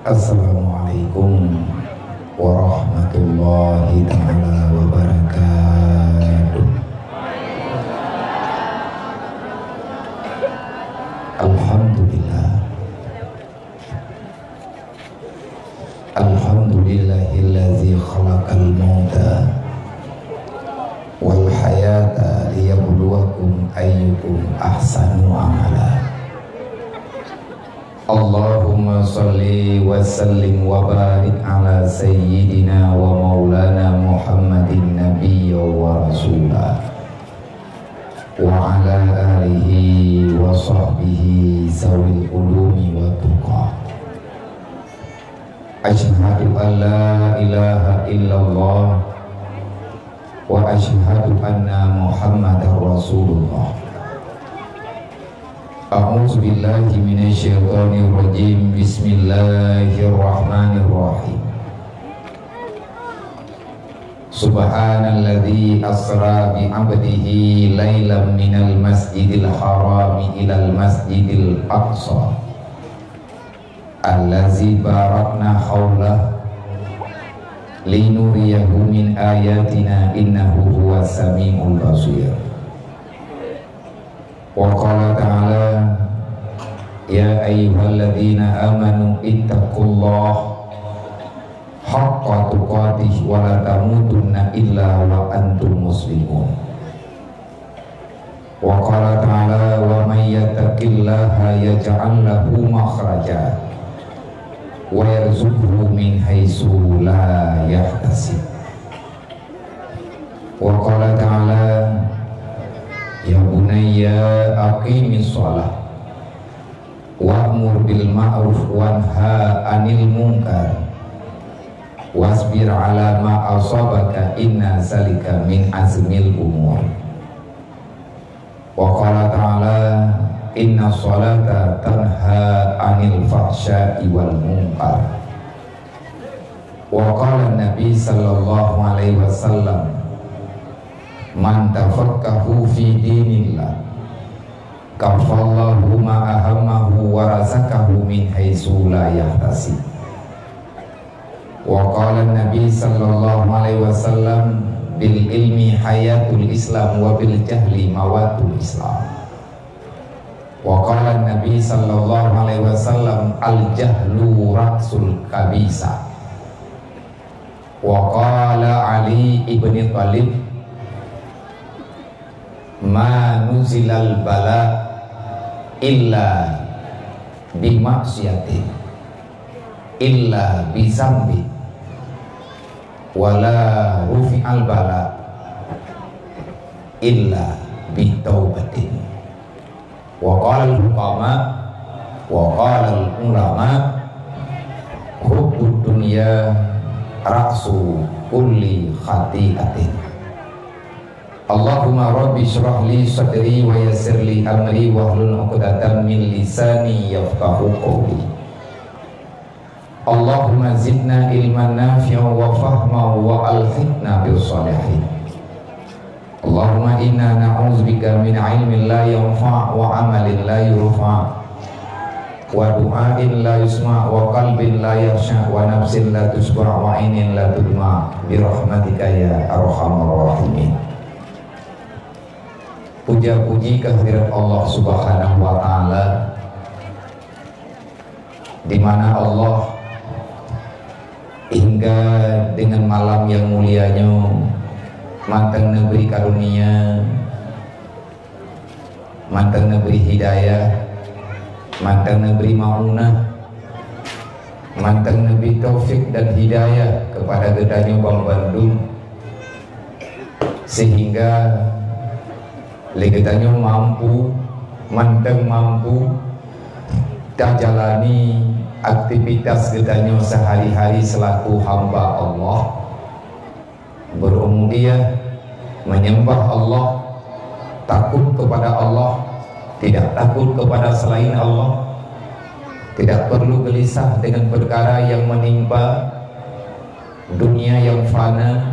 Assalamualaikum warahmatullahi ta'ala wabarakatuh. Alhamdulillah, alhamdulillahillazi khalaqal mauta wal hayata liyabluwakum ayyukum ahsanu amala. Allahumma salli wa sallim wa barik ala sayyidina wa maulana Muhammadin nabiyya wa rasulah wa ala alihi wa sahbihi zawil ulumi wa tuqa. Asyhadu an la ilaha illallah wa asyhadu anna Muhammadar Rasulullah. A'udzu billahi minasyaitonir rajim. Bismillahirrahmanirrahim. Subhanalladzi asra bi 'abdihi lailan minal masjidil harami ilal masjidil aqsa allazi barakna haulahu linuriyahu min ayatina innahu huwas samiul basir. Wa qala ta'ala ya ayyuhalladzina amanu ittaqullaha haqqa tuqatih wa la tamutunna illa wa antum muslimun. Wa qala ta'ala wa may yattaqillaha yaj'al lahu makhraja wa yarzuqhu min haitsu la yahtasib. Wa qala ta'ala ya bunayya aqimis shalah wa'mur bil ma'ruf wanha 'anil munkar wasbir 'ala ma asabaka inna zalika min azmil umur. Wa qala ta'ala inna sholata tanha 'anil fahsya'i wal munkar. Wa qala Nabi sallallahu alaihi wasallam man tafakkahu fi dinillah kafallahu ma ahammahu wa razaqahu min haitsu la yahtasib. Wa qala Nabi sallallahu alaihi wasallam bil ilmi hayatul islam wa bil jahli mawatul islam. Wa qala Nabi sallallahu alaihi wasallam al jahlu raksul kabisa. Wa qala Ali ibn Thalib ma nuzilal bala illa bimaksiatin illa bizambi wala rufi'al bala illa bitaubatin. Wa qala al-hukama wa qala al-ulama hubbud dunya ra'su kulli khati'atin. Allahumma rabbi syrah li sadri wa yassir li amri wa hlul 'uqdatam min lisani yafqahu qawli. Allahumma zidna ilman nafi'an wa fahman wa alhiqna bis salihin. Allahumma inna na'udzubika min ilmin la yanfa' wa amalin la yurfa' wa du'ain la yusma' wa qalbin la yakhsha' wa nafsin la tusba' wa ainin la tudma' bi rahmatika ya arhamar rahimin. Puja-puji kehadirat Allah Subhanahu wa ta'ala, di mana Allah hingga dengan malam yang mulianya manteng neberi karunia, manteng neberi hidayah, manteng neberi maunah, manteng neberi taufik dan hidayah kepada gedanya Bang Bandung, sehingga legetanya mampu, manteng mampu tak jalani aktivitas gedanya sehari-hari selaku hamba Allah, berumudiah menyembah Allah, takut kepada Allah, tidak takut kepada selain Allah, tidak perlu gelisah dengan perkara yang menimpa dunia yang fana,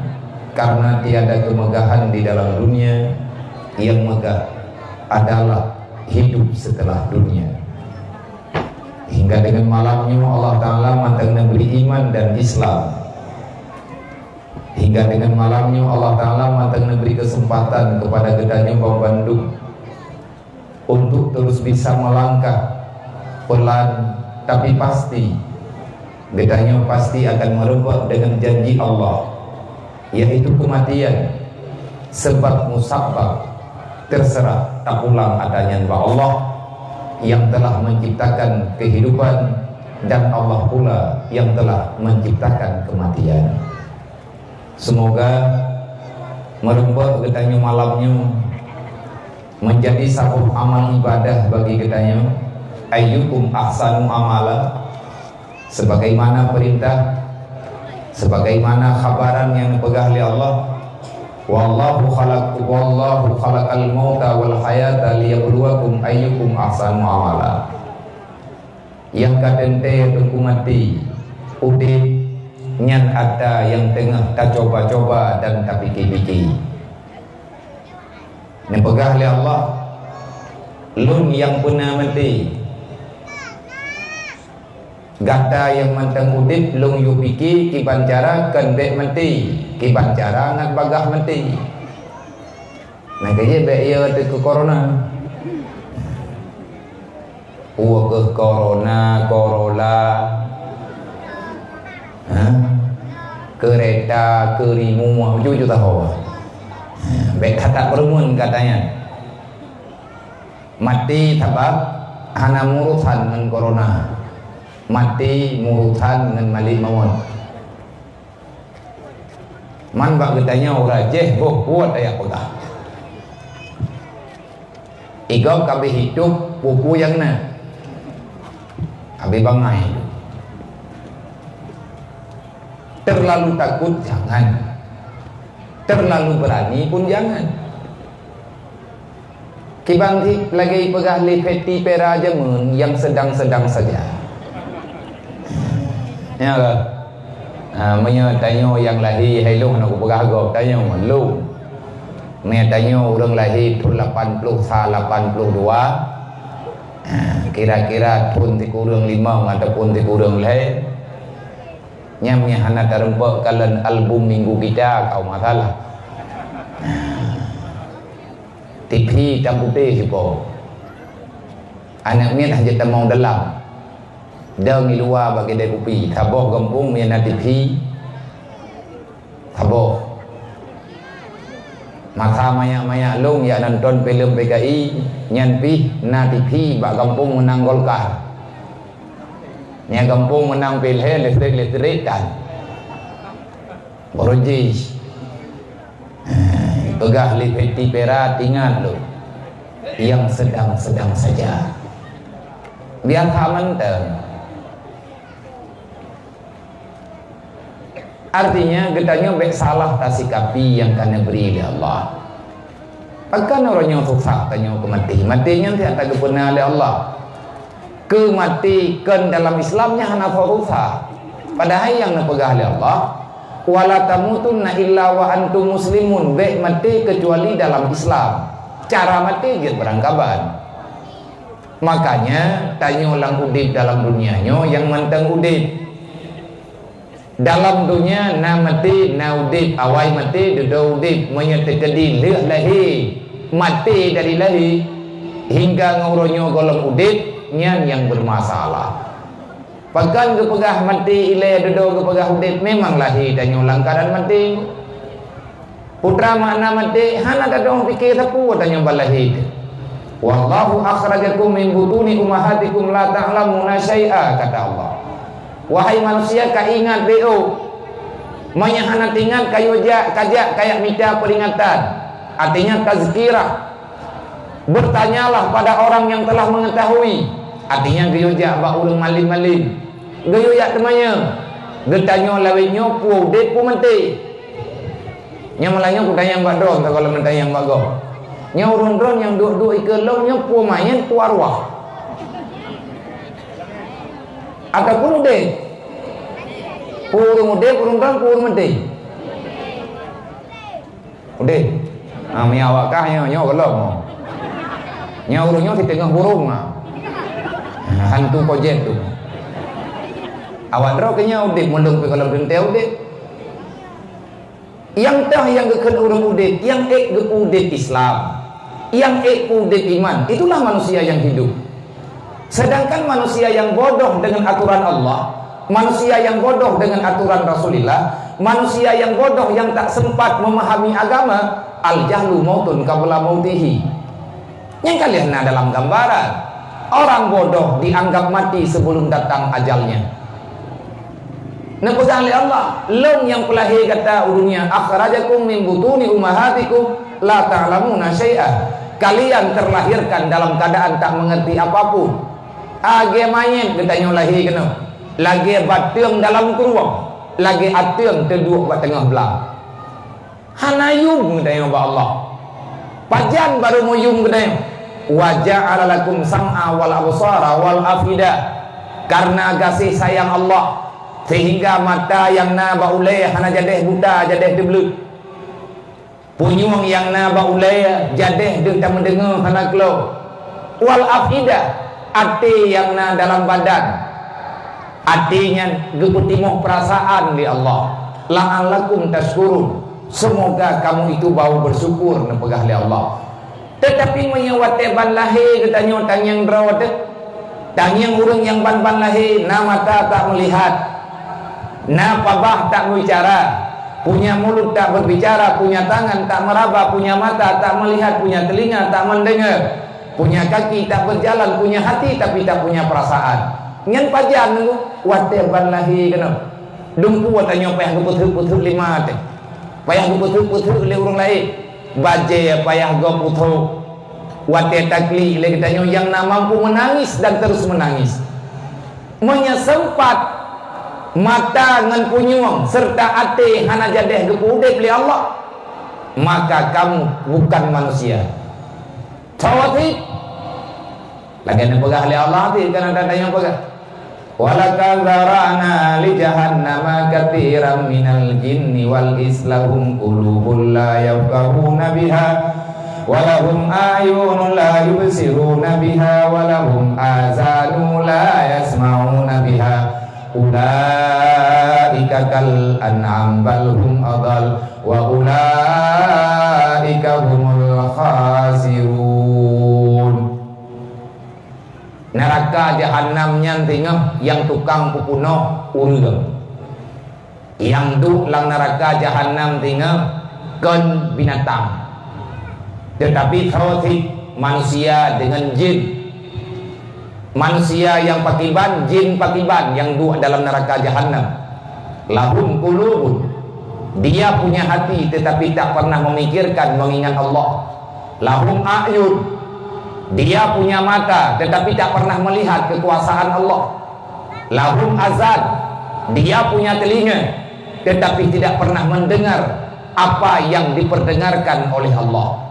karena tiada kemegahan di dalam dunia. Yang megah adalah hidup setelah dunia. Hingga hingga dengan malamnya Allah Ta'ala mantang memberi iman dan Islam, hingga dengan malamnya Allah Ta'ala mantang memberi kesempatan kepada gedanya Bang Bandung untuk terus bisa melangkah pelan tapi pasti. Gedanya pasti akan merebak dengan janji Allah, yaitu kematian, sebab musabbab terserah tak pulang adanya Allah yang telah menciptakan kehidupan, dan Allah pula yang telah menciptakan kematian. Semoga merebak gedanya malamnya menjadi satu amal ibadah bagi gedanya. Ayyukum ahsanu amala, sebagaimana perintah, sebagaimana khabaran yang dipegang oleh Allah. Wallahu khalaqal mauta wal hayata liyabluwakum ayyukum ahsanu amala. Yang kadente tunggu mati udip nyan ada yang tengah tak coba-coba dan tak pikir-pikir. Dipegang oleh Allah, lun yang pernah mati, gata yang mantang udip long yu piki kiban cara kendek menti, kiban cara ngat bagah menti. Nah kaya be ya ke corona. Ke corona, Corolla. Kereta, kerimu, jujur tahu. Be kata permun katanya. Mati sebab hana murusan dengan corona. Mati murutan dengan malik mawon. Man bak getanya ora jeh boh buat ayak pegah. Igau kabe hidup pupu yang na kabe bangai. Terlalu takut jangan, terlalu berani pun jangan. Kibang lagi pegah li peti pera jemun yang sedang-sedang saja. Ya ke? Tanya yang lahir hello nak pegah gop tanya lu. Tanya orang lahir tahun 80 82. Kira-kira tahun dikurang 5 ataupun dikurang lain. Nyamnya hana terempak kalian album minggu kita kau masalah. TV hitam putih juga. Anaknya dah jadi mau dalam. Dah di luar bagi dia kopi. Taboh gempung punya TV. Taboh. Masa mayak-mayak long ya nonton film PKI nyan pi na TV bak gempung menang Golkar. Nya gempung menang pilih listrik kan. Borojis. Pegah li peti pera tinggal lo. Yang sedang-sedang saja. Biar haman. Artinya gedanya baik salah tasikapi yang kena beri oleh Allah. Akan orangnya susah tanya ke mati. Matinya tidak kepena oleh Allah. Kematikan dalam Islamnya hana susah. Padahal yang napegah oleh Allah, wala tamutunna illa wa antum muslimun. Baik mati kecuali dalam Islam. Cara mati dia berangkaban. Makanya tanya ulang udip dalam dunianya yang mantang udip. Dalam dunia na mati na udip, awai mati duda udip, menyetekedi leh lahir, mati dari lahir hingga ngauronyo golong udip nyan yang bermasalah. Pakan kepegah mati ilai duda kepegah udip memang lahir dan nyulang keadaan mati. Putra makna mati hana dadong fikir sapu tanya balahir. Wallahu akhrajakum min butuni ummahatikum la ta'lamuna syai'a, kata Allah. Wahai manusia, kau ingat beo menyahana tingat kayu kajak kayak minta peringatan. Artinya tazkirah. Bertanyalah pada orang yang telah mengetahui. Artinya gayojak bak urang malim-malim. Gayojak temanya. Getanya lawinyo pu dek pu menti. Nya malahnya ku tanya bak drone kalau mentanya bak go. Nya urun-urun yang duk-duk ikelong nya pu main pu arwah. Ataupun udah purung udah purung kan purung mati udah miawak kah nyawa belum nyawa urungnya di tengah burung hantu kojet tu Awak ro kenya udip mundung pe kalau dente udip. Yang tah yang gekeun urang udip, yang ek ge udip Islam. Yang ek udip iman. Itulah manusia yang hidup. Sedangkan manusia yang bodoh dengan aturan Allah, manusia yang bodoh dengan aturan Rasulullah, manusia yang bodoh yang tak sempat memahami agama, al-jahlu mautun qabla mautihi. Yang kalian dalam gambaran, orang bodoh dianggap mati sebelum datang ajalnya. Nepegang oleh Allah, long yang pelahir kata dunia, akhrajakum min butuni ummahatikum la ta'lamuna syai'a. Kalian terlahirkan dalam keadaan tak mengerti apapun. Age mayit katanya lahir kena. Lagi batiang dalam keruang, lagi atiang terduk kat tengah belah. Hanayum katanya Allah. Pajan baru moyum katanya. Wa ja'ala lakum sam'a wal absara wal afida. Karena kasih sayang Allah sehingga mata yang na baulai hana jadeh buta jadeh debelut. Punyung yang na baulai jadeh dia tak mendengar hana kelau. Wal afida, hati yang na dalam badan, artinya geputimuh perasaan di Allah. La'allakum tashkurun, semoga kamu itu bau bersyukur nepegah li Allah. Tetapi menyewate ban lahir katanya tanyang drawat, tanyang urang yang ban lahir, na mata tak melihat, na pabah tak bicara, punya mulut tak berbicara, punya tangan tak meraba, punya mata tak melihat, punya telinga tak mendengar, punya kaki tak berjalan, punya hati tapi tak punya perasaan. Ngan pajan nunggu wate ban lahir kena dumpu watanya payah geputhu lima teh, payah geputhu le urang lain baje payah geputhu wate takli le katanya yang na mampu menangis dan terus menangis, menyesempat mata ngan punyuang serta ate hana jadeh gepudep li Allah, maka kamu bukan manusia. Tawati lagi nepegah li Allah ti kan ada yang pegah. Walakal zarana li jahannama katsiran minal jinni wal islahum qulubul la yafqahuna biha walahum ayunun la yubsiruna biha walahum azanun la yasma'una biha ulaika kal an'am bal hum adall wa ulaika humul khasirun. Neraka jahanam nyantingah yang tukang pupuno urang. Yang du lang neraka jahanam tingah kan binatang. Tetapi tauhid manusia dengan jin. Manusia yang pakiban, jin pakiban yang du dalam neraka jahanam. Lahum qulubun. Dia punya hati tetapi tak pernah memikirkan mengingat Allah. Lahum a'yun. Dia punya mata tetapi tak pernah melihat kekuasaan Allah. Lahum azan. Dia punya telinga tetapi tidak pernah mendengar apa yang diperdengarkan oleh Allah.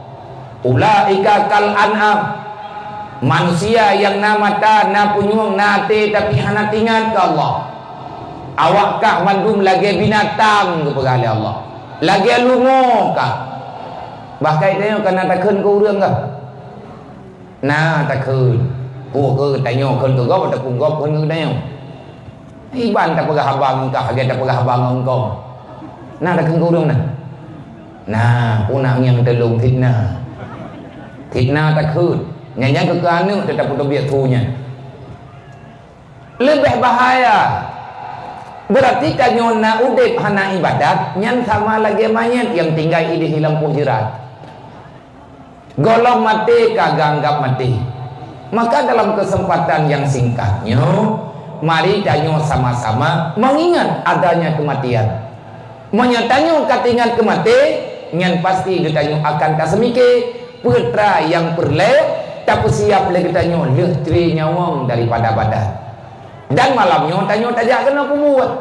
Ulaika kal an'am. Manusia yang na mata, na punyung, na te tapi hana tingat ke Allah. Awakkah mandum lagi binatang kepada Allah. Lagi lungo kah? Bahkan dia kena takkan ke urang kah? Na takkan ku ke tanya kan ke gop tak punggop kan ke tanya iban tak pegah abang kah dia tak pegah abang engkau na takkan ke urang nah punang yang telung fitnah takkan nyanyi ke anu tetap putus biak tunya lebih bahaya. Berarti kanyo na udip hana ibadat nyan sama lagi mayat yang tinggal di hilang pujirat. Golong mati kagak anggap mati. Maka dalam kesempatan yang singkatnya, mari danyo sama-sama mengingat adanya kematian. Menyatanya katingan kematian, nyan pasti getanyo akan kasemike putra yang perle tak siap lagi getanyo lehtri nyawang daripada badan. Dan malamnya tanyo tajak kena buat.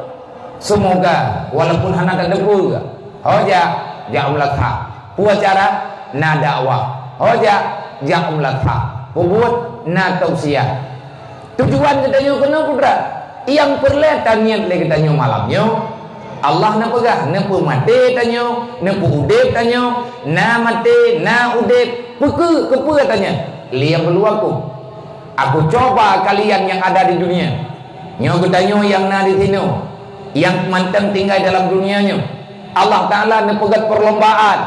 Semoga walaupun hana tak debu, hoja ja umlatha. Puacara na dakwah. Hoja ja umlatha. Buat na tausiah. Tujuan getanyo kena putra. Yang perle tanyat lagi getanyo malamnya. Allah na pegah, na mati tanyo, na udip tanyo, na mati, na udip. Puke katanya. Lihat perlu aku coba kalian yang ada di dunia. Nyo getanyo yang na di sini, yang manteng tinggal dalam dunianya. Allah Ta'ala nepegat perlombaan.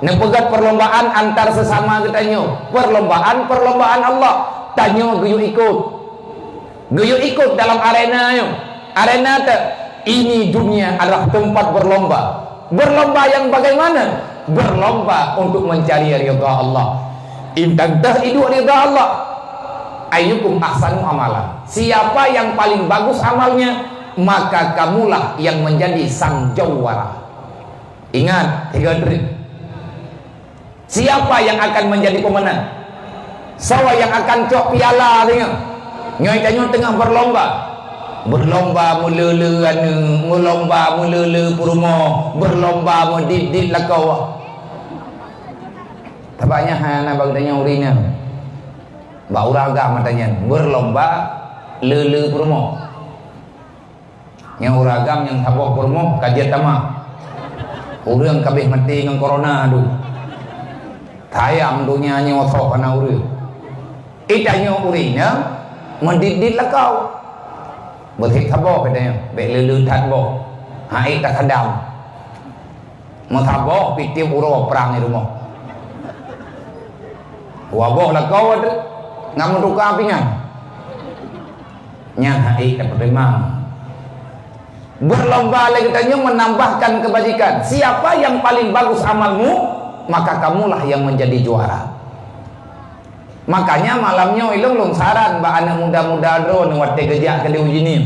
Nepegat perlombaan antar sesama getanyo. Perlombaan Allah. Tanyo guyu ikut. Guyu ikut dalam arenanya. Arena ini dunia adalah tempat berlomba. Berlomba yang bagaimana? Berlomba untuk mencari ridha Allah. Intan tahidu ridha Allah. Ayyukum ahsanu amala. Siapa yang paling bagus amalnya, maka kamulah yang menjadi sang jawara. Ingat, 3 trik. Siapa yang akan menjadi pemenang? Siapa yang akan cok piala tengah? Nyoi tanyo tengah berlomba. Berlomba melele anu, melomba melele purmo, berlomba medit-dit lakau. Tabaknya hana bag tanya urina. Ba uraga matanya berlomba lele purmo. Yang uragam yang tabok purmo kajian tamah. Urang kabeh mati dengan corona aduh. Tayam dunia nyosok kana urang. Itanya urina medit-dit lakau. Berhik tabok katanya, bek lele tat bok. Hai tak kadam. Mau tabok pitip uro perang di rumah. Wabok lakau ada. Ngamun ruka apinya. Nyang hai tak memang. Berlomba lagi katanya menambahkan kebajikan. Siapa yang paling bagus amalmu, maka kamulah yang menjadi juara. Makanya malamnya ilung saran ba anak muda-muda do nuwat kerja ke diuji ni.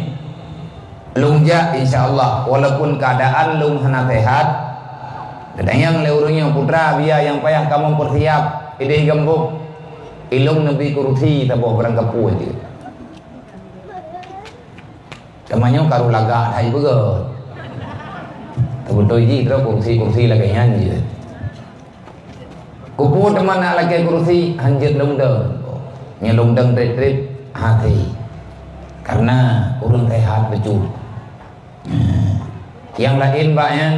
Lungja insyaallah walaupun keadaan lung hana sehat. Dadayang leurunya putra biya yang payah kamu persiap ide gembuk. Ilung nabi kurusi tabo berangkap aja. Kamanyo karu laga hai begot. Tabo doji terus kursi lagi nyanyi. Kupu teman nak lagi kursi hanjit lungdeng, nyelungdeng trit hati, karena kurang sehat betul. Yang lain banyak,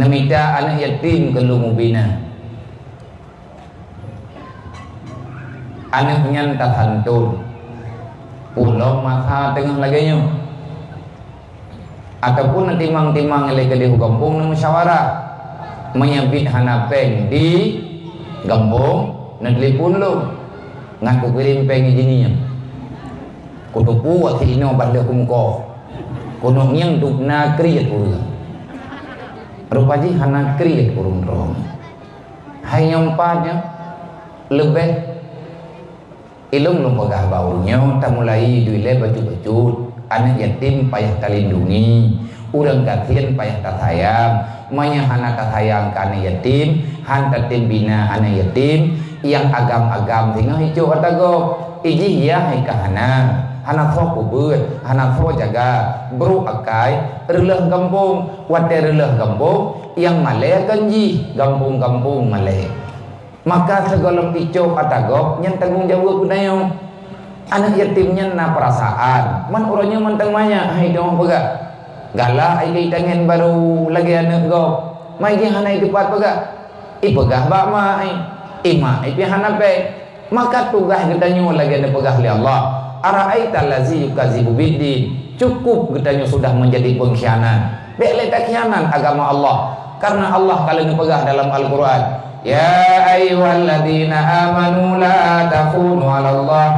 namita anak yatim kelung bina, anaknya tak hantun, pulau mata tengah lagi ataupun nanti timang lagi di kampung nang musyawarah. Menyabit hanapeng di gambong nadlipun lo ngaku kirim peng jininya kudu puat ino balik kumko kudu yang dukna kriyat urang rupaji hana kriyat urung rong hai nyompanya lebih ilung lu pegah baunya tak mulai duile baju-baju anak yatim payah terlindungi urang kasihan payah tersayang manya hana kasayang kana yatim hanta bina anak yatim yang agam-agam tinggal hijau atago iji ya hai kahana hana tho kubut hana tho jaga bro akai releh kampung wate releh kampung yang male ganji kampung-kampung male maka segala hijau atago yang tanggung jawab punayo anak yatimnya na perasaan man orangnya manteng manya hai dong pega galak ai tangan baru lagi anak go mai ge hanai tepat pegah ipegah bak mai ima ipi hanape maka tugas getanyo lagi anak pegah li Allah araita allazi yukazibu biddin cukup getanyo sudah menjadi pengkhianat bek le tak khianat agama Allah karena Allah kalau dipegah dalam Al-Qur'an ya ayyuhalladzina amanu la takunu 'ala Allah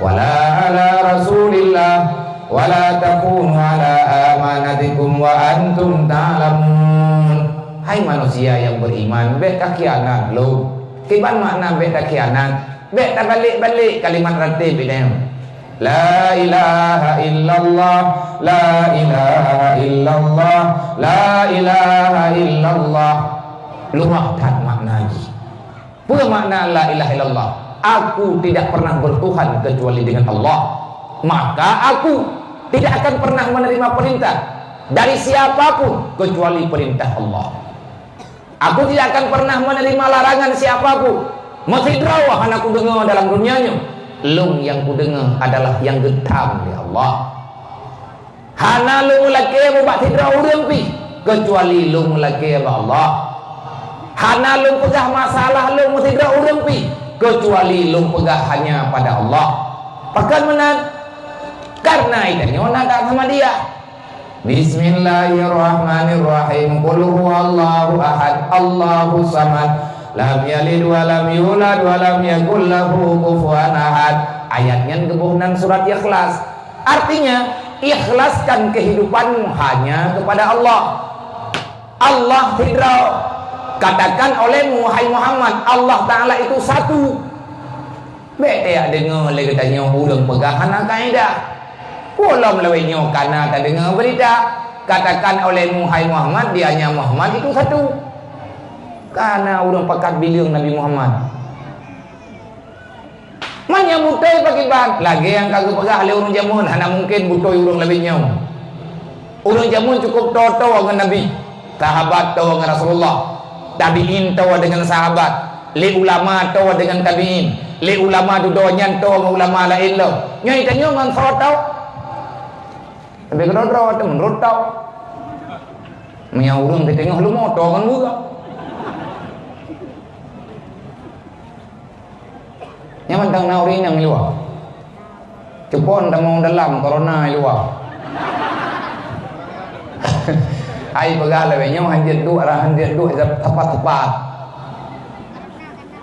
wala 'ala rasulillah wala takunu ala amanatikum wa antum ta'lamun. Hai manusia yang beriman, bek tak khianat lo. Kiban makna bek tak khianat? Bek tak balik-balik kalimat ratib ini. La ilaha illallah, la ilaha illallah, la ilaha illallah. Lumah tak makna lagi. Apa makna la ilaha illallah? Aku tidak pernah bertuhan kecuali dengan Allah. Maka aku tidak akan pernah menerima perintah dari siapapun kecuali perintah Allah. Aku tidak akan pernah menerima larangan siapapun. Mesti drawah anakku dengar dalam dunianya. Lung yang ku dengar adalah yang getam di Allah. Hana lung laki buat tidak urang pi kecuali lung laki Allah. Hana lung pegah masalah lung mesti tidak urang pi kecuali lung pegah hanya pada Allah. Pakan menan karena itu nak sama dia. Bismillahirrahmanirrahim. Qul huwallahu ahad, Allahu samad, lam yalid wa lam yulad wa lam yakul lahu kufuwan ahad. Ayatnya kebunan surat Ikhlas. Artinya, ikhlaskan kehidupanmu hanya kepada Allah. Allah hidrau. Katakan olehmu wahai Muhammad, Allah Ta'ala itu satu. Bete ya dengar lagi tanya urang pegahan kaidah. Walau melawainya karena tak dengar berita. Katakan olehmu wahai Muhammad, dianya Muhammad itu satu. Karena urang pekat bilang Nabi Muhammad. Manya mutai pakai ban. Lagi yang kagak pegah oleh urang jamun, hana mungkin butuh urang lebihnya. Urang jamun cukup tahu dengan Nabi, sahabat tahu dengan Rasulullah, tabiin tahu dengan sahabat, li ulama tahu dengan tabiin, li ulama dudonya tahu dengan ulama lain lo. Nyai tanya ngan salat tahu. Tapi kalau tahu menurut tahu. Manya urang ditengah lu mau tahu kan juga. Yang mentang naurin yang luar. Cepon tamong dalam corona luar. Ai pegala we nyaw hanjet du arah hanjet du tepat-tepat.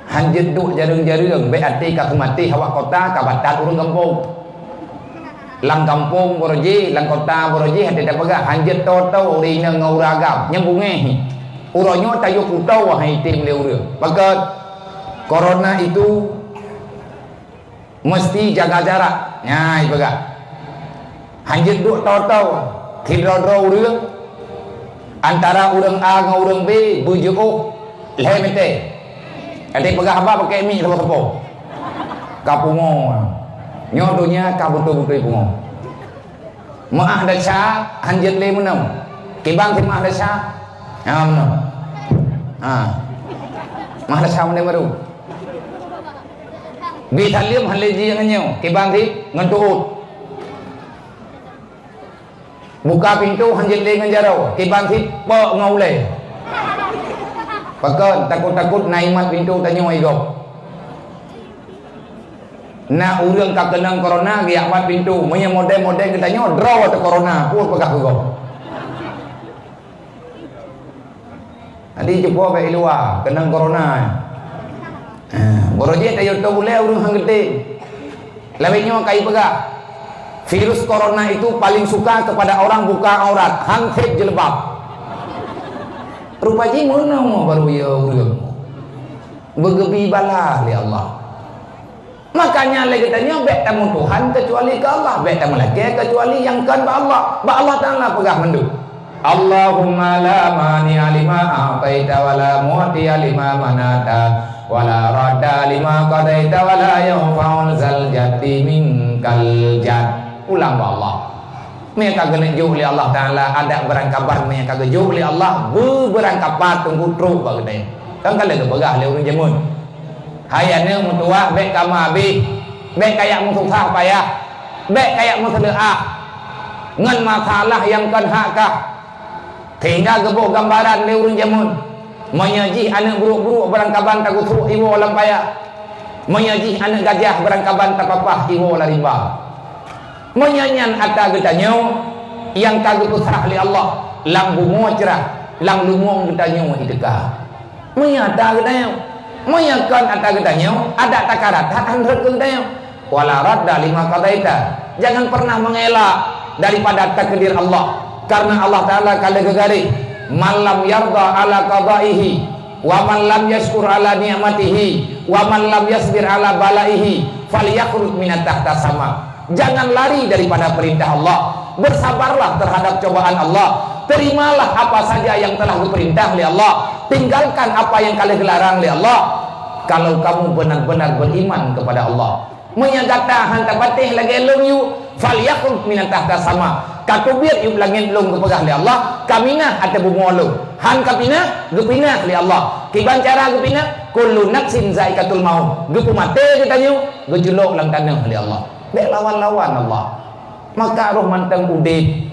Hanjet du jarang-jarang be ati ka kemati hawa kota ka batat urang kampung. Lang kampung boroji, lang kota boroji hati dak pegah hanjet toto urina ngauragap nyambunge. Uronyo tayo kutau wahai tim le urang. Bagat corona itu mesti jaga jarak. Nyai pegah. Hanjet du toto kidro-dro urang antara urang A dengan urang B bujuk leh mete. Ade pegah apa pakai mi sepo-sepo. Kapungo. Nyodonya ka betul-betul pungo. Maah da sya hanjet le menam. Kibang ti maah da sya. Ha menam. Ha. Maah da sya menam baru. Bi thalim haleji nganyo. Kibang ti ngantuut. Buka pintu hanjit le nganjarau, kibang si pe ngaule. Pakan takut-takut naimat pintu tanyo igop. Na urang ka kenang corona gi amat pintu, monya mode-mode kita nyo draw te corona, pur pegah igop. Adi jepo be luar kenang corona. Boroje tayo to bule urang hang gede. Lawenyo kai pegah. Virus corona itu paling suka kepada orang buka aurat, hangkit jilbab. Rupanya mana mau baru ya urang. Begebi balah li Allah. Makanya lagi tanya bek tamu Tuhan kecuali ke Allah, bek tamu lagi kecuali yang kan ba Allah. Ba Allah Taala pegah mendu. Allahumma la mani lima a'taita wa la mu'ti lima manata wa la radda lima qadaita wa la yanfa'ul zal jati minkal jat. Ulang ba Allah. Mereka genejuk oleh Allah Ta'ala ada berangkapan mereka genejuk oleh Allah berangkapan tunggu truk bagdai. Kan kalau kebegah le urang jamun. Hayane mutua bek kama abi, bek kayak musah payah, bek kayak musleah. Ngan masalah yang kan hakkah. Tinggal gebok gambaran le urang jamun. Menyaji anak buruk-buruk berangkapan tak usuk ibu alam payah. Menyaji anak gajah berangkapan tak papah ibu la riba. Menyanyian atas getanyo yang kagak usah oleh Allah lang bungo cerah lang lumong getanyo idekah menyata getanyo menyakan atas getanyo ada takarat hatan getanyo wala radda lima qadaita. Jangan pernah mengelak daripada takdir Allah karena Allah Ta'ala kala gegari man lam yarda ala qadaihi wa man lam yashkur ala ni'matihi wa man lam yasbir ala balaihi falyakhruj minat tahta sama. Jangan lari daripada perintah Allah. Bersabarlah terhadap cobaan Allah. Terimalah apa saja yang telah diperintah oleh Allah. Tinggalkan apa yang kalian dilarang oleh Allah. Kalau kamu benar-benar beriman kepada Allah. Menyagata hanta batih lagi elung yu falyakhruj min tahta sama. Katubir yu langit lung kepegah oleh Allah. Kamina ate bumolung. Han kapina gepina oleh Allah. Kiban cara gepina kullu nafsin zaikatul maut. Gepu mate kita yu gejulok lang tanah oleh Allah. Dek lawan-lawan Allah. Maka roh mantang udip.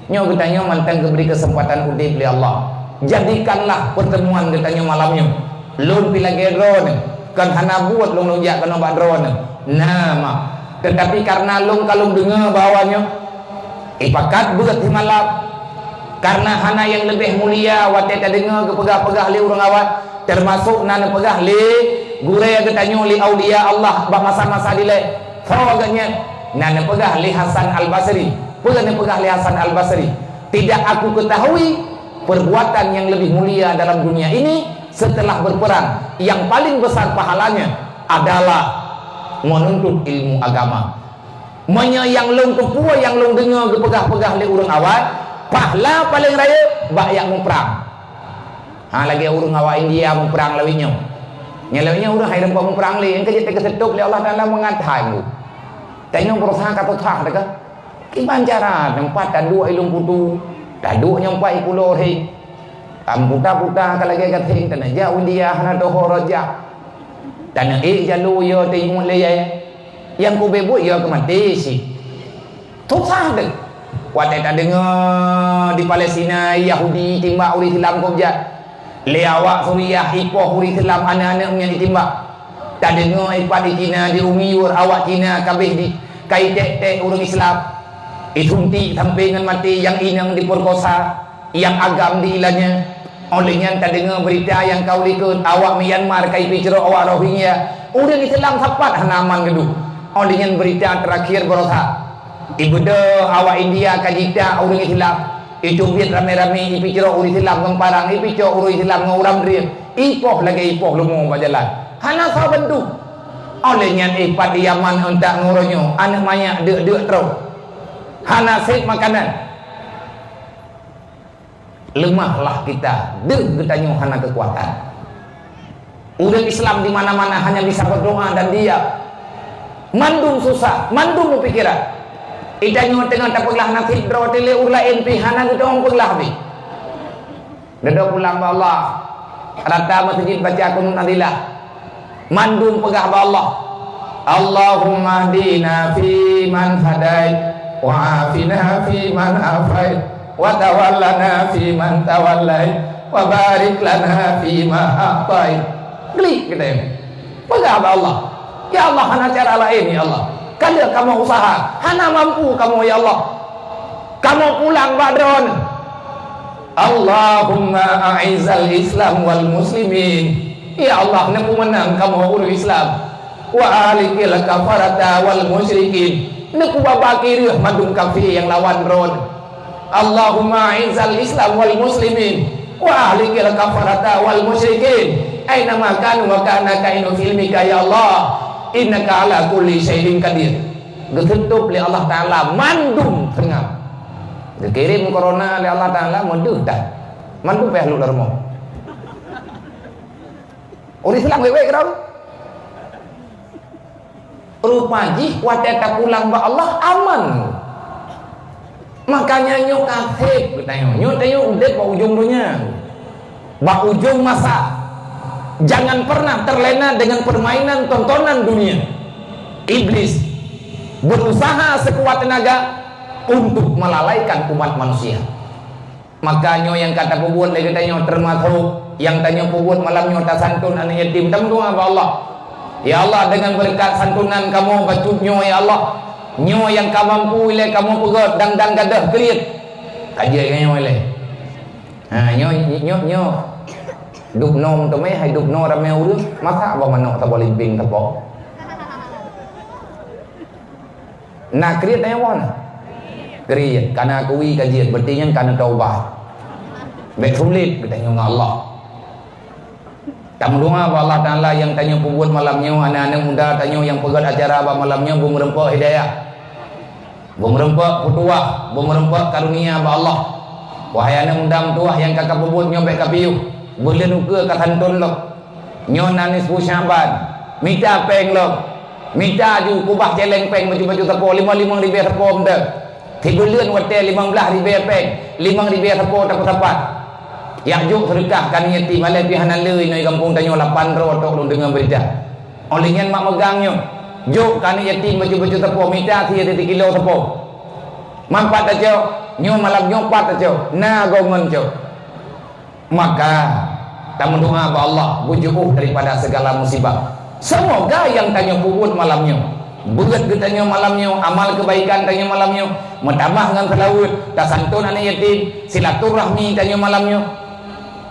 Nyo getanya mantang diberi kesempatan udip oleh Allah. Jadikanlah pertemuan getanya malamnya. Lun pila gedron kan hana buat long lonjak kana badron. Nama tetapi karena long kalung dengar bawahnya ipakat berat malam karena hana yang lebih mulia wate ta dengar ke pegah-pegah li urang awat termasuk nana pegah li gure ke tanyo li aulia Allah ba masa-masa dile fawaganya nana pegah li Hasan Al-Basri pegah li Hasan Al-Basri tidak aku ketahui perbuatan yang lebih mulia dalam dunia ini setelah berperang yang paling besar pahalanya adalah menuntut ilmu agama. Yang long kepua yang long dengar gepegah-pegah le urang awat, pahala paling raya bak yang memperang. Lagi urang awat India memperang lawinyo. Nya lawinyo urang hai rempa memperang le, engke jete kesetuk le Allah Taala mengatai mu. Tanyo berusaha kata thah dekat. Ki bancara tempat dan dua ilung putu. Dadu nyampai pulau he. Puta-puta kalagi kating tanah jauh India hana doho raja. Tanah jalu yo tengok le yang ku bebut yo kemati si susah deh wate tak dengar di Palestina Yahudi timbak uri Islam ko ja le awak Suriah ipoh uri Islam anak-anaknya ditimbak tak dengar ipat di Cina di Umiur awak Cina kabeh di kai tek-tek urang Islam isunti sampai dengan mati yang inang diperkosa yang agam diilanya olehnya tak dengar berita yang kau likut awak Myanmar kai picero awak Rohingya udah Islam tepat hanaman gedu olehnya berita terakhir berosa ibuda awak India kajita orang Islam itu biar rame-rame ipicero urang Islam gemparang ipicero urang Islam ngauram dia ipoh lagi ipoh lumo bajalan hana sa bentuk olehnya ipat di Yaman hendak nguronyo anak banyak dek-dek terus hana sip makanan lemahlah kita ketanya hana kekuatan udah Islam di mana-mana hanya bisa berdoa dan diam mandum susah mandum pikiran idanyo tengah tapaglah nakit draw tele urla NP hana gudong paglah bi dado pulang ba Allah rata masjid baca kunun adilah mandum pegah ba Allah Allahumma hdina fi man hadait wa afina fi man afait wa tawallana fi man tawallait wa barik lana fi ma a'tait geli kita ini pegah Allah ya Allah hana cara lain ya Allah kalau kamu usaha hana mampu kamu ya Allah kamu pulang badron Allahumma a'izal Islam wal muslimin ya Allah namu menang kamu urus Islam wa alikil kafarata wal musyrikin naku babakir madum kafir yang lawan ron Allahumma a'izal Islam wal muslimin wa ahlikil kafarata wal musyrikin aina ma kanu wa kana kainu filmika ya Allah innaka ala kulli syai'in qadir getutup li Allah Taala mandum tengah dikirim corona li Allah Taala mundur dah mandum peh lu darmo orang Islam wewe kerau rupaji wateta pulang ba Allah aman makanya nyok kafir katanya nyok udah ba ujung dunia ba ujung masa jangan pernah terlena dengan permainan tontonan dunia iblis berusaha sekuat tenaga untuk melalaikan umat manusia makanya yang kata pembuat lagi tanya termasuk yang tanya pembuat malam nyota santun anak yatim temu apa Allah ya Allah dengan berkat santunan kamu bacutnya ya Allah nyo yang kamu mampu ile kamu pegot dang gadah kriet kajian nyo ile nyo duk nom tu me hai duk no rame urus maka ba manok ta boleh limping tapo nak kriet ay wan kriet karena kuwi kajian berarti yang karena taubat baik sulit kita nyo Allah tamu doa Allah Taala yang tanya pembuat malamnya anak-anak muda tanya yang pegat acara ba malamnya bung rempah hidayah bung rempah futuah bung rempah karunia ba Allah wahai anak muda tuah yang kakak pembuat nyobek kapiu boleh nuke katantun lo nyon nanis pusyaban minta peng lo minta ju kubah celeng peng baju-baju tepo 5 ribu tepo mde tiga bulan wate 15 ribu peng 5 ribu tepo tepat yang juk sedekah kan yatim malai pihanan leuy noi kampung tanyo 8 ro tok lu dengar berita olehnya mak megangnya juk kan yatim baju-baju tepo minta 3 kilo tepo mampat aja nyo malam nyopat aja na gongon jo maka kita mendoa kepada Allah bujuh daripada segala musibah semoga yang tanya kubur malamnya berat katanya malamnya, amal kebaikan tanya malamnya, menambah dengan selawat, tasantun anak yatim, silaturahmi tanya malamnya.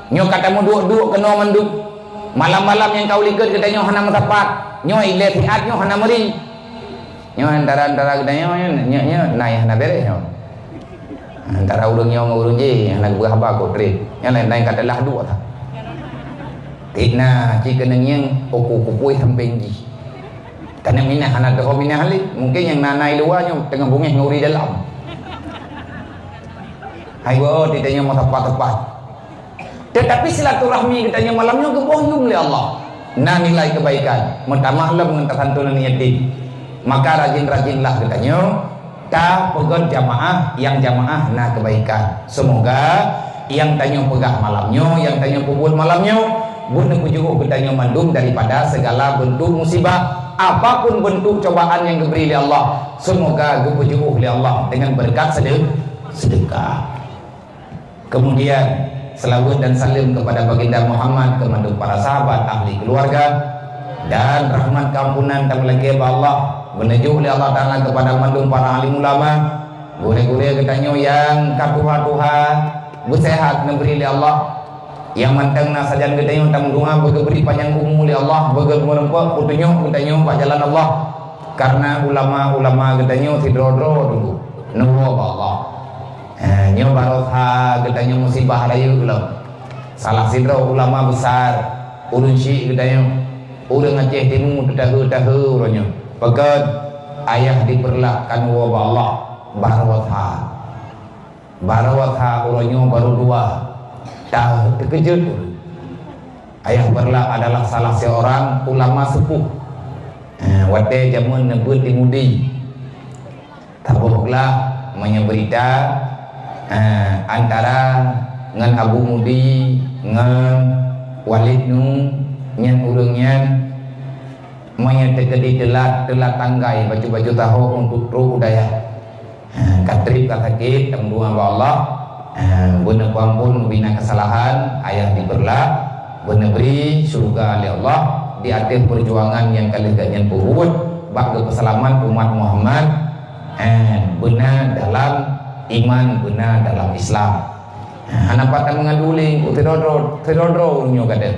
Nyo katamu duk kena manduk. Malam-malam yang kau likat katanya hana matapat. Nyo ile fiat nyo hana meri. Nyo antara katanya nyo naik hana beres nyo. Antara urang nyo ngurung je hana berapa kau trip. Yang lain kata lah dua tak. Tina jika nengyang okupui samping ji. Karena minah hana teko minah halik. Mungkin yang nanai luarnya tengah bungih nguri dalam. Hai wo ditanya mau tepat-tepat. Tetapi silaturahmi katanya malamnya kebohong oleh Allah. Nah nilai kebaikan. Mentamahlah mengatakan tunan yatim. Maka rajin-rajinlah katanya. Ta pegang jamaah yang jamaah nah kebaikan. Semoga yang tanya pegah malamnya, yang tanya pukul malamnya, bunuh kujuh katanya mandum daripada segala bentuk musibah. Apapun bentuk cobaan yang diberi oleh Allah, semoga dipuji oleh Allah dengan berkat sedekah. Kemudian selawat dan salim kepada baginda Muhammad, kepada para sahabat, ahli keluarga, dan rahmat kampunan dan lagi Allah menuju oleh Allah Ta'ala kepada mandum para alim ulama, gure-gure katanya yang katuha-tuha bersehat memberi oleh Allah, yang manteng na sajan katanya tang doa beri panjang umur oleh Allah, bagi merempak putunyo katanya pak jalan Allah, karena ulama-ulama katanya sidrodro dulu nuwa Allah. Nyo barokah katanya musibah rayu ulam. Salah sidro ulama besar urun syik katanya urang Aceh Timur tahu uronyo. Pekat ayah diperlakan wa Allah barawatha uronyo baru dua dah terkejut. Ayah berlak adalah salah seorang ulama sepuh wate jamun nebut timudi tabuhlah menyeberita antara ngan Abu Mudi ngan Walid nu nyan urangnya menyertai telat tanggai baju-baju tahu untuk ruh budaya katrip sakit temu Allah benar ampun bina kesalahan ayah diberlah benar beri surga oleh Allah di akhir perjuangan yang kalian ganyan puhut bak keselamat umat Muhammad benar dalam iman, benar dalam Islam. Hanapatan mengaduling tirodro nyo kada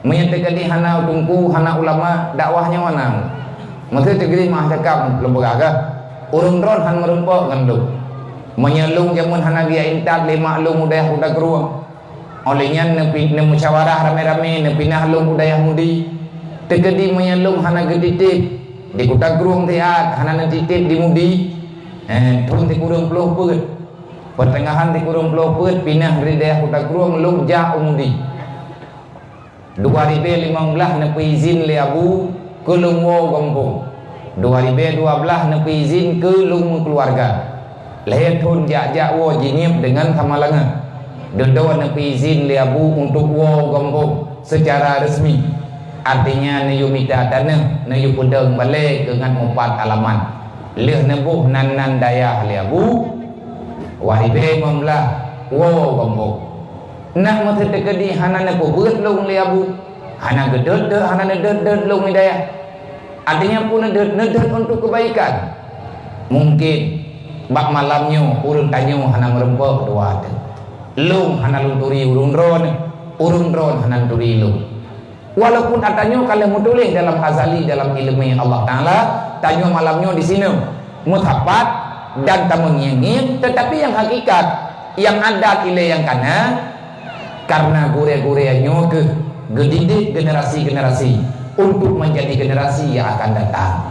menyatakan di hana tungku hana ulama dakwahnya mana maksud tegri mah cakap lembaga urung ron han merempok ngandung menyelung jamun hana dia intat lima lung udayah udah geruang olehnya nepi musyawarah rame-rame nepi nah lung udayah mudi tegedi menyelung hana geditip di kota geruang tiat hana netitip di mudi turun di kurung peluh put pertengahan di kurung peluh put pinah dari dayah kota geruang lung jah umudi 2015 nepi izin le abu ke lungwo gombong 2012 nepi izin ke lung keluarga lahir thun jak wo jinyip dengan Hamalangan dodo nepi izin le abu untuk wo gombong secara resmi artinya nayu minta tanah nayu pudeng balik dengan 4 alaman leh nebuh nan daya le abu waribe memlah wo gombong nak mesti tegedi hana na pobut lung le abu hana gedut hana nedet lung hidayah artinya pun nedet untuk kebaikan mungkin bak malamnya urun tanyo hana merempok dua lung hana lunturi urun ron hana turi lung walaupun atanyo kalau mutulih dalam azali dalam ilmu Allah Ta'ala tanyo malamnya di sini mutapat dan tamu ngingin tetapi yang hakikat yang ada ile yang kana karena gure-gureannya ke gedidik generasi-generasi untuk menjadi generasi yang akan datang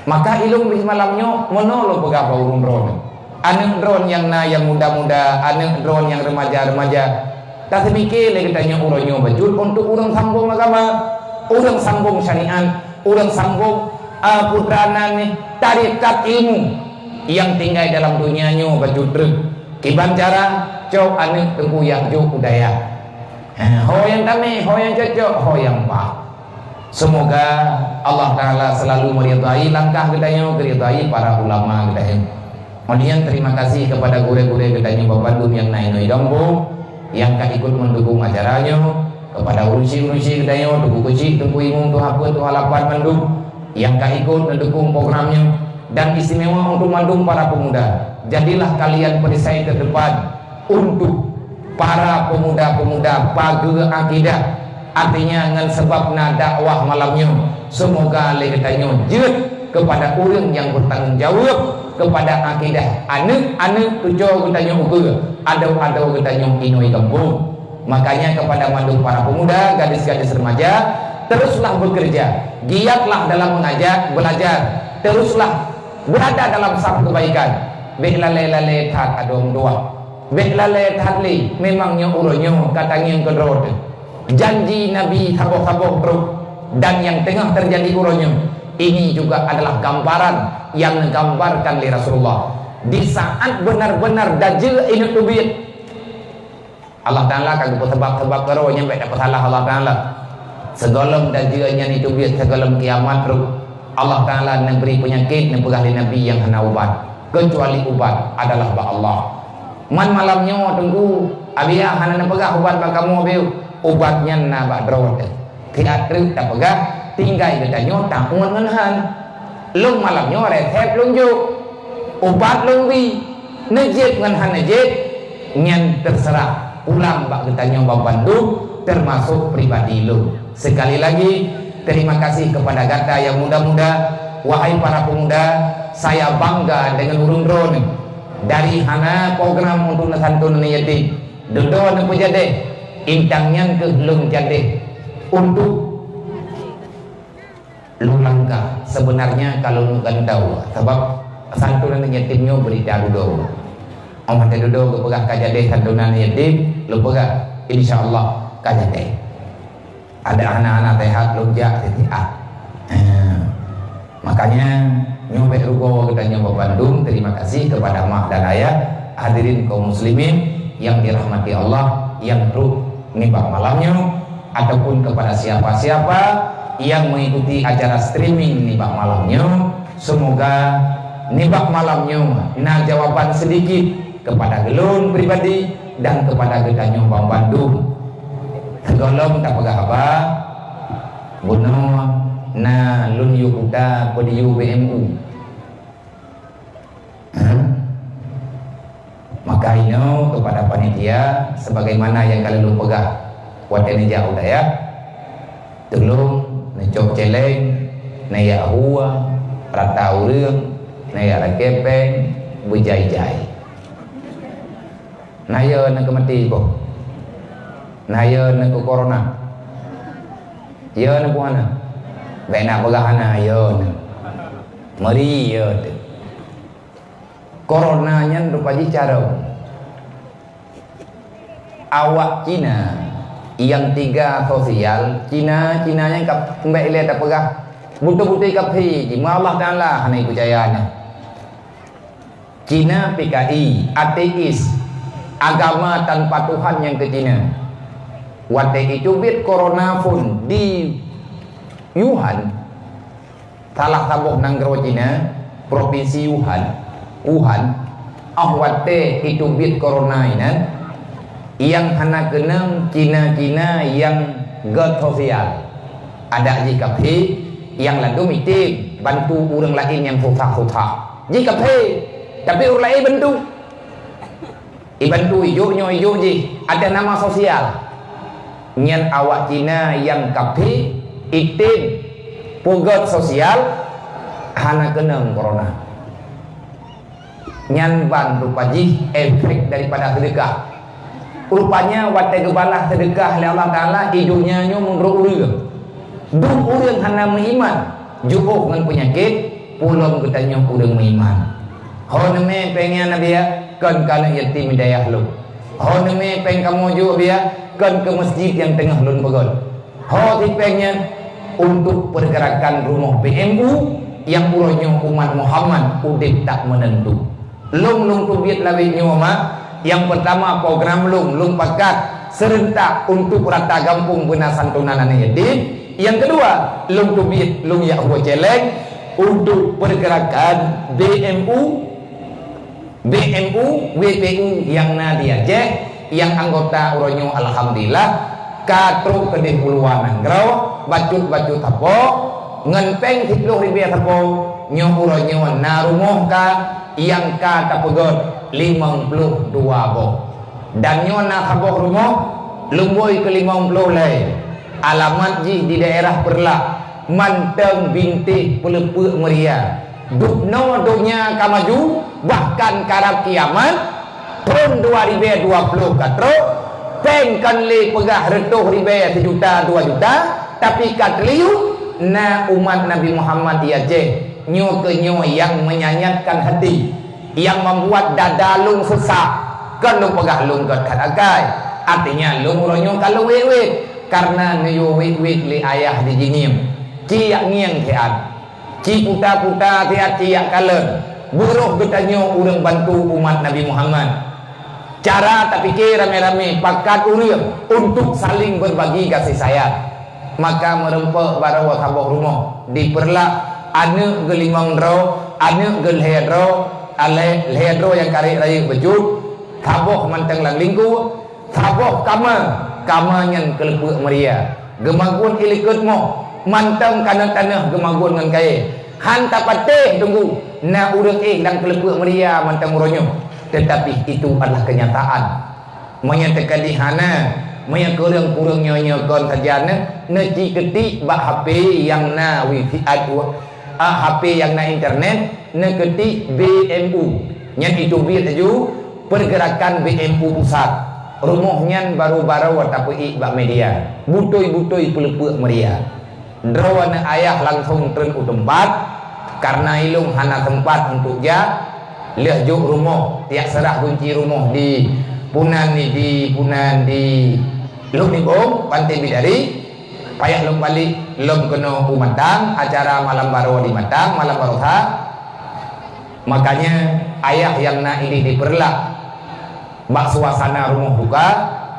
maka ilmu di malamnya menolong beberapa urun drone anak drone yang muda-muda anak drone yang remaja-remaja tak semikir lagi tanya urunnya bajul untuk urang sambung agama urang sambung syariat urang sambung putrana nih tarikat ilmu yang tinggal dalam dunianya bajul truk kiban cara cok anak tengkuyak jok budaya ho yang kami, ho yang cocok, ho yang pak semoga Allah Ta'ala selalu meridai langkah gedanya meridai para ulama gedanya kemudian terima kasih kepada gure-gure gedanya Bapak Dum yang naik dombo yang ikut mendukung acaranya kepada urusi gedanya tuku kucing, tuku imum, tuh hapun, tuh halapan mendung yang gak ikut mendukung programnya, dan istimewa untuk mandung para pemuda. Jadilah kalian perisai terdepan untuk para pemuda-pemuda pagi akidah. Artinya dengan sebabna dakwah malamnya, semoga legetanyo jeut kepada orang yang bertanggung jawab kepada akidah anak-anak tujuh getanyo uga ada getanyo inoi kampung. Makanya kepada mandung para pemuda, gadis-gadis remaja, teruslah bekerja, giatlah dalam mengajar, belajar, teruslah berada dalam saf kebaikan. Behlale-lale tat adong doa, behlale tatli memangnya uronyo katanya yang kedrot. Janji Nabi taboh-taboh terus, dan yang tengah terjadi uronyo ini juga adalah gambaran yang menggambarkan li Rasulullah di saat benar-benar dajjal ini tubit. Allah Ta'ala kagak tebak-tebak karo nyampe dapat salah Allah Ta'ala. Segolong dajjalnya ni tubit segolong kiamat terus. Allah Ta'ala memberi penyakit yang pegah Nabi yang hana ubat, kecuali ubat adalah ba Allah. Man malamnya tunggu abia hana pegah ubat ba kamu abiu, ubatnya na ba drot. Tidak terus tak pegah tinggal katanya tak ngan lung malamnya resep lung juk obat lung bi nejit ngan han nejit nyan terserah ulang bak katanya bang Bandung termasuk pribadi lu. Sekali lagi terima kasih kepada Gata yang muda-muda. Wahai para pemuda, saya bangga dengan urung drone dari hana program untuk nasantun yatim dodo ne pujade intangnya ke lung jade untuk lu langkah. Sebenarnya kalau lu kan tahu sebab santunan yatimnya berita dodo amat dodo ke pegah kajade santunan yatim lu pegah insyaallah kajade ada anak-anak sehat lu jak setiap. Makanya nyobek rugo kita nyoba Bandung. Terima kasih kepada mak dan ayah, hadirin kaum muslimin yang dirahmati Allah, yang terus nibak malamnya, ataupun kepada siapa-siapa yang mengikuti acara streaming nibak malamnya. Semoga nibak malamnya nah jawaban sedikit kepada gelun pribadi dan kepada kita nyoba Bandung. Segolong tak pegah apa bunuh na lun yukuta kodi UBMU. Maka ino kepada panitia sebagaimana yang kalian lu pegah watene jauh dah ya. Tolong necok celeng na ya hua rata urang na ya rakepeng bujai-jai. Na ya na kemati boh. Na ya na ku corona. Ya na puana. Bena pegahana yon meri yon coronanya rupaji cara awak Cina yang tiga sosial Cina-Cinanya kap mbak ile tak pegah butuh-butuh kapi di Allah Ta'ala hanai percayanya Cina PKI ateis agama tanpa Tuhan yang ke Cina wate itu bit corona pun di Wuhan salah tabuh nanggro Cina provinsi Wuhan ahwate itu bit corona ini yang hana kenang Cina-Cina yang god sosial ada jika yang lalu meeting bantu orang lain yang susah-susah jika tapi orang lain bantu hijaunya hijau ada nama sosial nyan awak Cina yang kapi itim pugot sosial hana kenang corona nyan ban rupaji efek daripada sedekah rupanya wate gebalah sedekah oleh Allah Ta'ala hidupnya nyo mundur urang dung urang hana meiman jubuh dengan penyakit pulang katanya urang meiman honeme pengen nabi ya kan kana yatim hidayah lu honeme peng kamu juga biya kan ke masjid yang tengah lun pegon ho tipengnya untuk pergerakan rumah BMU yang uronya umat Muhammad udip tak menentu lung tubit lawi nyoma yang pertama program lung pakat serentak untuk rata gampung benar santunan yatim. Yang kedua lung tubit lung ya huwa celeng untuk pergerakan BMU WPU yang nadia yang anggota uronya alhamdulillah katru kedih puluhan anggrau bacut apa ngan peng 30,000 tapo nyo uro nyo na rumah ka yang ka tapegot 52 boh dan nyo na kaboh rumah lumboi ke 50 lai alamat ji di daerah Perlak Manteng binti Pelepuk Meria dukno dunia kamaju bahkan karab kiamat tahun 2020 katro pengkan le pegah retuh ribe 1 juta 2 juta tapi katliu na umat Nabi Muhammad ya je nyo ke nyo yang menyanyatkan hati yang membuat dada lung sesak kan lung pegah lung kat akai artinya lung ronyo kalau wet karena nyo wet le ayah di jinim ciak ngiang teat ci puta-puta teat ciak kalen buruh getanyo urang bantu umat Nabi Muhammad cara tak fikir rame-rame pakat urang untuk saling berbagi kasih sayang maka merempek barawa taboh rumah di Perlak ane gelimang dro ane gelhedro ale lehedro yang kari raya bejut taboh manteng lang lingku taboh kama nyan kelepuk Meria gemagun ilikut mo manteng kana tanah gemagun ngan kae han tapateh tunggu na urang dan kelepuk Meria manteng uronyo tetapi itu adalah kenyataan menyatakan di hana maya kurang-kurang nyonya kon sajana neci ketik bak HP yang na wifi HP yang na internet na ketik BMU nyan itu biaraju pergerakan BMU pusat rumahnya baru-baru tapi bak media butoi-butoi Pelepuk Meria drawana ayah langsung tren tempat karena ilung hana tempat untuk ja lihat juk rumah tiak serah kunci rumah di Punan di Lung Nibong, Pantai Bidari, payah lung balik, lung kena Matang, acara malam baru di Matang, malam baroha. Makanya ayah yang nak ini di Perlak, bak suasana rumah buka,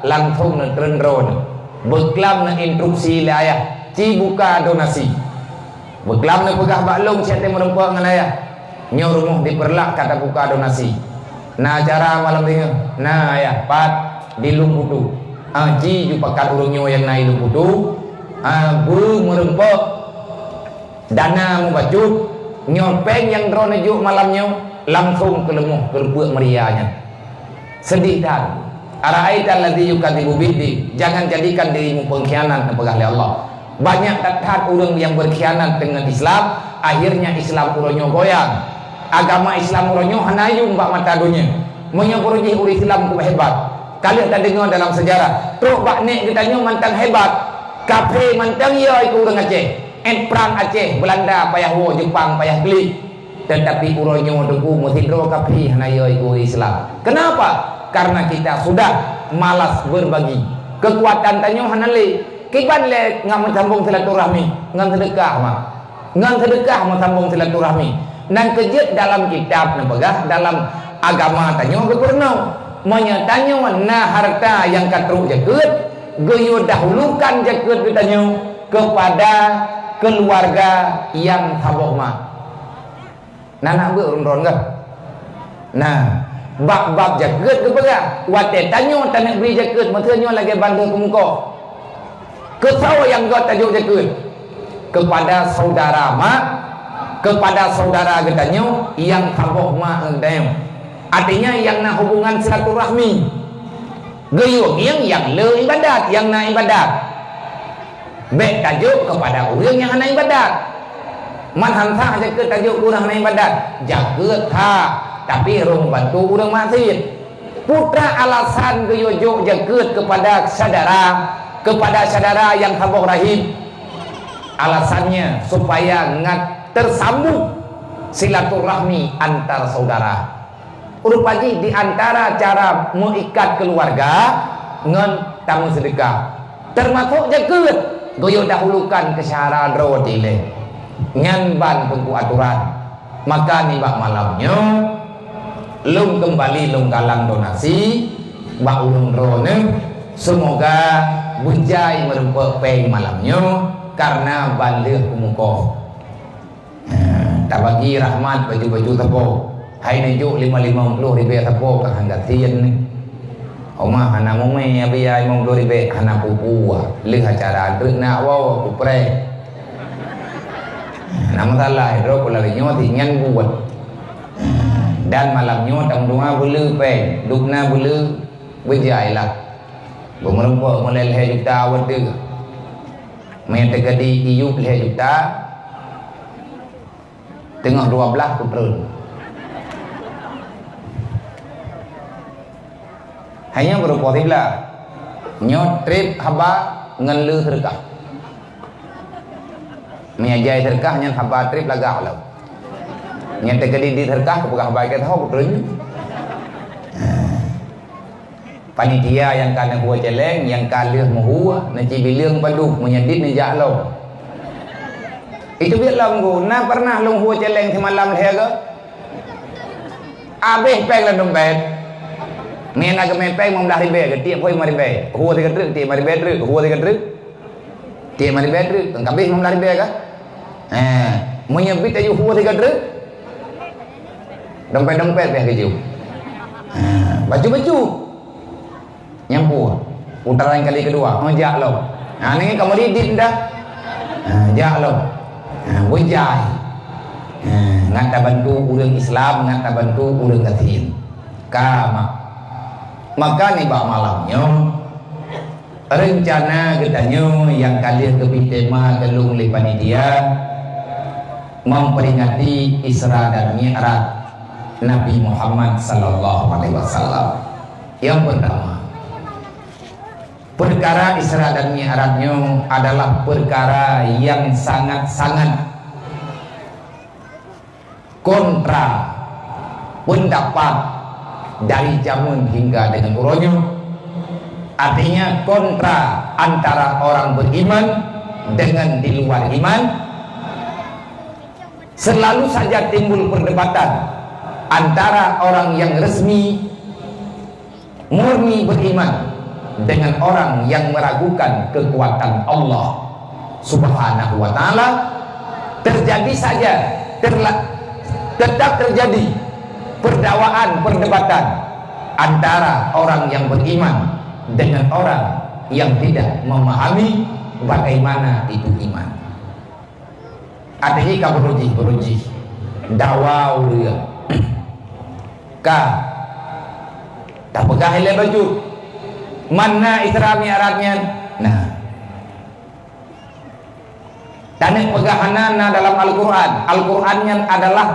langsung ngetren drone, beklam na instruksi le ayah, ci buka donasi, beklam na pegah bak lung siapa merempuak dengan ayah, nyo rumah di Perlak kata buka donasi, na acara malam ini, na ayah pat di Lung Putu. Ji jupakan urungnya yang naik luputu bu merempok dana mubacut nyopeng yang drone juk malamnya langsung ke lemuh kelepuk Merianya sedih dan ara'aita allazi yukadzibu biddi jangan jadikan dirimu pengkhianat nepegah oleh Allah banyak tathat urang yang berkhianat dengan Islam akhirnya Islam urangnya goyang agama Islam urangnya hanayung bak mata dunia menyapurji uri Islam ku hebat. Kalian tak dengar dalam sejarah truk bak nek ditanya mantang hebat kafe mantang ya iku urang Aceh perang Aceh Belanda payah wo Jepang payah beli tetapi uronyo deku mutindro kafe hanaya iku Islam kenapa karena kita sudah malas berbagi kekuatan tanyo hanale kiban le ngam sambung silaturahmi ngan sedekah mah sambung silaturahmi dan kejut dalam kitab nepegah dalam agama tanyo berpernau menyatanya na harta yang katruk jaket geyo dahulukan jaket ditanya kepada keluarga yang taboh mah nana beurun kan nah bab jaket kepada wate tanyo tanak beli jaket maksudnya lagi bantu ke muka kesau yang got tajuk jaket kepada saudara mak kepada saudara getanya yang taboh mah endem artinya yang nak hubungan silaturahmi gayung yang le ibadat yang nak ibadat baik tajuk kepada orang yang nak ibadat man hansa aja ke tajuk orang nak ibadat jaga ha tapi rong bantu orang maksiat putra alasan geyojo jaga kepada saudara yang taboh rahim alasannya supaya ngat tersambung silaturahmi antar saudara urut pagi di antara cara mengikat keluarga ngan tamu sedekah termasuk jaket goyo dahulukan kesyaharaan rawatile ngan ban tunggu aturan maka ni bak malamnya lung kembali lung galang donasi bak ulung rone semoga bunjai merempek peng malamnya karena balik kumukoh tak bagi rahmat baju-baju tepuk hai nejuk 50 ribu tapo ka hangga tien ni oma hana mome abia 50 ribu hana pupu le acara druk na wa pupre Namun salah itu kalau nyo thì nhanh buat dan malamnya tang doa bulu pe dukna bulu berjaya lah bermerempak mulai leher juta awat dia main terjadi iup leher juta tengah 12 kutrun hanya berupa tibla nyot trip haba ngelu terkah miajai terkah nyan haba trip lagah lah yang terjadi di terkah kepegah baik kita tahu betul panitia yang kana hua celeng yang kalih mahua nanti bilang panduk menyedit ni jahlo itu biar guna pernah long hua celeng semalam leher ke abis peng lah dompet main agak main peng mau dah ribe ke tiap hoi mari be hua tiga truk tiap mari be truk hua tiga truk tiap mari be truk kabis mau dah ribe ke menyebit aja hua tiga truk dompet-dompet pihak kecil baju-baju nyampur putaran kali kedua jak lo ini kamu didit dah jak lo wajai ngata bantu urang Islam ngata bantu urang katin kama maka nih bak malamnya rencana katanya yang kalian kepi tema gelung li panitia memperingati Isra dan Mi'raj Nabi Muhammad sallallahu alaihi wasallam. Yang pertama, perkara Isra dan Mi'rajnya adalah perkara yang sangat-sangat kontra pendapat dari zaman hingga dengan uronya. Artinya kontra antara orang beriman dengan di luar iman. Selalu saja timbul perdebatan antara orang yang resmi murni beriman dengan orang yang meragukan kekuatan Allah Subhanahu wa ta'ala. Terjadi saja tetap terjadi perdebatan antara orang yang beriman dengan orang yang tidak memahami bagaimana itu iman. Artinya kamu beruji dawau dia tak pegah hele baju mana Isra Mi'rajnya nah dan pegahanana dalam Al-Qur'annya adalah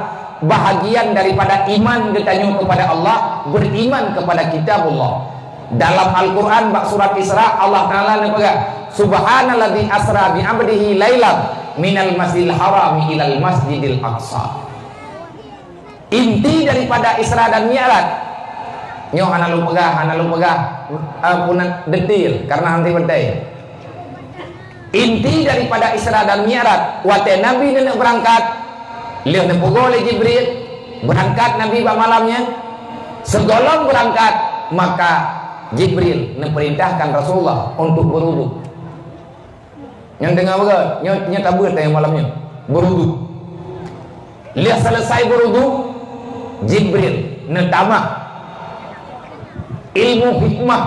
bahagian daripada iman kita kepada Allah, beriman kepada kitabullah. Dalam Al-Qur'an bak surat Isra Allah Ta'ala pegang subhanalladzi asra bi 'abdihi lailan minal masjidil harami ilal masjidil aqsa. Inti daripada Isra dan Mi'raj nyo ana lu pegah punan detil karena nanti berdai. Inti daripada Isra dan Mi'raj wate Nabi nak berangkat lihat nepogol Jibril berangkat Nabi pada malamnya segolong berangkat maka Jibril memerintahkan Rasulullah untuk berwudu. Yang dengar apa? Yang tabur tanya malamnya berwudu. Lihat selesai berwudu Jibril netama ilmu hikmah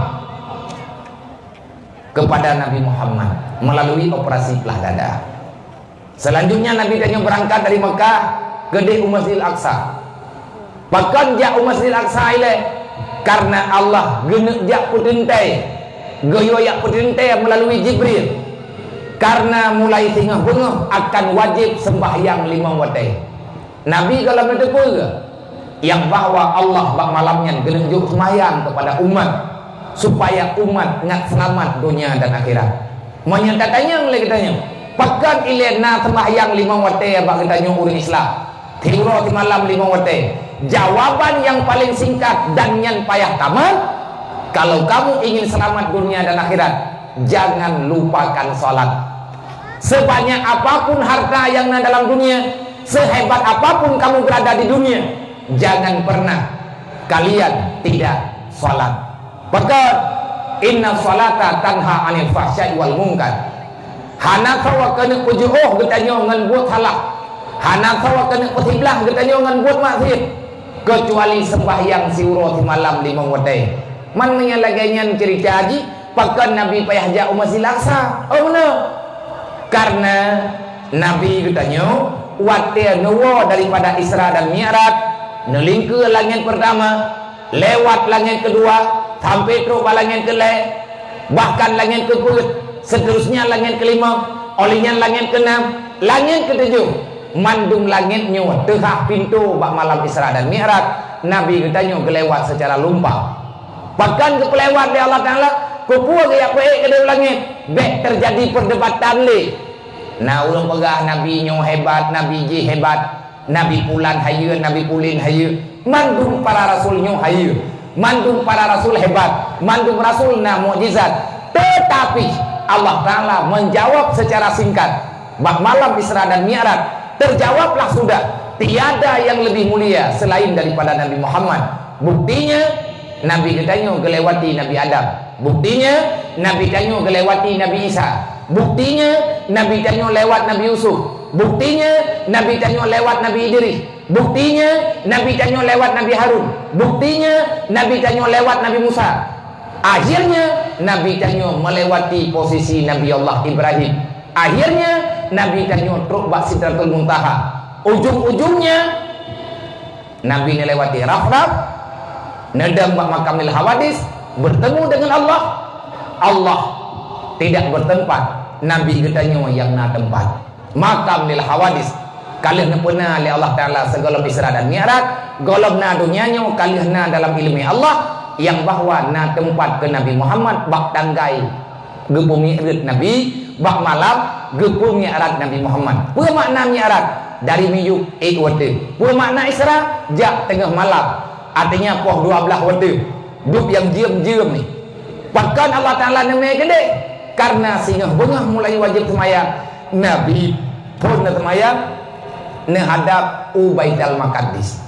kepada Nabi Muhammad melalui operasi belah dada. Selanjutnya Nabi tanya berangkat dari Mekah ke Masjidil Aqsa. Bahkan jak Masjidil Aqsa ile karena Allah genek jak putintai goyo yak putintai melalui Jibril. Karena mulai tengah bengah akan wajib sembahyang 5 waktu. Nabi kalau mendepu yang bahwa Allah bak malamnya genjuk sembahyang kepada umat supaya umat ngat selamat dunia dan akhirat. Menyatakannya oleh kitanya, pakan ilena sembahyang 5 waktu bak kitanya urus Islam. Tiuro di malam 5 waktu. Jawaban yang paling singkat dan yang payah tamat, kalau kamu ingin selamat dunia dan akhirat, jangan lupakan salat. Sebanyak apapun harta yang ada dalam dunia, sehebat apapun kamu berada di dunia, jangan pernah kalian tidak salat. Maka inna salata tanha anil fahsya'i wal munkar. Hana sawa kena pujuh getanya ngan buat salah. Hana sawa kena petiblah getanya ngan buat maksiat. Kecuali sembahyang siuro di malam 5 waktu. Man menyalaganya cerita haji, pakan Nabi payah jak Masjidil Aqsa. Oh benar. Karena Nabi katanya watir nuwa daripada Isra dan Mi'raj neling ke langit pertama, lewat langit kedua, sampai terus langit ke-6, bahkan langit ke-7, seterusnya langit ke-5, olehnya langit ke-6, langit ke-7, mandung langitnya tengah pintu bak malam Isra dan Mi'raj. Nabi katanya kelewat secara lumpang, bahkan kelewat di Allah Ta'ala kupua gaya baik ke dalam langit, baik terjadi perdebatan le. Nah ulang pegah Nabi nyo hebat, Nabi ji hebat, Nabi pulan hayu, Nabi pulin hayu, mandung para rasulnya hayu, mandung para rasul hebat, mandung rasul na mukjizat. Tetapi Allah Ta'ala menjawab secara singkat bak malam Isra dan Mi'raj, terjawablah sudah. Tiada yang lebih mulia selain daripada Nabi Muhammad. Buktinya Nabi katanya kelewati Nabi Adam, buktinya Nabi katanya kelewati Nabi Isa, buktinya Nabi katanya lewat Nabi Yusuf, buktinya Nabi katanya lewat Nabi Idris, buktinya Nabi katanya lewat Nabi Harun, buktinya Nabi katanya lewat Nabi Musa. Akhirnya Nabi katanya melewati posisi Nabi Allah Ibrahim. Akhirnya Nabi katanya truk bak Sidratul Muntaha. Ujung-ujungnya Nabi melewati Raf-Raf, nedam bak Makamil Hawadis, bertemu dengan Allah. Allah tidak bertempat, Nabi katanya yang na tempat. Makamil Hawadis kalih pernah oleh Allah Ta'ala segala Isra dan Mi'raj, golom na dunianya kalih na dalam ilmu Allah yang bahwa na tempat ke Nabi Muhammad bak tanggai gepu Mi'raj Nabi, bak malam gepu Mi'raj Nabi Muhammad. Apa makna Mi'raj? Dari miyuk 8 waktu. Apa makna Isra? Jak tengah malam. Artinya poh 12 waktu. Duk yang diam-diam ni. Bahkan Allah Ta'ala namanya gede. Karena singa bengah mulai wajib semayang, Nabi pun semayang menghadap Ubaitul Maqdis.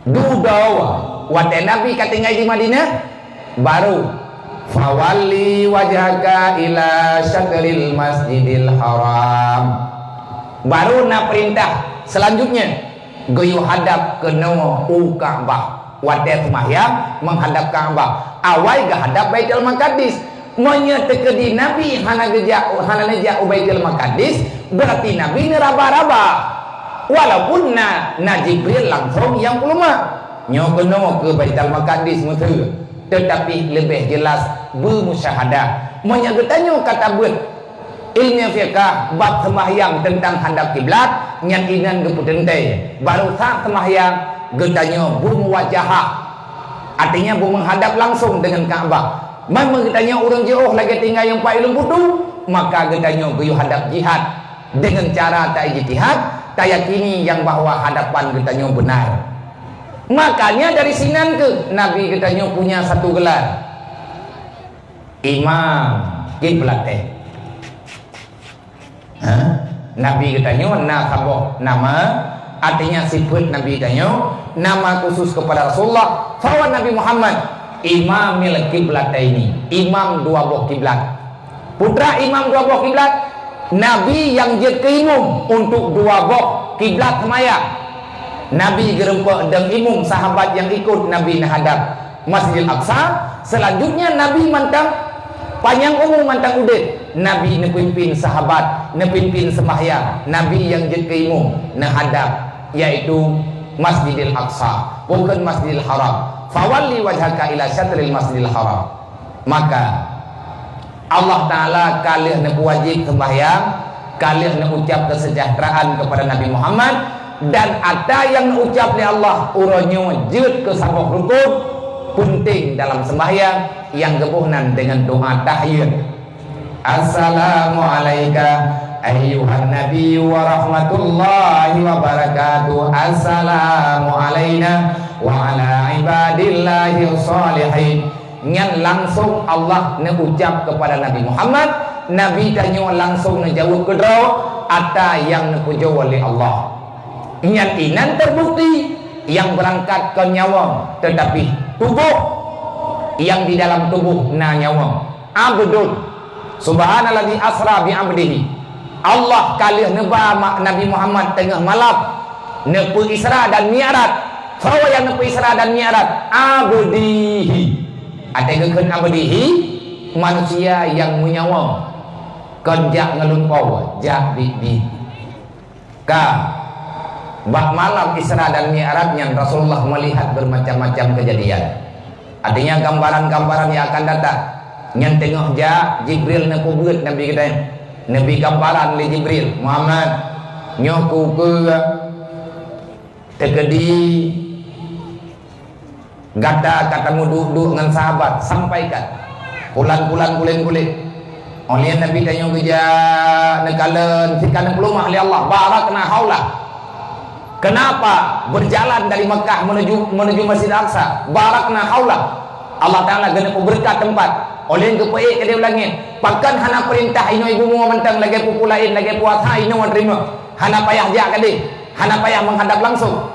Dudawa wate Nabi katinggal di Madinah baru fawalli wajhaka ila syakril masjidil haram. Baru na perintah selanjutnya goyo hadap ke no Ka'bah. Wate semayang menghadap Ka'bah. Awal ga hadap Baitul Maqdis. Menyeteke di Nabi hana neja Baitul Maqdis, berarti Nabi ni raba-raba. Walaupun na Jibril langsung yang ulama nyo kena ke Baitul Maqdis mutu, tetapi lebih jelas bermusyahadah. Menyagetannya kata buat ilmu fiqh bab sembahyang tentang hadap kiblat nyan inan geputente baru sak sembahyang getanya bermuwajahah, artinya menghadap langsung dengan Ka'bah. Memang getanya orang jauh lagi tinggal yang pak ilmu putu, maka getanya geyu hadap jihad dengan cara tak ijtihad, tak yakini yang bahwa hadapan getanya benar. Makanya dari sinan ke Nabi getanya punya satu gelar imam kiblat teh. Nabi katanya sabok nama, artinya sifat Nabi katanya nama khusus kepada Rasulullah bahwa Nabi Muhammad imamil kiblat ini, imam dua buah kiblat, putra imam dua buah kiblat, Nabi yang jadi keimum untuk dua buah kiblat semayang. Nabi gerempak dan imum sahabat yang ikut Nabi menghadap Masjidil Aqsa. Selanjutnya Nabi mantang panjang umum mantang udit, Nabi nepimpin sahabat, nepimpin sembahyang, Nabi yang jadi keimum menghadap yaitu Masjidil Aqsa, bukan Masjidil Haram. Fawalli wajhaka ila syatril Masjidil Haram. Maka Allah Ta'ala kalih nak wajib sembahyang, kalih nak ucap kesejahteraan kepada Nabi Muhammad, dan ada yang nak ucap oleh Allah uronyo jut ke sabuk rukun penting dalam sembahyang yang gebuhnan dengan doa tahiyat. Assalamu alayka ayyuhan nabi wa rahmatullahi wa barakatuh. Assalamu alayna wa ala ibadillahi salihin. Yang langsung Allah mengucap kepada Nabi Muhammad, Nabi tanya langsung menjawab kedua, ada yang dipuja oleh Allah. Yang inan terbukti yang berangkat ke nyawa, tetapi tubuh yang di dalam tubuh na nyawa. Abdul subhanalladzi asra bi abdihi. Allah kalih neba Nabi Muhammad tengah malam nepu Isra dan Mi'raj. Bahwa yang nepu Isra dan Mi'raj abdihi. Ada kekan abdihi manusia yang menyawa. Kon jak ngelumpau jak di bak malam Isra dan Mi'rajnya Rasulullah melihat bermacam-macam kejadian. Artinya gambaran-gambaran yang akan datang. Yang tengok Jibril nak kubut Nabi kita. Nabi gambaran li Jibril Muhammad nyoku ke tegedi gada katamu duduk dengan sahabat sampaikan pulan-pulan kulit-kulit oleh Nabi tanya kerja nekalan sikan pelumah oleh Allah barakna haulah. Kenapa berjalan dari Mekah menuju Masjid Aqsa barakna haulah. Allah Ta'ala gana berkat tempat oleh ke peik ke dia langit pakan hana perintah ino ibu mu mentang lagi pupu lain lagi puasa ino terima hana payah jak kadi hana payah menghadap langsung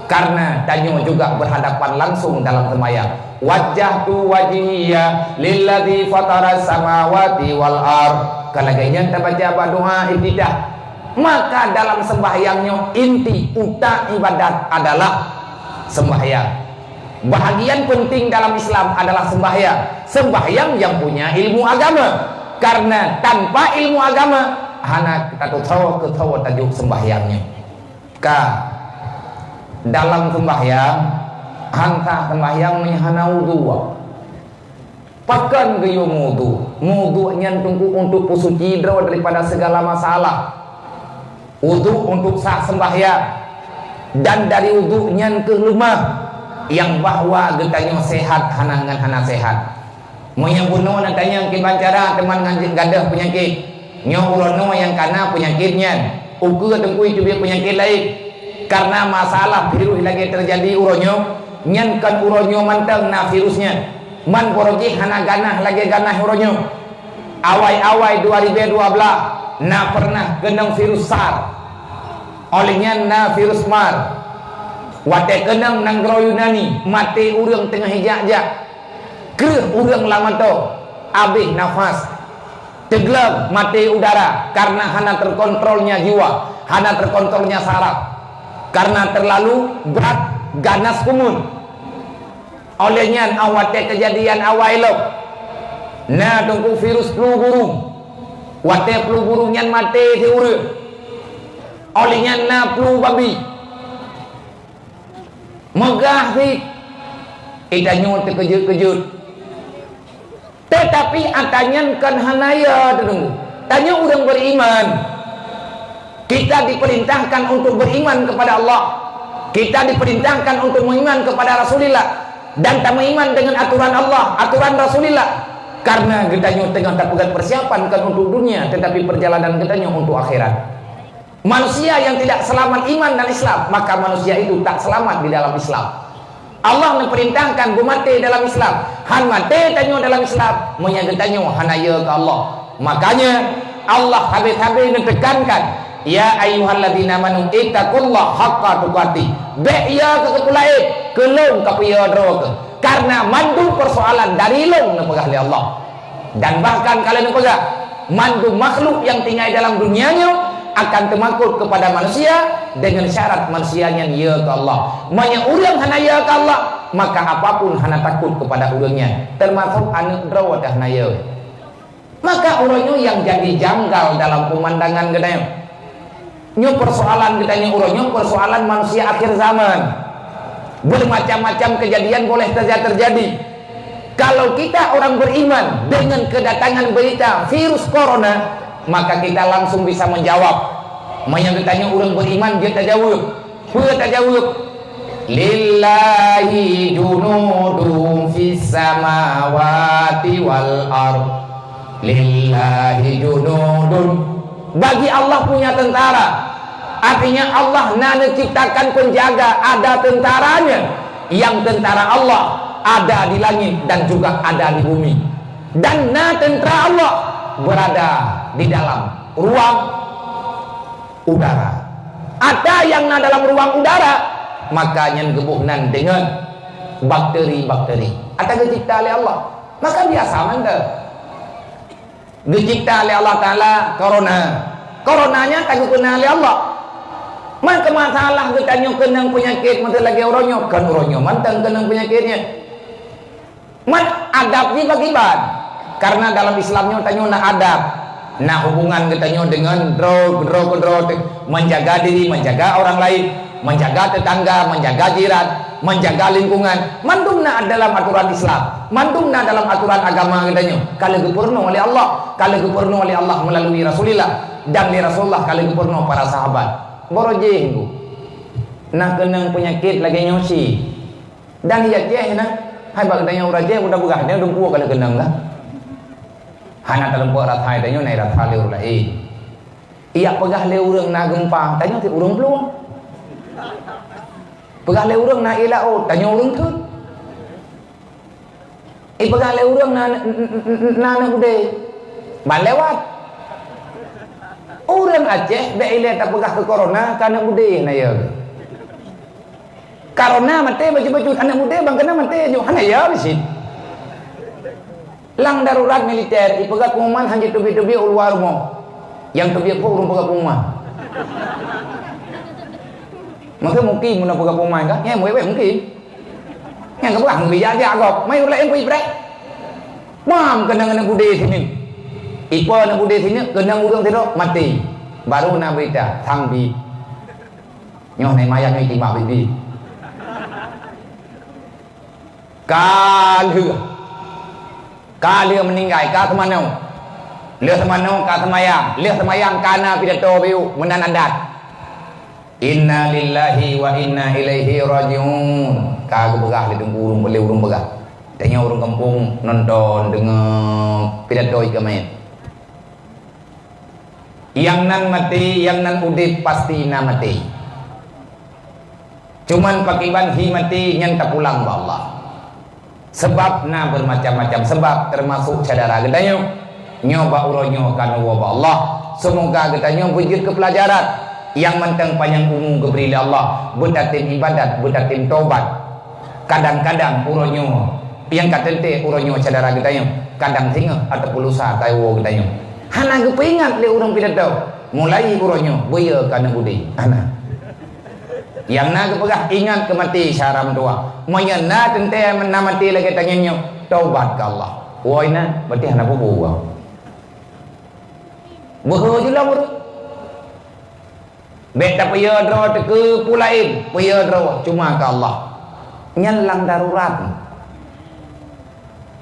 karena tanya juga berhadapan langsung dalam sembahyang. Wajjahtu wajhiya lilladzi fatara samawati wal ard. Kalaganya terbaca doa ibtidah. Maka dalam sembahyangnya inti utak ibadat adalah sembahyang. Bahagian penting dalam Islam adalah sembahyang. Sembahyang yang punya ilmu agama. Karena tanpa ilmu agama hana kita ketawa tajuk sembahyangnya. Dalam sembahyang hanta sembahyang hana wudu. Pakan gayung wudu. Wudunya untuk suci daripada segala masalah. Wudu untuk sah sembahyang. Dan dari wudunya ke rumah yang bahwa getanya sehat hanangan hana sehat. Monya bunuh natanya kiban cara teman ngaji gadah penyakit. Nyo urono yang kana penyakitnya. Uku tengkui juga penyakit lain. Karena masalah virus lagi terjadi uronyo nyankan uronyo manteng na virusnya man boroji hana ganah lagi ganah uronyo awai 2012 na pernah genang virus SARS olehnya na virus MAR wate kenang nang Yunani mati urang tengah hijak-jak ke urang lama to abih nafas teglam mati udara karena hana terkontrolnya jiwa hana terkontrolnya saraf karena terlalu berat ganas kumun olehnya awate kejadian awal elok nah tunggu virus flu burung wate flu burungnya mati di urang olehnya na flu babi megah sih idanya terkejut-kejut tetapi atanya kan hanaya tanya orang beriman. Kita diperintahkan untuk beriman kepada Allah. Kita diperintahkan untuk beriman kepada Rasulullah dan tak beriman dengan aturan Allah, aturan Rasulullah. Karena kita tengah tak pegang persiapan kan untuk dunia, tetapi perjalanan kita untuk akhirat. Manusia yang tidak selamat iman dan Islam, maka manusia itu tak selamat di dalam Islam. Allah memperintahkan bumate dalam Islam, han mate tanyo dalam Islam, menyagetanyo hanaya ke Allah. Makanya Allah habis-habis menekankan ya ayyuhalladzina amanu ittaqullaha haqqa tuqatih. Be ya ke kepulai kelong kapiya droga. Karena mandu persoalan dari long nepegah oleh Allah. Dan bahkan kalian nepegah mandu makhluk yang tinggal dalam dunianya akan temakut kepada manusia dengan syarat manusianya ya ke Allah. Manya urang hana ya ke Allah, maka apapun hana takut kepada urangnya, termasuk anak drawat hana ya. Maka urangnya yang jadi janggal dalam pemandangan gedanya. Nyo persoalan kita urangnya persoalan manusia akhir zaman. Bermacam-macam kejadian boleh terjadi. Kalau kita orang beriman dengan kedatangan berita virus corona, maka kita langsung bisa menjawab. Yang ditanya orang beriman dia tajawab. Dia tajawab. Lillahi junudun fis samawati wal ard. Lillahi junudun. Bagi Allah punya tentara. Artinya Allah nana ciptakan penjaga, ada tentaranya. Yang tentara Allah ada di langit dan juga ada di bumi. Dan na tentara Allah berada di dalam ruang udara. Ada yang na dalam ruang udara, maka yang gebuhnan dengan bakteri-bakteri. Ada dicipta oleh Allah. Maka biasa manda. Dicipta oleh Allah Ta'ala corona. Coronanya tak kena oleh Allah. Maka masalah kita kenang penyakit masa lagi orangnya kan orangnya mantang kenang penyakitnya. Man adab ni bagiban. Karena dalam Islamnya tanya nak adab. Nah, hubungan katanya dengan draw, menjaga diri, menjaga orang lain, menjaga tetangga, menjaga jiran, menjaga lingkungan. Mandumna dalam aturan Islam, mandumna dalam aturan agama katanya. Kalau gepurno oleh Allah, kalau gepurno oleh Allah melalui Rasulullah dan di Rasulullah kalau gepurno para sahabat. Borojeh bu. Nak kenang penyakit lagi nyosi. Dan iya jeh nak. Hai bak katanya urajeh udah begah dia udah puak kalau kenang lah. Hana dalam buat rathai tanya naik rathai leur lain. Ia pegah le urang na gempa, tanya ti urang peluang. Pegah le urang na ilao, tanya urang tu. Pegah le urang na ude. Ban lewat. Urang Aceh be ile tak pegah ke corona kana ude na ya. Corona mate baju-baju anak muda bang kena mate jo hana ya bisit. Lang darurat militer ipegat pengumuman hanya tubi-tubi ulwar mo yang tubi ko urung pegat pengumuman maka mungkin mun pegat pengumuman ka nya moe mungkin nya ka bang biya dia agok mai ulai yang kuibre mam kenang bude sini ipo na bude sini kenang urang tero mati baru na berita tangbi nyoh nai mayang ni timah bibi Kali meninggal, kah kemana? Lihat kemana? Kah semayang. Lihat semayang karena pidato biu menandat. Inna lillahi wa inna ilaihi rajiun. Kah bergah di urung boleh urung bergah. Tanya urung kampung nonton dengan pidato ikamnya. Yang nan mati, yang nan udip pasti na mati. Cuman pakiban hi mati yang tak pulang ba Allah. Sebab na bermacam-macam sebab termasuk saudara gedanya nyoba uronyo kan wa Allah. Semoga gedanya wujud ke pelajaran yang menteng panjang umum keberi Allah, berdatim ibadat, berdatim taubat. Kadang-kadang uronyo yang katente uronyo saudara gedanya kadang tinggal atau pulusa tayo gedanya. Hana gepingat le urang pidato mulai uronyo boya kana budi ana. Yang nak pegah ingat ke mati syaram doa. Moyan na tente na mati lagi tanya nyo taubat ke Allah. Woi na berarti hana bubu bang. Buhu je lah buru. Beta paya draw ke pulain, paya draw cuma ke Allah. Nyalang darurat.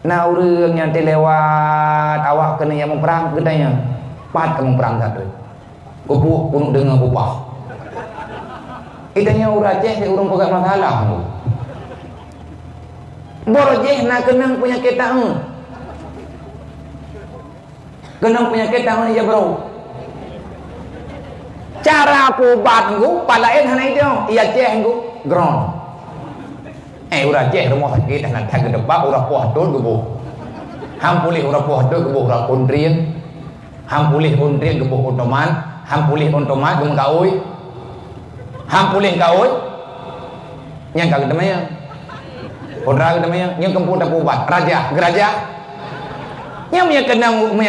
Nah urang yang lewat awak kena yang memperang katanya. Pat kamu perang satu. Kubu punuk dengan upah. Itanya urajeh di urung pegat masalah. Borojeh nak kenang penyakit tahu. Kenang penyakit tahu ni ya bro. Cara pubat nggu palain hana itu. Ia jeh nggu gron. Urajeh rumah sakit nak tag depak urah puah dul gebu. Ham pulih urah puah dul gebu urah undrien. Ham pulih undrien gebu otoman. Ham pulih otoman gem kaui. Hampulin kau, yang kagak demaya, kodra demaya, yang kemput pubat, raja, geraja, yang punya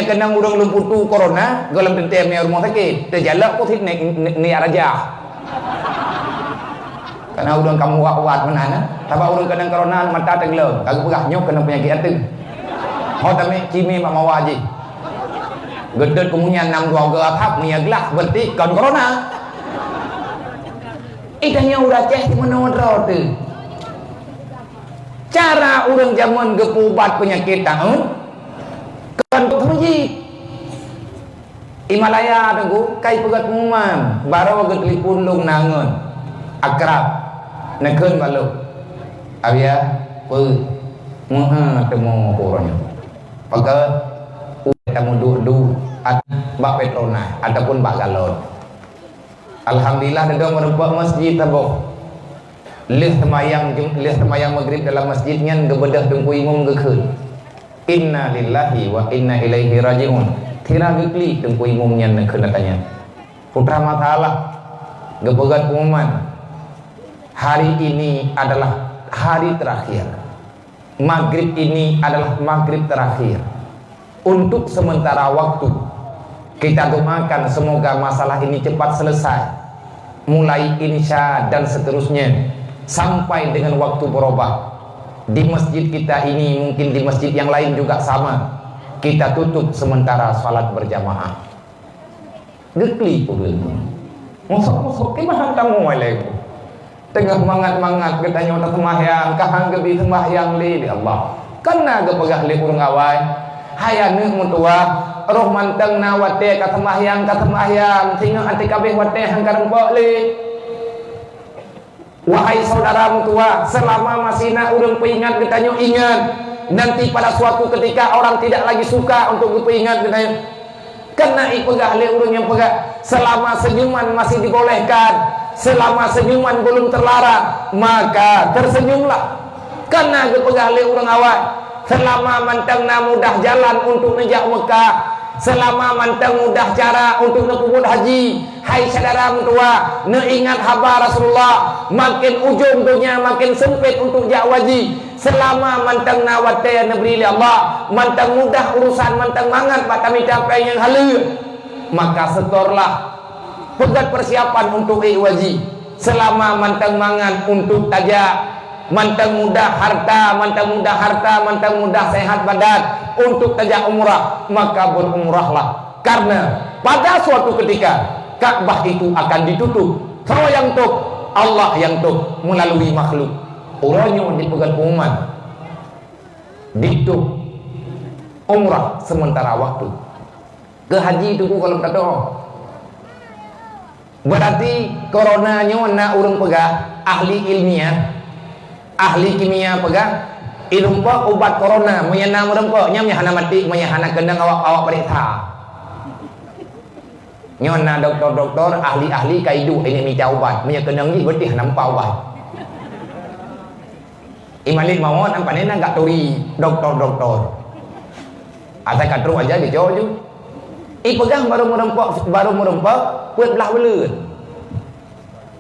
kenang urang lumputu corona, galam tentem ni rumah sakit, terjalak kau sih ni raja, karena urang kamu kuat mana, tapi urang kenang corona mata tenggelam, kagak pegah nyok kenang penyakit itu, hot tapi kimi mak mau aja, gedut kemudian 62 gerap, punya gelas berarti kon corona. Itanya udah ceh di mana tu. Cara orang zaman gepubat penyakit tahun kan masjid Himalaya tunggu kai pegat pengumuman baru ke telepon lung nangun akrab nakun balu abia pu muha temu orangnya pakai tamu du bak petrona ataupun bak galon. Alhamdulillah ada merupakan masjid taboh. Lih semayang maghrib dalam masjidnya gebedah tunggu imam gekun. Inna lillahi wa inna ilaihi rajiun. Tira gekli tunggu imamnya nekun katanya. Putra matalah gebegat pengumuman. Hari ini adalah hari terakhir. Maghrib ini adalah maghrib terakhir. Untuk sementara waktu kita doakan semoga masalah ini cepat selesai. Mulai insya dan seterusnya sampai dengan waktu berubah. Di masjid kita ini mungkin di masjid yang lain juga sama. kita tutup sementara salat berjamaah. Gekli pun. Masuk-masuk ke bahan tamu lagi. Tengah mangat-mangat katanya tak sembahyang, kahang gebi sembahyang li Allah. Karena gepegah li urang awai. Hayane mutua roh manteng na wate ka sembahyang sehingga anti kabeh wate hangkareng pok li. Wahai saudara mutua, selama masih nak urang peingat katanya ingat. Nanti pada suatu ketika orang tidak lagi suka untuk diperingat katanya. Kena ipegah le urang yang pegah selama senyuman masih dibolehkan, selama senyuman belum terlarang, maka tersenyumlah. Kena gepegah le urang awak selama mantang na mudah jalan untuk nejak Mekah, selama mantang mudah cara untuk nepubut haji. Hai saudara mutua, ne ingat habar Rasulullah, makin ujung dunia makin sempit untuk jak waji. Selama mantang nawate neberi Allah, mantang mudah urusan, mantang mangat batami capai yang halu, maka setorlah pegat persiapan untuk waji. Selama mantang mangat untuk tajak, mantang mudah harta, mantang mudah sehat badan untuk tajak umrah, maka berumrahlah. Karena pada suatu ketika Ka'bah itu akan ditutup. Siapa yang tutup? Allah yang tutup melalui makhluk. Orangnya dipegang pengumuman ditutup umrah sementara waktu. Ke haji itu kalau kata berarti coronanya nak urang pegah ahli ilmiah, ahli kimia pegah ilmu obat corona menyana merempok nya hana mati menyana kendang awak periksa. Nyona doktor-doktor ahli-ahli kaidu ini minta obat menyana ni berarti nampak obat. Imalik mawon ampane nang gak turi doktor-doktor. Asal katru aja dijojo. Pegang baru merempok puet belah belut.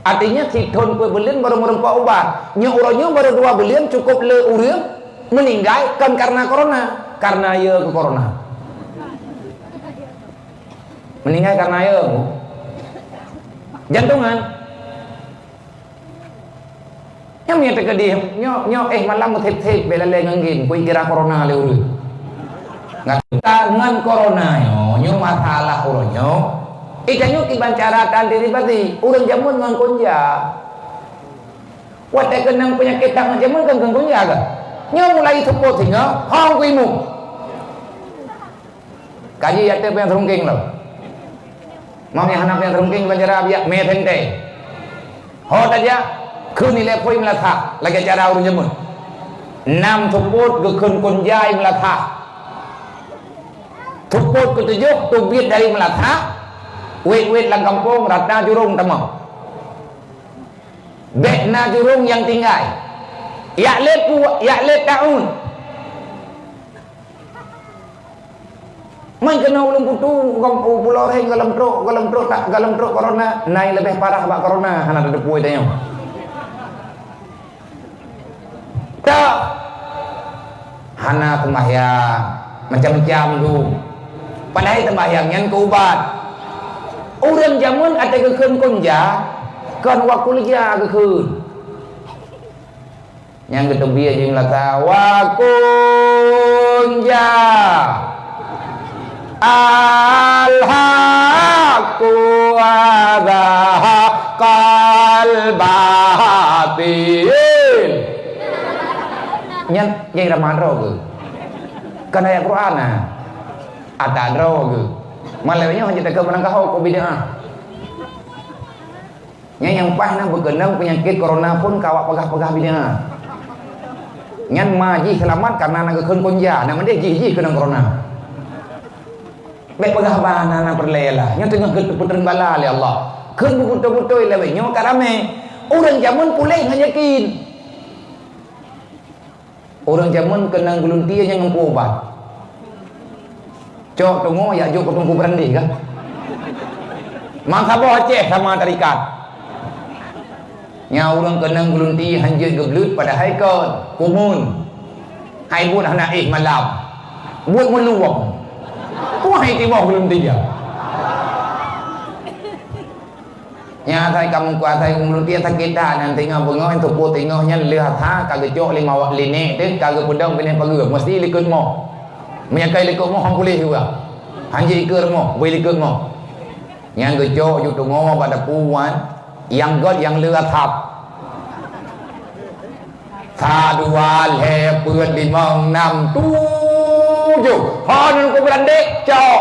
Artinya si thon puet belin baru merempok obat. Nya urangnya baru 2 bulan cukup le urang meninggal kan karena corona. Karena ya ke corona. Meninggal karena ya jantungan. Yang punya terkedih, nyok malam mutip-tip bela lengengin, kui kira corona lewat. Nggak tangan corona nyo masalah uronyo. Ikanyo kibancarakan diri berarti urang jamun ngan konja. Wate kenang penyakit tangan jamun kan konja kan. Nyo mulai support singa, hong kuimu. Kaji yate yang terungking lo. Mau yang anak yang terungking banjara biak metente. Ho aja. Kun nilai poin melatah lagi cara urang jamun. 6 support ke kun konjai melatah. Support ke-7 tubit dari melatah. Wait lang kampung ratna jurung tamam. Bekna jurung yang tinggal. Ya'let ta'un. Main kena ulung putu pulau heng galam truk corona naik lebih parah bak corona hana ada puai tanya. Tak hana sembahyang macam-macam tu. Padahal sembahyang yang keubat. Urang jamun ada kekeun konja, kan waktu liya kekeun. Yang ketebi aja melata wakunja. Al-haqqu adzahaqal batil. Yang ramadro ke? Kan ayat Quran ah. Ada dro ke? Malainya hanya tak menangkah kau bid'ah. Yang pas nak berkenang penyakit corona pun kawak pegah-pegah bid'ah. Yang maji selamat karena nak keun konja, nak mende ji kena corona. Baik pegah bana nak perlela. Yang tengah keteputran bala oleh Allah. Keun betul-betul lewe nyo karame. Orang zaman pulih ngajakin. Orang zaman kena guluntia yang ngempu obat. Cok tunggu ya jok ketunggu berandi kan. Mangsa boh Aceh sama tarikat. Nya orang kena gulunti hanjut geblut pada haikon kumun. Hai buat anak malam. Buat meluang. Wahai tiba gulunti dia. Nya thai kamu kuatai gulunti sakit dah nanti ngau bengau itu po tengoknya lihat ha kagak jok 5 wak line tu kagak pedang kena pageur mesti likut mo. menyakai lekuk mo hang boleh juga hanji ikut mo boleh ikut mo yang gejok yu tunggu pada puan yang god yang lừa thập tha dua le pươn lima enam tujuh hon ko berandek cok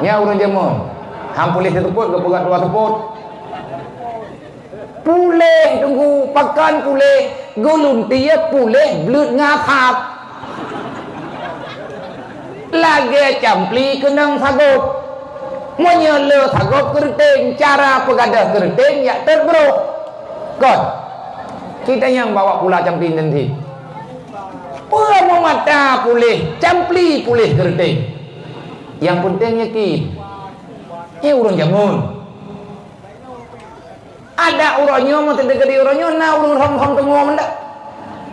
nya urang jamun hang boleh seteput ke pegat dua teput pulih tunggu pakan pulih gulun dia pulih belut ngathap lagi campli kenang sagot menyele sagot keriting cara pegadah keriting ya terburuk god kita yang bawa pula campli nanti mau mata pulih campli pulih keriting yang pentingnya ini urang jamun ada urangnya mau terdekat urangnya nah urang rom tengok mendak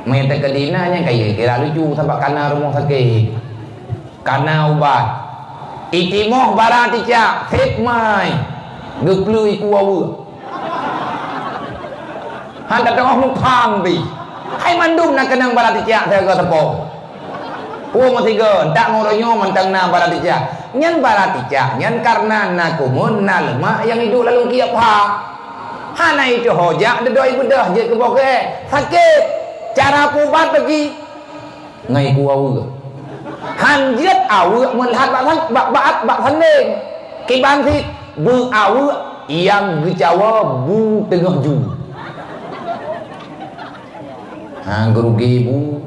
main terkedina nya kayak kira lucu sampai karena rumah sakit karena ubat itimoh baratica fake mai geplu iku wawu handa tengok mukang bi hai mandum nak kenang baratica saya ke tepung puang tiga tak ngoronyo mentang na baratica nyan baratica nyan karena nakumun na lemak yang hidup lalu kiap ha hana itu hojak dedoi bedah je ke boke sakit cara kubat bagi ngai ku wawu hanjat awak melihat bak sanding kiban thịt bu awak yang gecawa bu tengah ju hang gerugi bu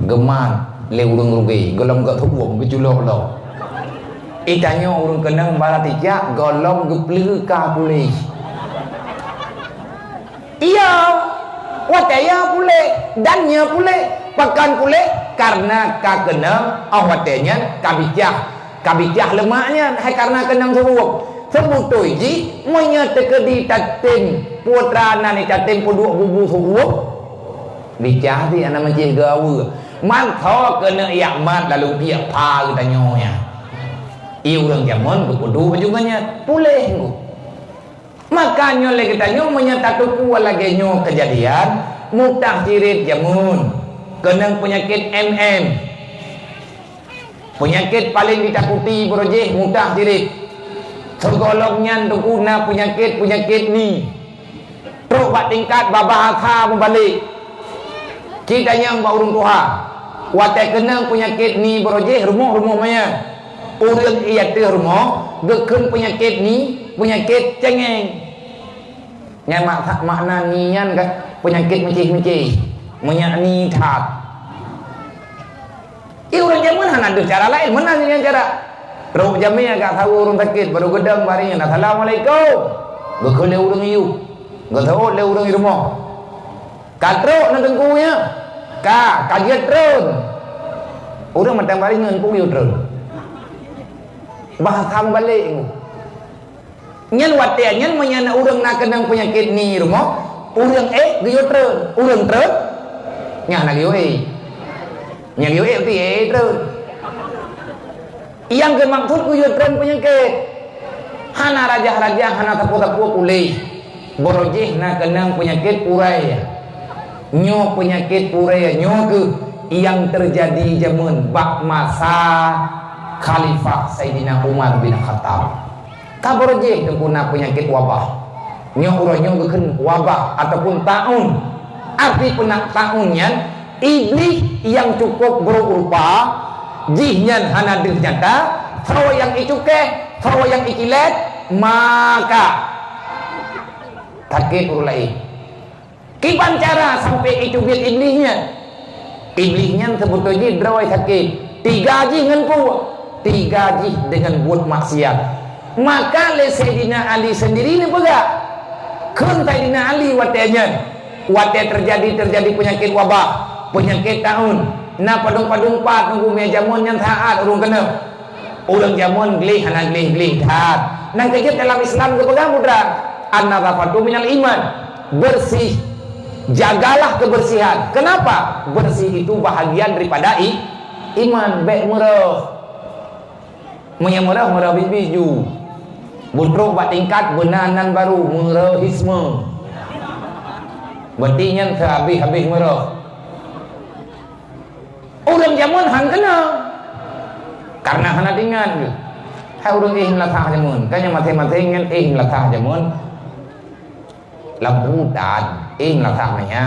geman le urang gerugi golong ke thuang ke culok lo itanya urang kenang balatika golong gepleu ka pulih iya wataya pulih dannya pulih pakan pulih karena kakenang awatnya kabijah lemaknya hai karena kenang sebut ji monya tekedi tatim putra nani tatim puduk bubu suwuk bijah di anak mencih gawe man tho kena yakmat lalu dia pa kita nyonya iu orang jaman kepudu bajungannya pulih makanya lagi kita nyonya tatuku lagi nyo kejadian mutah cirit jamun kenang penyakit penyakit paling ditakuti berojeh mudah diri segolongnya tukuna penyakit ni teruk bak tingkat babah akha membalik kita yang bak urung tuha watai kenang penyakit ni berojeh rumah maya urang iya tu rumah geken penyakit ni penyakit cengeng yang makna nian kan penyakit mencih menyakni tat orang jaman ada cara lain mana yang cara rok jamnya agak tahu orang sakit baru gedang baringnya assalamualaikum gak le urang iu gak tahu le urang rumah katrok nang tengkunya kajet tron urang matang baringan pun iu tron bahasa balik nyan watia nyan menyana urang nak kenang penyakit ni rumah urang giu tron urang tron nya nak giu yang giu ti tron yang bermaksud giu tron penyakit hana raja hana tapu pulih borojeh nak kenang penyakit urai nyo penyakit urai nyo ke yang terjadi zaman bak masa Khalifah Sayyidina Umar bin Khattab kaborojeh tengkuna penyakit wabah nyo urai nyo geken wabah ataupun taun arti penak tahunnya iblis yang cukup berupa jihnya hana nyata sawa yang icuke sawa yang ikilet maka takit urulai kiban cara sampai itu biar iblisnya sebetulnya drawai sakit 3 jih dengan buat maksiat maka le Sayyidina Ali sendiri ni pegak kan Sayyidina Ali watanya wadah terjadi penyakit wabah penyakit tahun na padung pat nunggu meja jamun yang taat urung kena urang jamun glih hana glih taat nang kejut dalam Islam kepegang mudra an-nadhafatu minal iman bersih jagalah kebersihan kenapa bersih itu bahagian daripada iman baik merah biju butruk bak tingkat benanan baru merahisme berarti habis merah orang zaman hang kena karena hana dengan hai urang latah jamun kanya mate-mate ngan latah jamun lamputan latah manya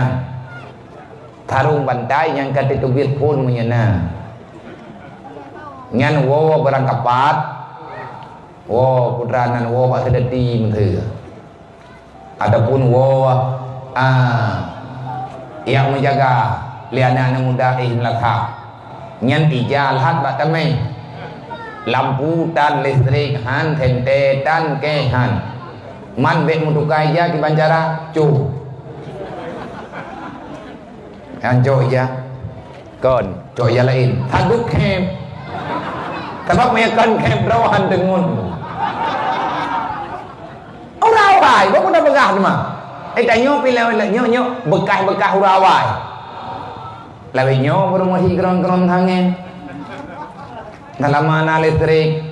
tarung bantai yang kata tubir pun menyana ngan wo berangkapat wo putranan wo pak sedeti menteri adapun wo yang menjaga liana muda latah nyan ijal hat bak tamai lampu dan listrik han tente dan ke han man bek mutukai ja di Banjara cu han cok ja kon cok ja lain taduk kem sebab meyakan kem rawan dengun urawai kok udah begah mah tanya pilih nyo bekah urawai lawe nyo baru masih keron tangan dalam mana listrik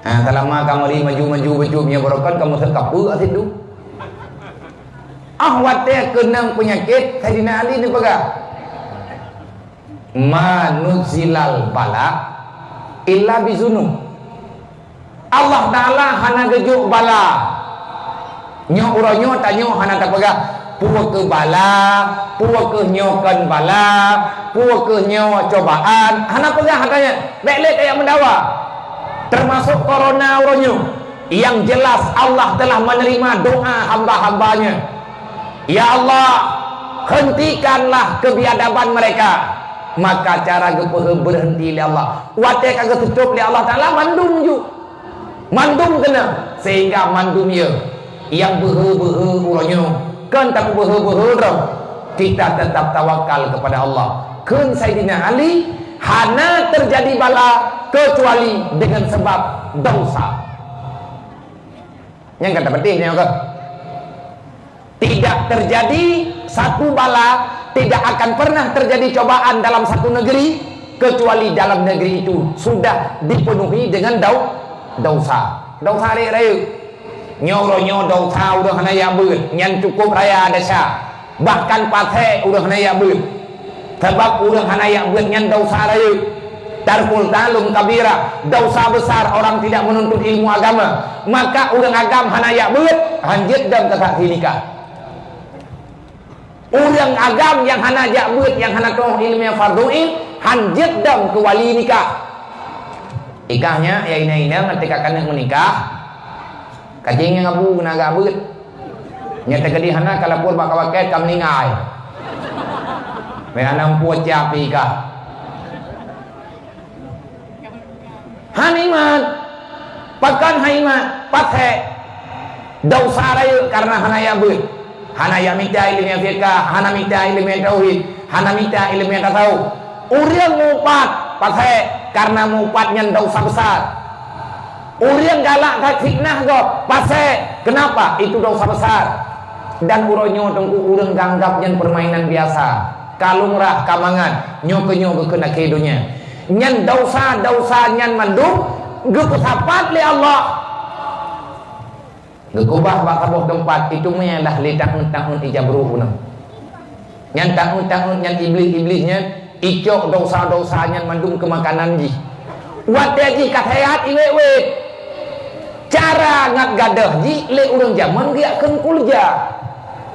dalam kamu maju bejubnya barokan kamu terkapu itu watnya kenang penyakit Sayyidina Ali ni pegah manuzilal bala illa bizunub Allah Ta'ala hana gejuk bala nyo uronyo tanyo hana tak pegah puak ke bala, puak ke nyokan bala, puak ke nyawa cobaan. Hana pegah katanya, belek kayak mendawa. Termasuk corona uronyo. Yang jelas Allah telah menerima doa hamba-hambanya. Ya Allah, hentikanlah kebiadaban mereka. Maka cara berhenti oleh Allah. Watek agak tutup oleh Allah Ta'ala mandum ju. Mandum kena. Sehingga mandum ya. Yang behe-behe uronyo. Kan tak berhubung kita tetap tawakal kepada Allah. Kan Sayyidina Ali hana terjadi bala kecuali dengan sebab dosa. Yang kata pentingnya ke? Tidak terjadi satu bala, tidak akan pernah terjadi cobaan dalam satu negeri kecuali dalam negeri itu sudah dipenuhi dengan dosa. Dosa raya. Nyo dosa udah hana ya beut nyan cukup raya desa bahkan pathe udah hana ya beut sebab udah hana ya beut nyan dosa raya tarkul talum kabira dosa besar orang tidak menuntut ilmu agama maka udah agam hana ya beut hanjit dan kata hinika udah agam yang hana ya beut yang hana toh ilmu farduin hanjit dan ke wali nikah ikahnya ya ina ketika kena menikah kacingnya ngabu kena agak beut nyata kedihana kalau pun bakal waket kam ningai menanam puat capi kah haniman pakan haiman pathe dosa raya karena hanaya beut hanaya minta ilmu fiqah hana minta ilmu tauhid hana minta ilmu tasawuf urang mupat pathe karena mupatnya dosa besar urang galak tak fitnah go pase kenapa itu dosa besar dan uronyo tengku urang ganggap yang permainan biasa kalungrah kamangan nyoke kena kedonya nyan dosa nyan mandum gepesapat li Allah gekubah bakaboh tempat itu menyalah litak tahun ijabruh nyan tahun nyan iblisnya icok dosa nyan mandum ke makanan ji wadah ji katayat iwe cara ngat gadah ji le urang zaman giakeun kulja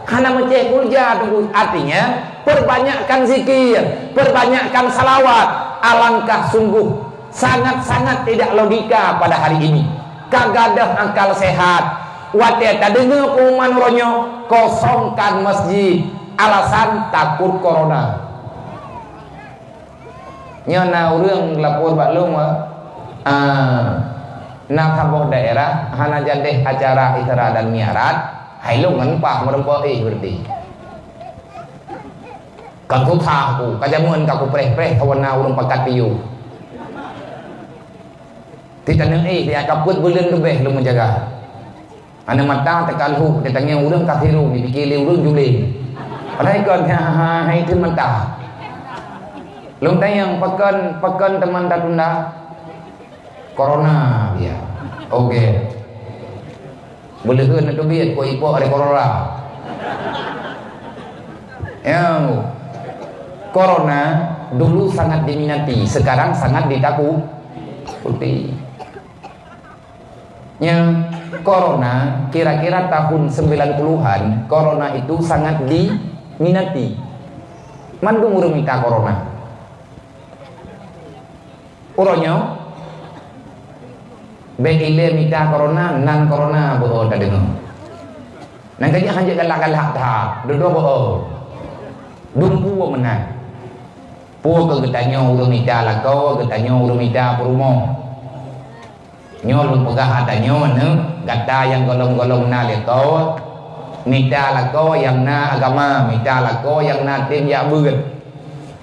hana meceh kulja artinya perbanyakkan zikir perbanyakkan salawat alangkah sungguh sangat-sangat tidak logika pada hari ini kagadah akal sehat wate tadeungeuk kuman ronyo kosongkan masjid alasan takut corona nyana urang lapor baklung nak kaboh daerah hana jadeh acara Isra dan Mi'raj hailung ngenpah merempoi berarti kaku tahu kajamun kaku preh kawana urang pakat piu titaneng dia kaput buleun lebih lu menjaga ana mata tekalhu tetangnya urang kafiru dipikir urang juling alai kon hai teu mentah lung tayang pekan teman tatunda corona dia oke boleh kan itu biar kau ipo ada corona yang corona dulu sangat diminati sekarang sangat putih. Yang corona kira-kira tahun 90-an corona itu sangat diminati. Mandung urung minta corona. Uronyo bekile minta corona nan corona boh tadi no. Nang kaya hanya galak-galak dah. Dua boh. Dumpu menang. Puo ke getanya urung minta lakau, getanya urung minta perumo. Nyolong pegah ada nyon, kata yang golong-golong na lekau, minta lakau yang na agama, minta lakau yang na tim ya buat.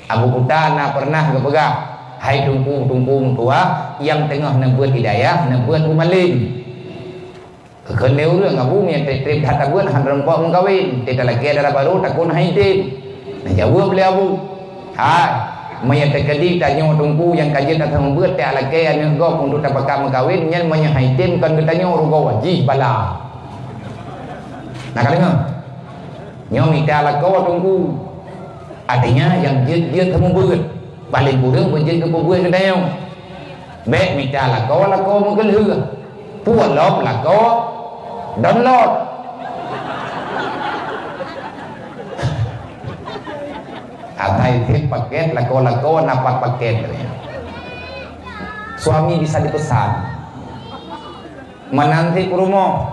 Abu Kuta na pernah kepegah, hai tungku tua yang tengah nembuat hidayah, nembuat umalin. Kekeneu รื่องabu yang trip kata buat han rempok mengkawin, tidak lagi ada baru takun hai tim. Nah jawab beli abu, hai. Maya terkedi tanya tungku yang kajian datang membuat tak lagi ane go untuk tapakam kawin nyen maya haitim kan katanya urugo wajib bala. Nah kalengah nyo minta lako tungku artinya yang dia temu buat balik burung berjit ke buat katanya be minta lako mungkin hư puan lop lako download atai tip paket lako napat paket. Suami bisa dipesan menanti perumoh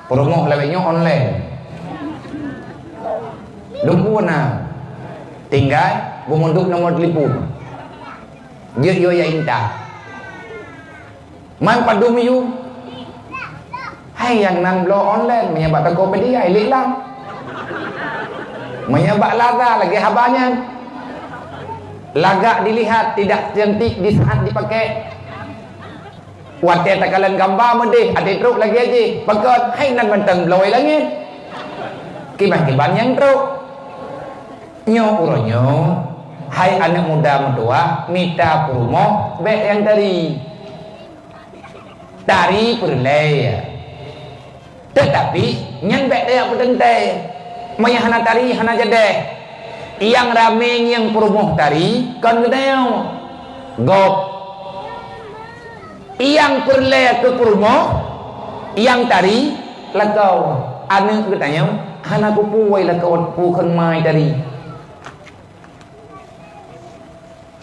lewatnya online lumpuh na tinggal memunduk nomor telepon yo ya inta man padum yu hai yang nan blo online menyebab Tokopedia ilik lang menyebab laga lagi habanya lagak dilihat tidak cantik di saat dipakai wadah takalan gambar mendih ada truk lagi aja pakai hai nan menteng bloi langit kiban yang truk nyo uronyo hai anak muda mentua minta perumoh be yang tari perlay tetapi nyen be dia petente maya hana tari hana jadeh yang rame yang perumoh tari kan gedeo gop yang perle ke perumoh yang tari lakau anu katanya hana pupuai lakau pukan mai tari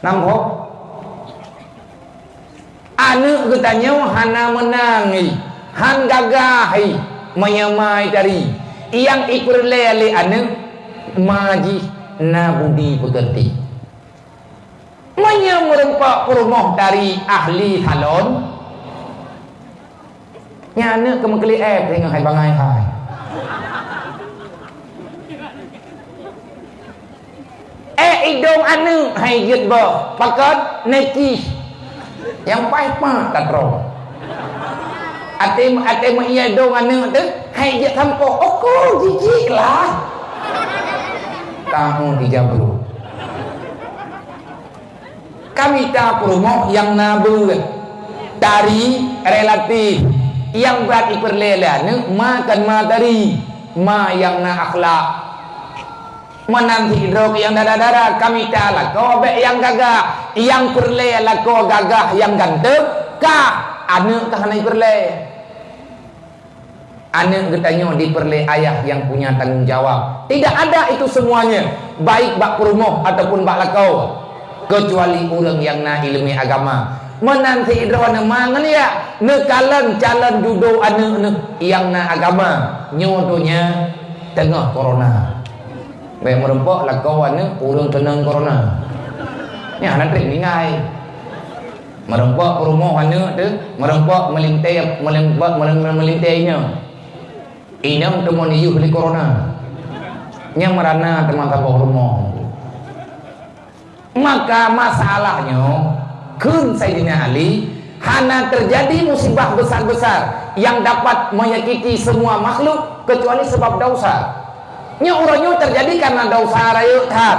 nampok anu katanya hana menangi han gagahi menyamai tari yang iperle anu maji na budi pekerti menyamurempak perumoh dari ahli halon nyana kemekeli tengah hai bangai hai idong anu hai git bo pakat neki yang paipa katro ate iya dong anu tu hai git tampo oko jijik lah kamu dijabru kami tak perumoh yang nabu dari relatif yang berarti perlelan makan materi ma yang na akhlak menanti hidrok yang darah kami tak lah kau be yang gagah yang perle lah kau gagah yang ganteng kah anak kah naik perle anak katanya diperle ayah yang punya tanggung jawab tidak ada itu semuanya baik bak perumoh ataupun bak lakau kecuali orang yang na ilmu agama menanti hidrokan mangan ya nekalan calon judo anak yang na agama nyodonya tengah corona baik merempok lakau anak orang tenang corona ni anak trik ni ngai merempok perumoh anak tu merempok melintainya inam teman iyu beli corona yang merana teman tabok rumah maka masalahnya kun Sayyidina Ali hana terjadi musibah besar-besar yang dapat menyakiti semua makhluk kecuali sebab dosa nya orangnya terjadi karena dosa rayu tat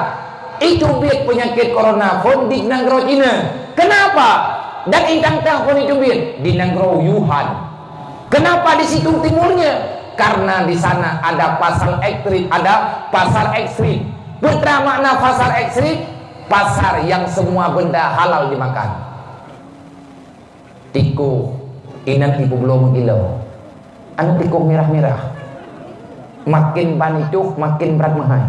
itu biak penyakit corona pun di negara Cina kenapa dan intang pun itu biak di negara Wuhan kenapa di situ timurnya karena di sana ada pasar ekstrim putra makna pasar ekstrim pasar yang semua benda halal dimakan Tikus inat ibu belum kilo. Anu tikus merah-merah. Makin panicuh makin berat mahal.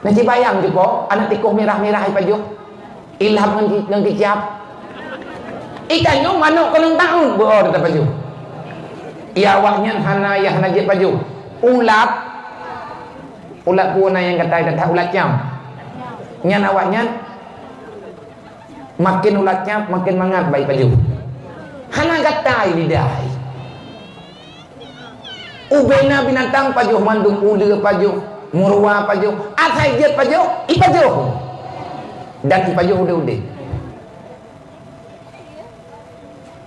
Nanti bayang juga anak tikus merah-merah apa jo? Ilham nang kicap. Ikannya manuk kenang tahun boor ta baju. Ia awaknya hana ya hana je baju. Ulat puna yang kata ulat jam. Nyan awaknya makin ulatnya makin mangat baik baju. Hana gatai lidah. Ubena binatang paju mandung ule paju, murwa paju, atai jet paju, ipaju. Dan ipaju ude-ude.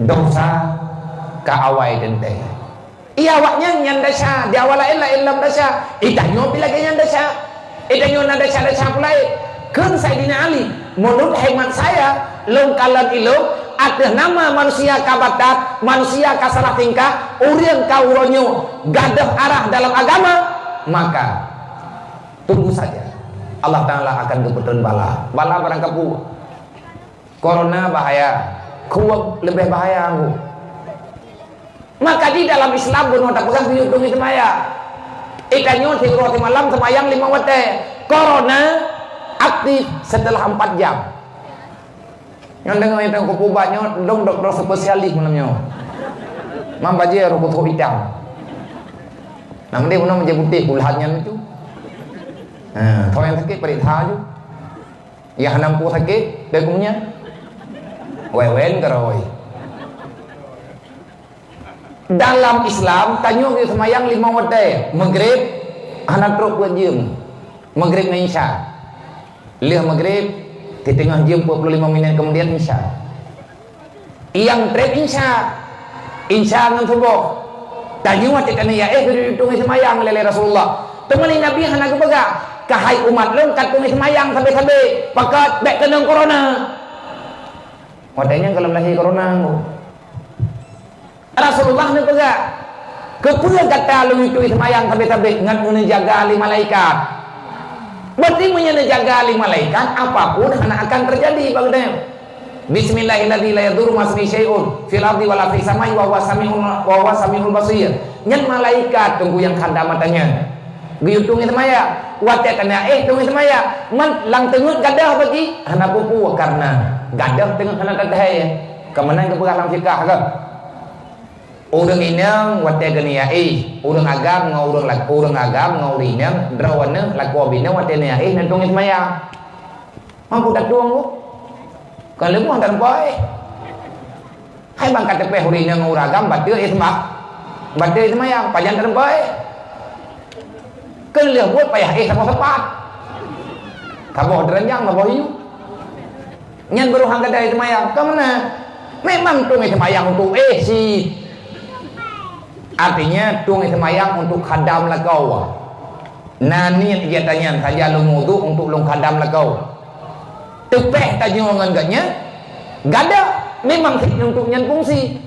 Dosa ka awai dente. Iya awaknya nyan dasa, di awal lain ilam dasa. Itanyo bila nyan dasa. Itanyo na dasa pulai. Kan Sayyidina Ali, menurut hemat saya, lengkalan ilmu ada nama manusia kabatat, manusia kasalah tingkah, urang kauronyo gadah arah dalam agama, maka tunggu saja. Allah Ta'ala akan kebetulan bala barang kepu. Corona bahaya, kuat lebih bahaya aku. Maka di dalam Islam bunuh tak pegang diutungi semaya. Ikannya di roti malam semayang 5 waktu. Corona aktif setelah 4 jam. Yang dengar itu kupubatnya dong dokter spesialis malamnya. Mambaje rumput hitam. Namun dia pun menjadi putih kulhatnya itu. Kalau yang sakit perintah aja. Yang nampu sakit begumnya. Wewen keroi. Dalam Islam tanya ke semayang 5 waktu. Maghrib anak truk buat jam. Maghrib dengan Isya. Lihat maghrib di tengah jam 45 menit kemudian Isya. Yang trek Isya dengan subuh. Tanya waktu kan ya hitung semayang lele Rasulullah. Temani Nabi hana kebaga. Kahai umat lengkat tungi semayang sampai pakat bek kenang corona. Wadahnya kalau lahir corona. Rasulullah ni pegang. Kepula kata lu itu semayang sampai ngan menjaga ali malaikat. Berarti menjaga ali malaikat apapun hana akan terjadi bagusnya. Bismillahirrahmanirrahim la yadurru ma ismihi syai'un fil ardi wala fis samai wa huwa samiul basir. Ngan malaikat tunggu yang khanda matanya. Guyutungi semaya, watek kena tungi semaya, man lang tengut gadah bagi, hana pupu karena gadah tengah hana gadah ya, kemenang ke pegang fikah ke, orang inang watek kena orang agam ngau orang agam ngau inang, drawana laku abina watek kena nan tungi semaya, mampu tak tuang bu, kalau mu hantar boy, hai bang kata peh orang inang orang agam batir ismak pajan hantar boy. Kelih buat payah sama sepat. Kaboh derenjang kaboh hiu. Nyan beruhang kedai semayang. Kemana? Memang tungi semayang untuk si. Artinya tungi semayang untuk khadam lakau. Nani dia tanya saja lu wudu untuk lu khadam lakau. Tepeh tanya ngangganya. Gada memang untuk nyan fungsi.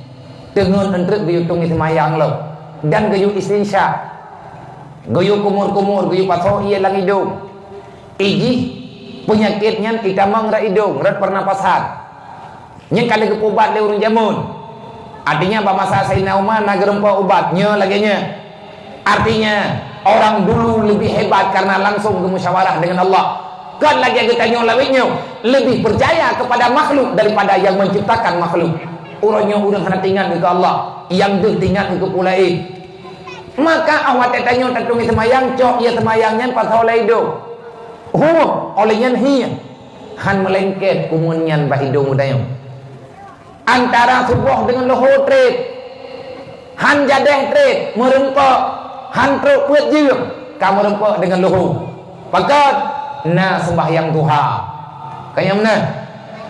Dengan untuk dia tungi semayang lo dan gayu istinsya. Goyo kumur-kumur, goyo paso iya lang hidung. Iji penyakitnya kita mengra hidung, rat pernapasan. Yang kali kepubat le urang jamun. Artinya apa masa Sayyidina Umar nagerempa obatnya laginya. Artinya orang dulu lebih hebat karena langsung bermusyawarah dengan Allah. Kan lagi kita nyolawinnya lebih percaya kepada makhluk daripada yang menciptakan makhluk. Urangnya urang hana tinggal ke Allah, yang dia tinggal ke pulai. Maka awak tanya tatung semayang cok ya semayangnya pas oleh hidung. Olehnya hiya han melengket kumunyan bah hidung mudanya. Antara subuh dengan lohor trade. Han jadeh trade merempok han truk puat jiu. Kamu rempok dengan lohor. Pakat na sembahyang duha. Kayak mana?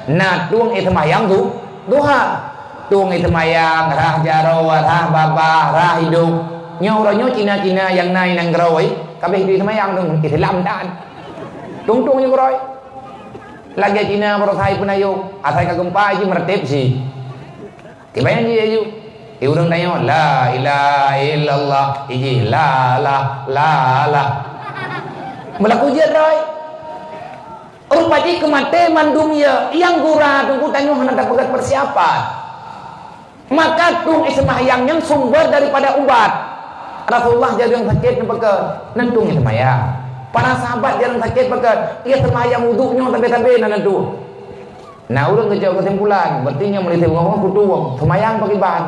Na tuang semayang tu duha. Tuang semayang rah jaro rah babah rah hidung. Nyoranya Cina-Cina yang naik nang geroi, kabeh di semayang dong, Islam dan tungtung yang geroi. Lagi Cina berosai pun ayo, asai kagempa aja meretip sih. Kebayang je ayo. Urang tanya la ilaha illallah, iji la. Melaku je roi. Rupaji kemate mandum ya yang gura tunggu tanya hendak pegat persiapan. Maka tung ismahyangnya sumber daripada ubat. Rasulullah jadi yang sakit pegat nentung ismahyang. Para sahabat jarang sakit pegat ia semayang wuduknya tapi nentu. Nah urang kejauh kesimpulan berarti yang meliti ngomong kutu semayang pakai bahan.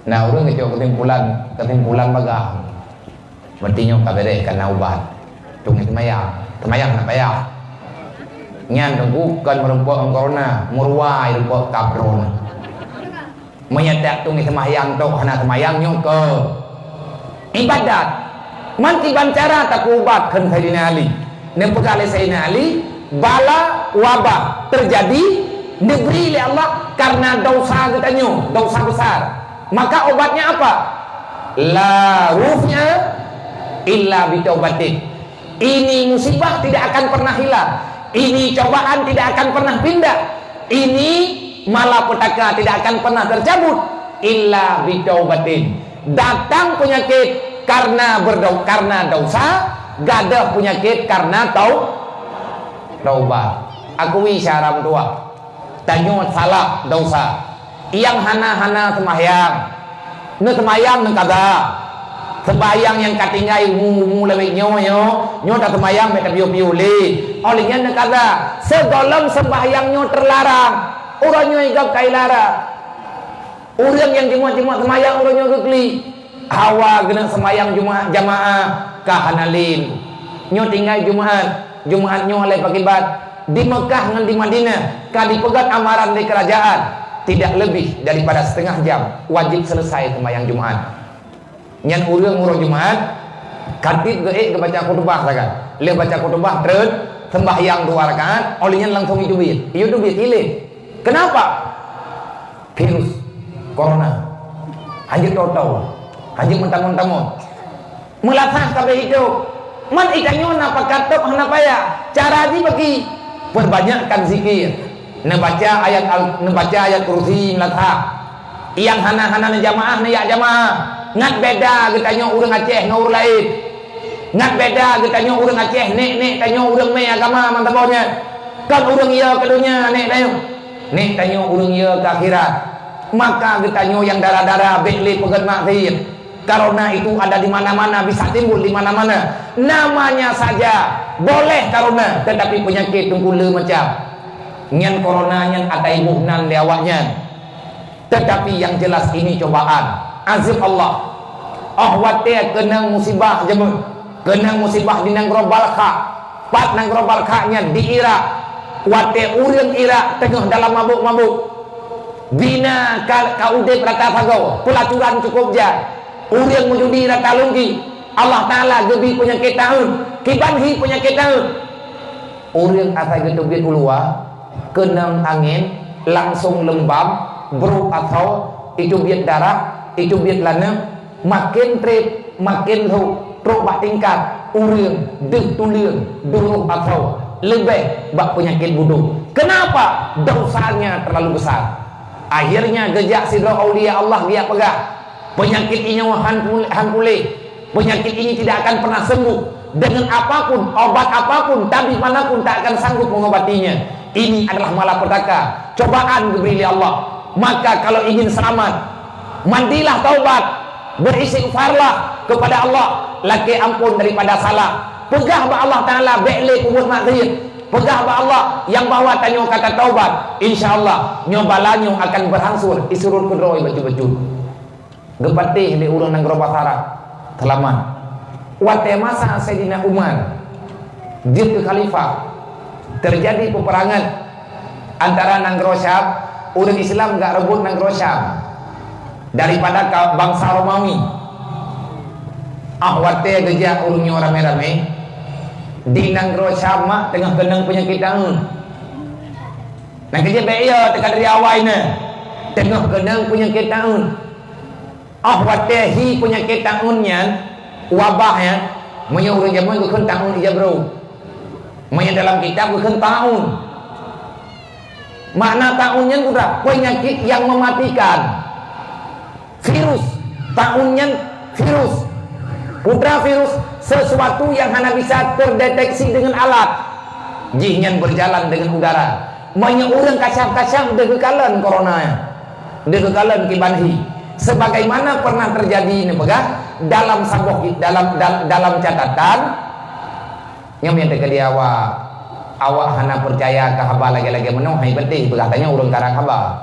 Nah urang kejauh kesimpulan bagang. Berarti nyok kabere karena ubat. Tung semayang nak payah. Nyan bukan merumpok corona, murwai rumpok kabron. Menyedak tung semayang tok hana semayang nyok ke ibadat. Man tiban cara tak ubat kan Sayyidina Ali. Nepekali Sayyidina Ali bala wabah terjadi diberi oleh Allah karena dosa katanya, dosa besar. Maka obatnya apa? La rufnya illa bitaubatin. Ini musibah tidak akan pernah hilang. Ini cobaan tidak akan pernah pindah. Ini malapetaka tidak akan pernah tercabut illa bitaubatin. Datang penyakit karena dosa, gadah penyakit karena taubat. Akui syaram tua. Tanya salah dosa. Yang hana semahyang. Ne semahyang ne kada. Sembahyang yang katinggai lebih nyo tak sembahyang mereka piu-piu le. Olehnya ne kada. Sedalam sembahyangnya terlarang. Orangnya igap kai lara. Orang yang jemaah sembahyang orangnya kekli. Hawa kena sembahyang jamaah kahanalin. Nyo tinggal Jumaat nyo oleh pakibat di Mekah dengan di Madinah ka dipegat amaran di kerajaan tidak lebih daripada setengah jam wajib selesai sembahyang Jumaat. Nyan urang Jumaat katib geek ke baca khutbah sakan. Le baca khutbah terus sembahyang 2 rakaat olehnya langsung itu ilih. Kenapa? Virus corona. Hanya total. Hanya mentang-mentang melatah kabeh itu. Man ikanyo napa katok hanapa ya? Cara di bagi perbanyakkan zikir. Membaca ayat kursi melatah. Yang hana-hana jamaah ne ya jamaah. Ngat beda getanyo urang Aceh ngaur lain. Ngat beda getanyo urang Aceh nek tanyo urang me agama mantabonya. Kan urang ieu ke dunia nek tayo. Nek tanyo urang ieu ke akhirat. Maka getanyo yang darah-darah bekli pegat maksiat. Corona itu ada di mana-mana, bisa timbul di mana-mana. Namanya saja boleh corona, tetapi penyakit tungkule macam nyan corona nyan ada ibuhnan lewatnya. Tetapi yang jelas ini cobaan azab Allah. Wate kena musibah jemu, kena musibah di Nanggro Balkha. Pat Nanggro Balkha-nya di Irak. Wate urang Irak tengah dalam mabuk-mabuk. Bina kaude prata pagau, pelacuran cukup jah. Urang mujudi rata lungki. Allah Ta'ala gebi penyakit tahun, kibanhi penyakit tahun. Urang asa getubit ulua, kenang angin, langsung lembab, beruk atau itu biat darah, itu biat lana, makin trip, makin truk bak tingkat, urang, deh tuliang, duruk atau lebih bak penyakit bodoh. Kenapa? Dosanya terlalu besar. Akhirnya gejak sidra aulia Allah dia pegah. Penyakit ini pulih. Penyakit ini tidak akan pernah sembuh dengan apapun, obat apapun, tabib manapun tak akan sanggup mengobatinya. Ini adalah malapetaka, cobaan diberi Allah. Maka kalau ingin selamat, mandilah taubat, beristighfarlah kepada Allah, laki ampun daripada salah. Pegah ba Allah Ta'ala be'le kubur maksiat. Pegah ba Allah yang bawa tanyo kata taubat. InsyaAllah nyobalanyo akan berhangsur isurur kudroi baju-baju. Gepatih di urang Nanggro Basara Telaman. Wate masa Sayyidina Umar jid ke khalifah terjadi peperangan antara Nanggro Syam, urang Islam gak rebut Nanggro Syam daripada bangsa Romawi. Wate gejak urungnya rame-rame di Nanggro Syam tengah genang penyakit tahun. Nah kerja beya tekan dari awalnya tengah genang penyakit tahun. Wate penyakit tahunnya wabahnya punya urang zaman bukan tahun ija bro. Punya dalam kitab bukan tahun. Makna tahunnya udah penyakit yang mematikan. Virus tahunnya virus. Putra virus sesuatu yang hanya bisa terdeteksi dengan alat. Jinyan berjalan dengan udara. Banyak orang kacang-kacang degekalan corona. Degekalan kibanhi. Sebagaimana pernah terjadi ini pegah dalam dalam catatan yang minta ke dia awak hana percaya ke haba lagi-lagi menung hai betih katanya urang karang haba.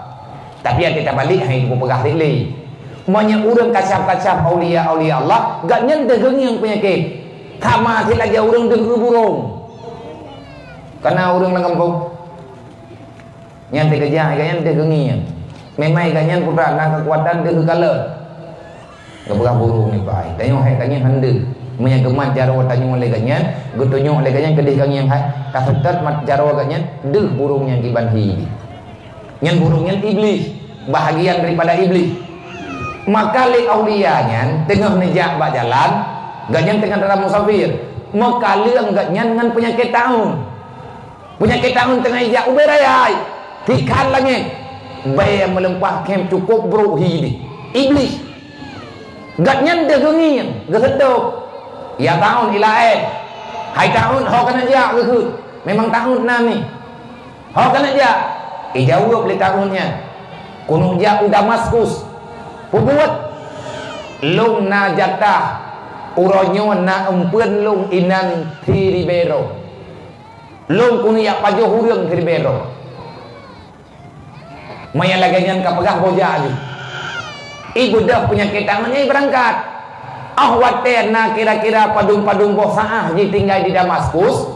Tapi yang kita balik hai ku pegah tili. Banyak urang kacap-kacap aulia-aulia Allah gak nyende yang penyakit. Kama ti lagi urang degu burung. Karena urang lengempuk. Nyante kerja gak nyende gengian. Memang gak nyende putra nak kekuatan degu kala. Gak pegah burung ni pai. Tanya hai kanya hande. Menyang gemat jarwa tanya oleh ganyan, gutunyo oleh ganyan kedih ganyan hai. Kasetat mat jarwa ganyan, deh burung yang kibanhi. Yang burung yang iblis, bahagian daripada iblis. Maka li aulianya tengah nejak bak jalan, ganyan tengah dalam musafir. Maka leung ganyan dengan penyakit tahun. Penyakit tahun tengah ijak uberayai. Tikan langit. Bayar melempah kem cukup bro hidi. Iblis. Ganyan degengin, gesetuk. Ya tahun ilaen. Hai tahun ho kana jak ke memang tahun nami. Ho kana jak. Jawab li tahunnya. Kuno jak Damaskus. Pubuat lung na jatah uronyo na empeun lung inan thi Ribeiro. Lung kuno yak pajo hurang thi Ribeiro. Maya laganyan kapagah boja ali. Ibu dah penyakit tangannya berangkat. Waten na kira-kira padung-padung bosaah ji tinggal di Damaskus.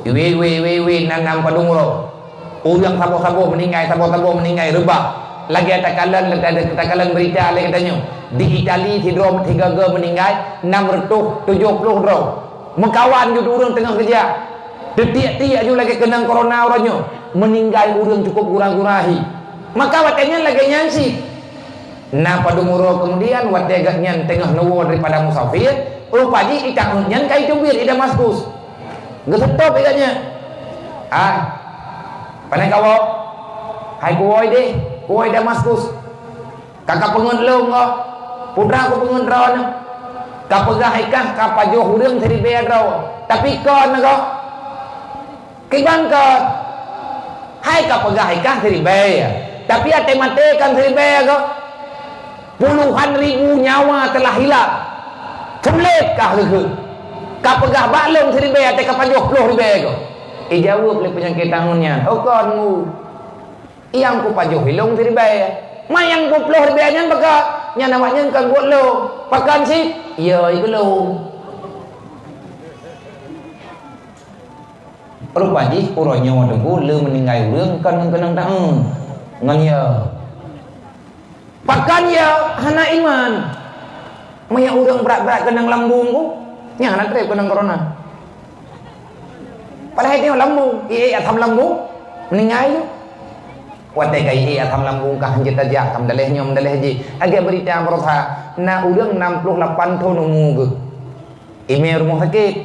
Wi nanam padung ro. Urang sabo-sabo meninggal, sabo-sabo meninggal rebah. Lagi ada takalan berita lagi katanya. Di Itali tidrom 3 meninggal, 670 ro. Mengkawan ju urang tengah kerja. Detik-detik ju lagi kena corona orangnya. Meninggal urang cukup kurang-kurahi. Maka watennya lagi nyansi. Nah padumuro kemudian wateganya tengah nuwo daripada musafir rupaji ikaknya kai cubir di Damaskus gesetop ikatnya panai kawo hai kuoi deh kuoi Damaskus kakak pengen lo kok putra aku pengen ron kapegah ikah kapajo hurang dari beadro tapi kon kok kibang ke hai kapegah ikah dari bead tapi ate mate kan dari bead kok puluhan ribu nyawa telah hilang. Cemletkah lege? Kapegah baklong seribe ate kapajoh puluh ribe ko. Ijawab le penyakit tahunnya. Okonmu. Iyang ku pajoh hilong seribe. Mayang ku puluh ribe nyan baka nya namanya kan buat lo. Pakan sih. Ya iku lo. Rupaji uronyo dengku le meninggal urang kan kenang tahun. Nganya. Pakan ya hana iman. Maya urang berat-berat kenang lambung ku. Nya hana trep kenang corona. Padahal itu lambung, atam lambung meninggal tu. Wate kai atam lambung kah hanjit aja kam dalehnya mendaleh ji. Agak berita merotha na urang 68 tahun umur ke. Ime rumah sakit.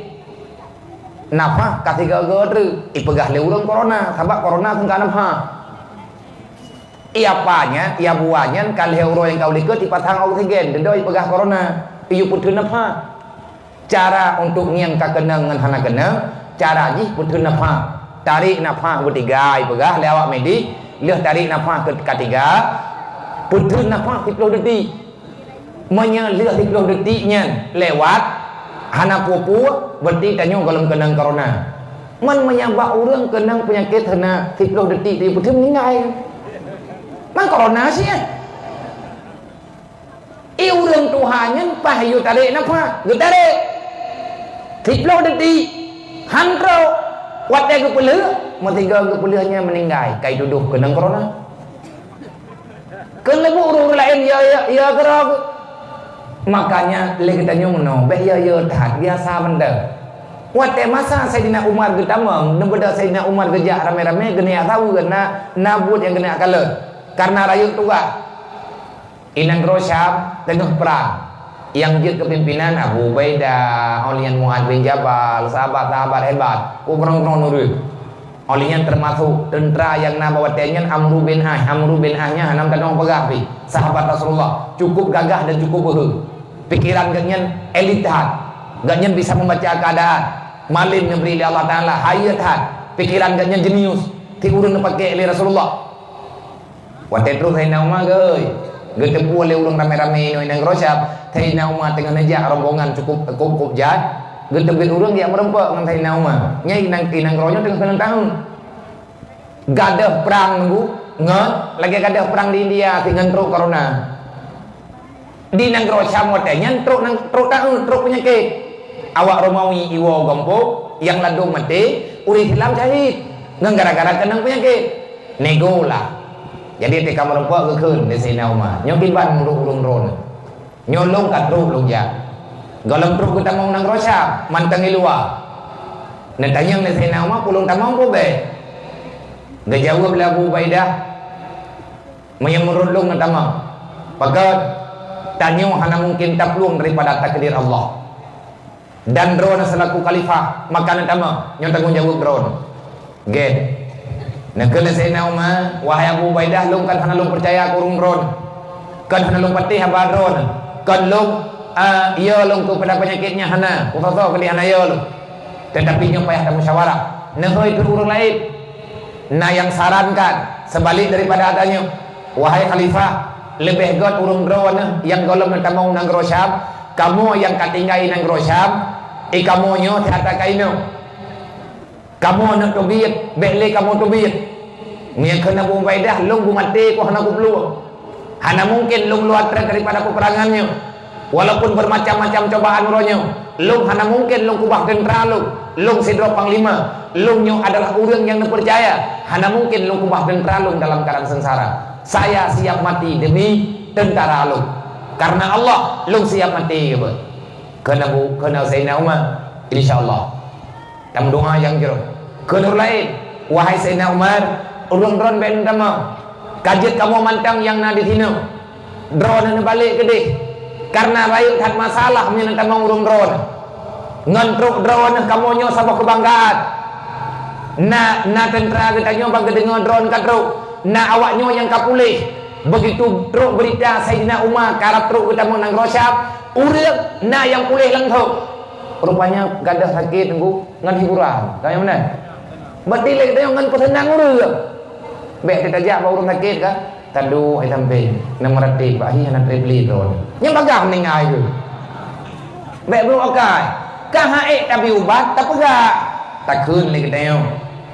Napa katiga geudreug ipegah le urang corona, sabab corona kun kana ha. Iapanya, ia buahnya kali euro yang kau lihat di patang oksigen, dendoi pegah corona, iu putun apa? Cara untuk yang kakenang dengan hana kenang, cara ji putun apa? Tarik nafas bertiga, pegah lewat medi, lihat tarik nafas ketiga, putun nafas 10 detik, menyelihat 10 detiknya lewat hana pupu, berarti tanya kalau kenang corona. Man menyabak orang kenang penyakit hana 10 detik, dia putun meninggal. Mang corona sih ya. Urang Tuhannya pahayu tarik napa? Getarik. 10 detik. Handro wat dia kepala, matiga kepalanya meninggal. Kai duduk kena corona. Kena urang lain ya kerap. Makanya le kita nyono, be ya tahat biasa benda. Wat masa Sayyidina Umar getamang, nembeda Sayyidina Umar gejak rame-rame gena tahu kena nabut yang kena kalah. Karena rayu tua Inang Rosyam tengah perang yang jid kepimpinan Abu Ubaidah, Olian Mu'ad bin Jabal, sahabat-sahabat hebat Umrang nurul Olian termasuk tentara yang nabawatennya Amru bin Ahnya hanam kanong pegapi sahabat Rasulullah cukup gagah dan cukup behu pikiran ganyan elit hat, ganyan bisa membaca keadaan, malim yang beri Allah Ta'ala, hayat hat, pikiran ganyan jenius, ti urang pakai oleh Rasulullah. Waktu itu saya nama gay, gede oleh urang rame-rame ini nang rosap, saya nama tengah aja rombongan cukup jahat, gede beli urang yang merempak nang saya nama, nyai nang ronya tengah tahun, gadah perang nunggu, nggak, lagi gadah perang di India, tinggal teruk corona. Di nang rosap motenya teruk tahun, teruk penyakit. Awak Romawi iwo gompo, yang ladu mati, uri Islam syahid, nggak gara-gara kena penyakit, nego lah. Jadi ketika merempak ke khun di sini rumah, nyokin ban urung ron, nyolong kat truk lung ya, golong truk kita mau nang rosap, mantang luar. Netanya di sini rumah pulung tamang pobe, gak jawab lah Abu Ubaidah, menyemurulung tamang, pakat tanya hana mungkin taplung daripada takdir Allah. Dan drone selaku khalifah makanan tama yang tanggung jawab drone get nakala sayna Umar wahai Abu Ubaidah lung kan hana lung percaya kurung drone kan hana lung patih haba drone kan lung iya lung kepada penyakitnya hana usaha kali hana iya lung tetapi nya payah musyawarah nah itu urang lain nah yang sarankan sebalik daripada adanya wahai khalifah lebih god urung drone yang golong tamang nang rosab kamu yang katinggai nang rosab kamu nyo tiada kaino kamu nak tubit bele kamu tubit yang kena Abu Ubaidah lung mati ko hana kublu hana mungkin lung luar daripada peperangannya walaupun bermacam-macam cobaan ronyo lung hana mungkin lung kubah tentara lung sidro panglima lung nyo adalah orang yang percaya hana mungkin lung kubah tentara lung dalam keadaan sengsara saya siap mati demi tentara lung karena Allah lung siap mati kena Sayyidina Umar insyaallah dalam doa yang jero kena lain wahai Sayyidina Umar urang drone ben tama kajet kamu mantang yang na di sini drone na balik ke deh karena rakyat had masalah menyang tama urang drone ngan truk drone kamu nyo sabah kebanggaan na tentara kita nyo bang dengar drone ka truk na awak nyo yang kapulih begitu truk berita Sayyidina Umar karap truk kita mau nang rosap urang na yang pulih lengthuk rupanya gadah sakit tunggu ngan hiburan kaya mana berarti lek tayo ngan pesenang urang bek kita jak urang sakit ka tadu ai sampai nang merati bahi hana trebli ron yang bagah ning ai tu bek bro akai ka hae tapi ubat tak pegak tak keun lek tayo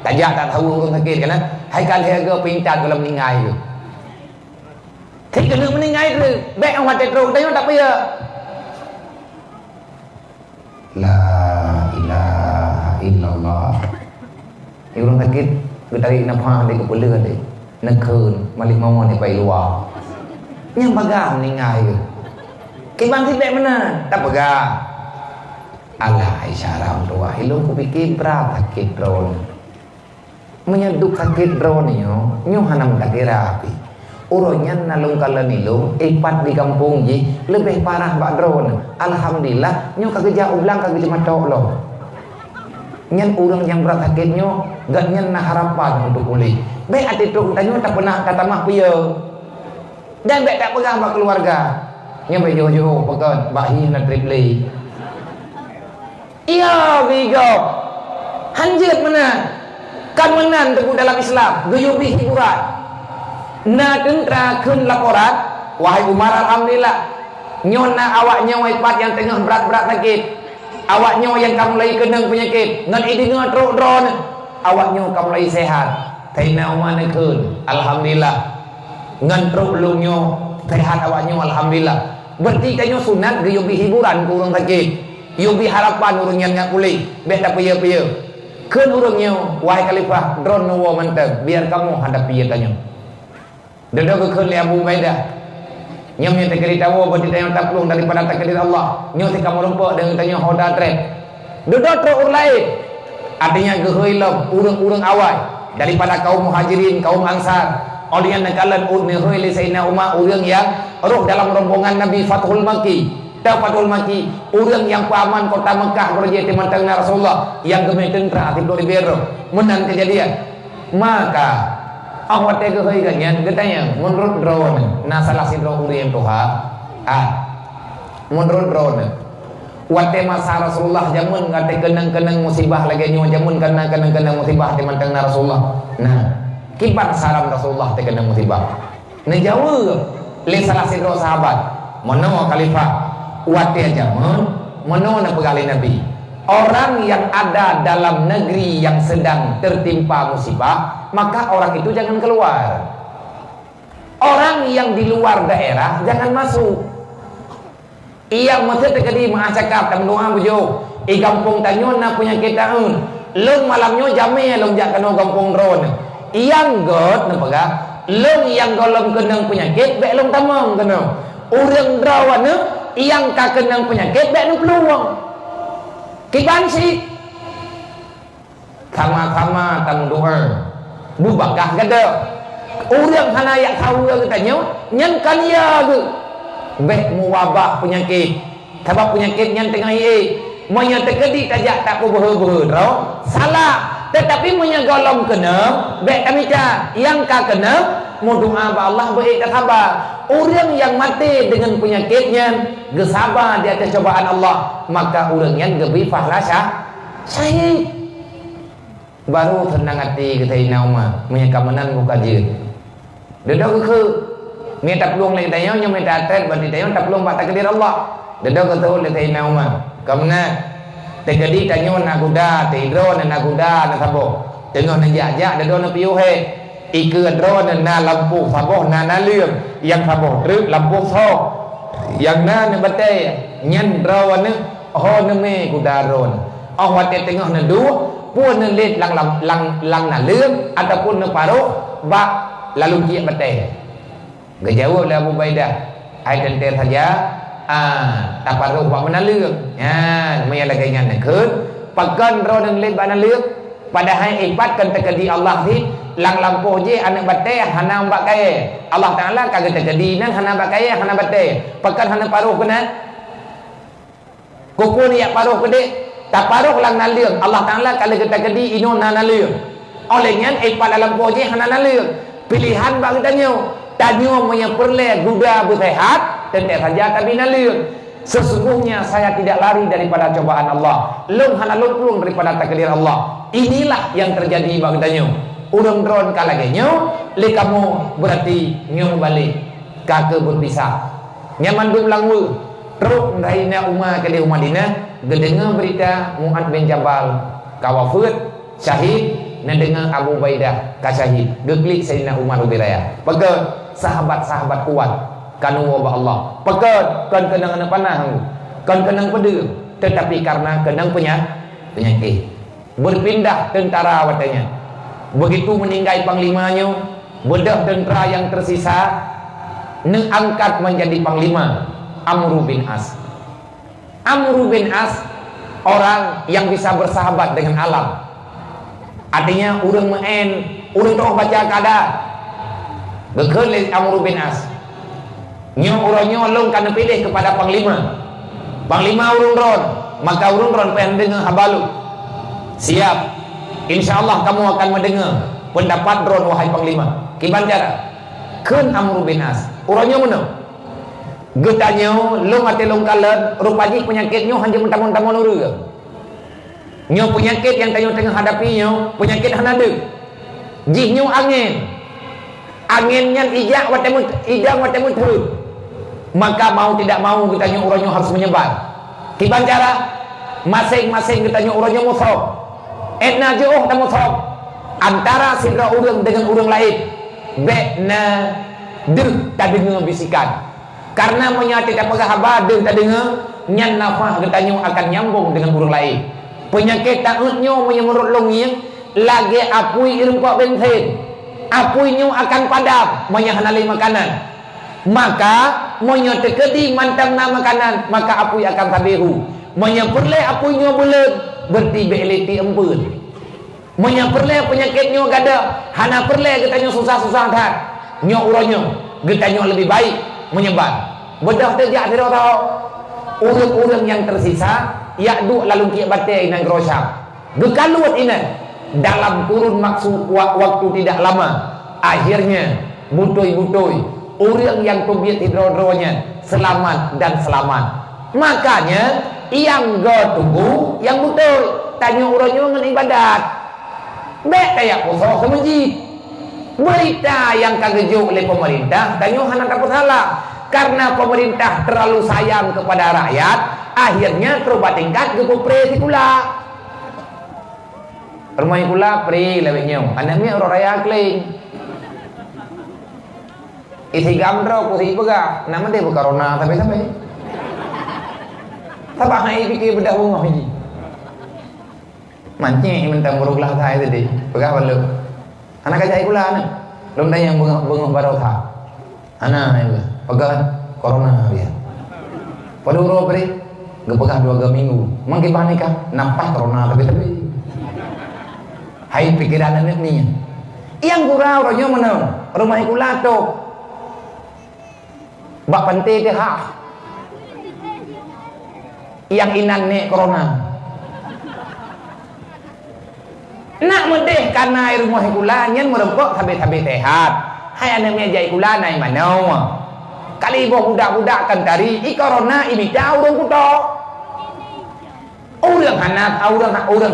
tajak tak tahu urang sakit kana hai kan hega pincat dalam ningai tu thì cái nước mình ngay rồi bé ông hoạt trục đấy nó đặc biệt la ilaha illallah thì orang sakit người tarik nafas dari kepala dia nekun malik mau ni pai luar yang bagam ni ngai ke bang tidak mana tak pegang Allah isyarat doa hilung ku fikir berat sakit drone menyeduk sakit drone ni nyo hanam tak kira api urangnya nalung kala nilung ipat di kampung ji lebih parah bak drone alhamdulillah nyo kagak ulang kagak matok lo nyen urang yang berat sakit nyo gak nyen na harapan untuk pulih baik ati truk tanyo tak pernah kata mah piye dan baik tak pegang bak keluarga nyo baik jauh-jauh pegang bahi na tripli iya bigo hanjit mana kan menan teguh dalam Islam guyubi hiburan na tentera kun laporan wahai Umar alhamdulillah nyona awak nyawa ipat yang tengah berat-berat sakit awak nyawa yang kamu lagi kenang penyakit ngan idi dengar truk drone awak nyawa kamu lagi sehat taina Umar kun alhamdulillah ngan truk lu nyawa sehat awak nyawa alhamdulillah berarti kanyo sunat guyubi hiburan ku urang sakit yubi harapan urang yang ngak pulih bet tak piye-piye kun urang nyawa wahai khalifah drone nuwa mantap biar kamu hadapi ya kanyo Dada kekhun li Abu Ubaidah nyam yang tak cerita wa berita yang taklung daripada takdir Allah nyo si kamu rompak dengan tanya hoda trap dada truk lain artinya geheuilem urang-urang awal daripada kaum muhajirin kaum ansar olian nakalan urni heuili Sayyidina Umar urang yang roh dalam rombongan Nabi Fathul Makki Fathul Makki urang yang paman kota Mekah berjaya mantang Rasulullah yang gemeh tentera atib dori bero menang kejadian maka awak tega hoi ganyan katanya menurut drone nah salah si drone yang tuha Menurut drone wate masa Rasulullah jamun ngate kenang-kenang musibah lagi nyu jamun kenang musibah te manteng Rasulullah. Nah, kiban salam Rasulullah te kenang musibah. Nah jauh le salah sidro sahabat. Mono khalifah wate jamun, mono na pegali Nabi. Orang yang ada dalam negeri yang sedang tertimpa musibah, maka orang itu jangan keluar. Orang yang di luar daerah jangan masuk. Ia mesti terkedi mengacakap dan doa bujo. Kampung tanyo na punya kita long malamnya jame long jak kena kampung ron. Yang god na paga long yang golong kenang penyakit be long tamang kena. Urang drawan yang ka kenang penyakit be nu peluang. Kiban si sama-sama tang doa. Bubakah gada. Urang hanayak tahu kita nyo nyen kania ge. Bek muwabah penyakit sebab penyakit yang tengah monya terkedi tajak tak berber salah tetapi monya golong kena bek kami cak yang ka kena mau doa ba Allah baik tak sabar. Orang yang mati dengan penyakitnya gesabar di atas cobaan Allah maka orang yang gebi pahala syahid baru tenang hati kita inauma monya kamanan buka jir dedak ke minta peluang lagi tanya yang minta atet berarti tanya tak peluang batak kedir Allah dedak kata oleh tanya Umar kamna tekedi tanya nak kuda tidro nak kuda nak sabo tengok nak jajak dedak nak piu he ike dro nak lampu sabo nak liam yang sabo truk lampu so yang na nak bate nyen dro ne ho ne me kuda ron oh wate tengok nak du pun nak let lang nak liam ataupun nak paruh ba lalu dia bate. Gak jauh lah Abu Baidah. Hai tentir saja. Tak paruh buat mana lương. Maya lagi ngan nak kun. Pakan ro nang let bana lương. Padahal ipat kan terkedi Allah ni lang lampu je anak bate hana mbak kaya. Allah Taala kagak terkedi nang hana mbak kaya hana bate. Pakan hana paruh kena. Kuku ni yak paruh kede. Tak paruh lang nan lương. Allah Taala kalau kita terkedi ino nana lương. Olehnya ipat dalam lampu je hana nan lương. Pilihan bagi tanya. Tanyo menyepurle guda bersehat tentu saja tapi nalur. Sesungguhnya saya tidak lari daripada cobaan Allah. Lung hana lung daripada takdir Allah. Inilah yang terjadi bagi tanyo. Urang dron kalagenyo le kamu berarti nyo balik kake berpisah. Nyaman dumlangu truk raina umma ke di Madinah gedenga berita Mu'ad bin Jabal kawafut syahid dengar Abu Baidah kasyahid geklik Sayyidina Umar ubiraya pegang sahabat-sahabat kuat kanu wabah Allah pegang kan kenang panah kan kenang pedang tetapi karena kenang penyakit berpindah tentara watanya begitu meninggal panglimanya bedah tentera yang tersisa angkat menjadi panglima Amr bin As. Amr bin As orang yang bisa bersahabat dengan alam. Artinya urang meen, urang terus baca kada. Bekeun le Amr bin As. Nyo uronyo long kana pilih kepada panglima. Panglima urang ron, maka urang ron pengen dengar habalu. Siap. Insyaallah kamu akan mendengar pendapat ron wahai panglima. Kiban cara? Keun Amr bin As. Uronyo mana? Getanyo long ate long kalet rupaji penyakitnya hanya mentang-mentang urang. Nyo penyakit yang tanyo tengah hadapinya penyakit hanadeg jihnyo anginnya ijak watemu terus maka mau tidak mau kita nyo uronyo harus menyebar kiban cara masing-masing kita nyo uronyo musab etna jauh dan musab antara sidra urang dengan urang lain bekna deg tak dengar bisikan karena menyati tak pegah habar deg tak dengar nyan nafah kita nyo akan nyambung dengan urang lain. Penyakit takutnya menyemurut longing lagi apui irempak benthen apuinyo akan padam menyahanali makanan maka menyotekedi mantang na makanan maka apui akan tabihu menyepurle apuinyo bulet bertibe eliti empun menyepurle penyakitnya gada hana perle getanyo susah-susah tak nyo uronyo getanyo lebih baik menyebar bedah terjak tidak tahu urang-urang yang tersisa yakdu lalu kia batai nang rosak gekalut ini dalam kurun maksud waktu tidak lama akhirnya butoi orang yang tobiat hidrodronya selamat dan selamat Makanya yang go tunggu yang betul. Tanya orangnya dengan ibadat. Baik kayak puasa ke masjid. Berita yang kagejuk oleh pemerintah, tanya hana tak salah. Karena pemerintah terlalu sayang kepada rakyat, akhirnya terubah tingkat ke pre sikula. Rumah kula pre lebihnya. Anaknya orang raya kling. Isi gamdro ku si bega, nama dia corona sampai. Tabak hai fikir bedah bunga ini. Mancing mentang beruglah saya tadi. Pegah balu. Anak kajai kula anak. Belum tanya yang bunga baru tak. Anak itu. Pegah corona dia. Pada urut beri. Gepegah 2 minggu. Mungkin bahan nikah nampak corona tapi. Hai pikiran anak ni. Yang gurau orangnya mana? Rumah kula tu. Bak pantai ke hak. Yang inan ni corona. Nak medeh karena air rumah kula nyen merempok habis-habis sehat. Hai anak meja kula nai manau. Kali ibu budak-budak kan tari i corona ini jauh urang kuto. Urang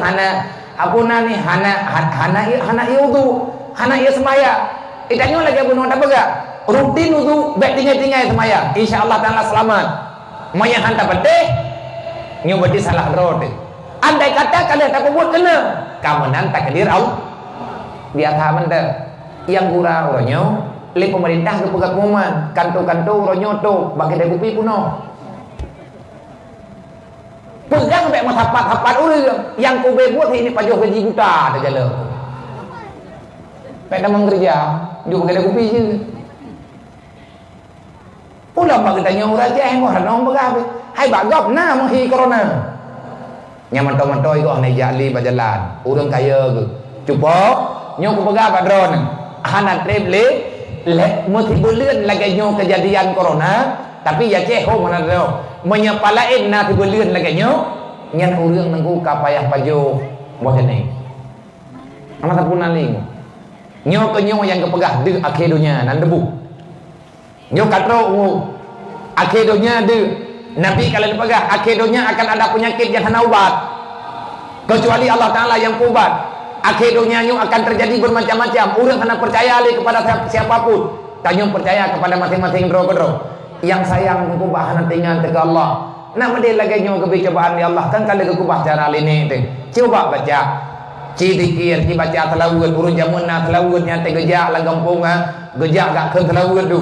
hana apuna ni hana iudu, hana ia semaya. Itanyo lagi bunuh tak bega. Rutin udu baik tinggal semaya. Insyaallah taala selamat. Moya hantar pedeh nyo berarti salah road. Andai kata kalian tak buat kena, kamu nan takdir Allah. Biar mende yang gura oronyo, le pemerintah ke pegat moman, kanto-kanto oronyo tu bagi dia kupi puno. Pegang sampai masapat-sapat orang yang ku buat ini pajuh gaji juta dah jala. Pai damang kerja, juga bagi dia kupi je. Ulah bagi tanya orang je yang orang nong begabe. Hai bagap na menghi corona. Yang mentau-mentau itu ahli jali berjalan. Orang kaya ke. Cuba nyo ku pegah padron. Hana trip le mesti bulan lagi nyo kejadian corona, tapi ya ceho mana ro. Menyapalain na ti bulan lagi nyo. Nyan urang nangku kapayah pajo buat ni. Amat pun naling. Nyo ke nyo yang kepegah de akhidonya nan debu. Nyo katro akhidonya de Nabi kalau dipegah akhidonya akan ada penyakit yang hana ubat kecuali Allah Ta'ala yang ubat. Akhidonya akan terjadi bermacam-macam. Orang hana percaya kepada siapapun. Tanya percaya kepada masing-masing roh-roh. Yang sayang mengubah hana tinggal ke Allah. Nak dia lagi nyo kebicabaan di Allah kan kalau kekubah cara ini tu. Coba baca. Cidikir ci baca telawud urun jamunna telawudnya te gejak la gampung gejak gak keun telawud tu.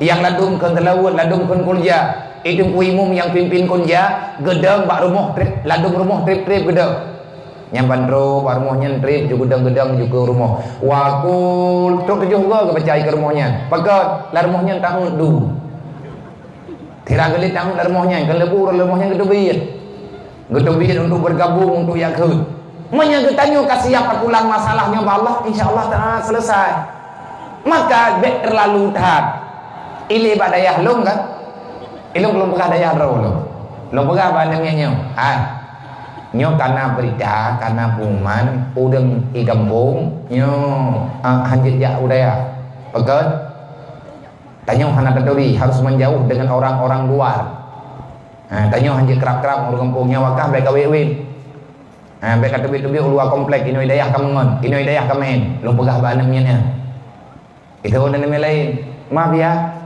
Yang ladum keun telawud ladum keun kulja. Itu imum yang pimpin kunja gedang bak rumah trip ladung rumah trip gedang yang bandro bak rumahnya trip juga gedang juga rumah wakul truk juga ke percaya ke rumahnya pakat la rumahnya tahun du tira gelit tahun la rumahnya ke lebur rumahnya gedubit untuk bergabung untuk yang ke menyagetannya kasih apa pulang masalahnya Allah insyaallah taala selesai maka bet terlalu tahan ile badayah long kan ilmu belum pegah daya roh lo. Lo pegah apa namanya nyo? Nyo karena berita, karena pengumuman, udang igambung, nyo hanjit ya udaya. Pegat. Tanya hana keduri harus menjauh dengan orang-orang luar. Tanya hanjit kerap-kerap orang kampungnya wakah baik kawin. Baik kata tebi luar komplek ino daya kamangon, ino daya kamen. Lo pegah apa namanya? Itu ada nama lain. Maaf ya.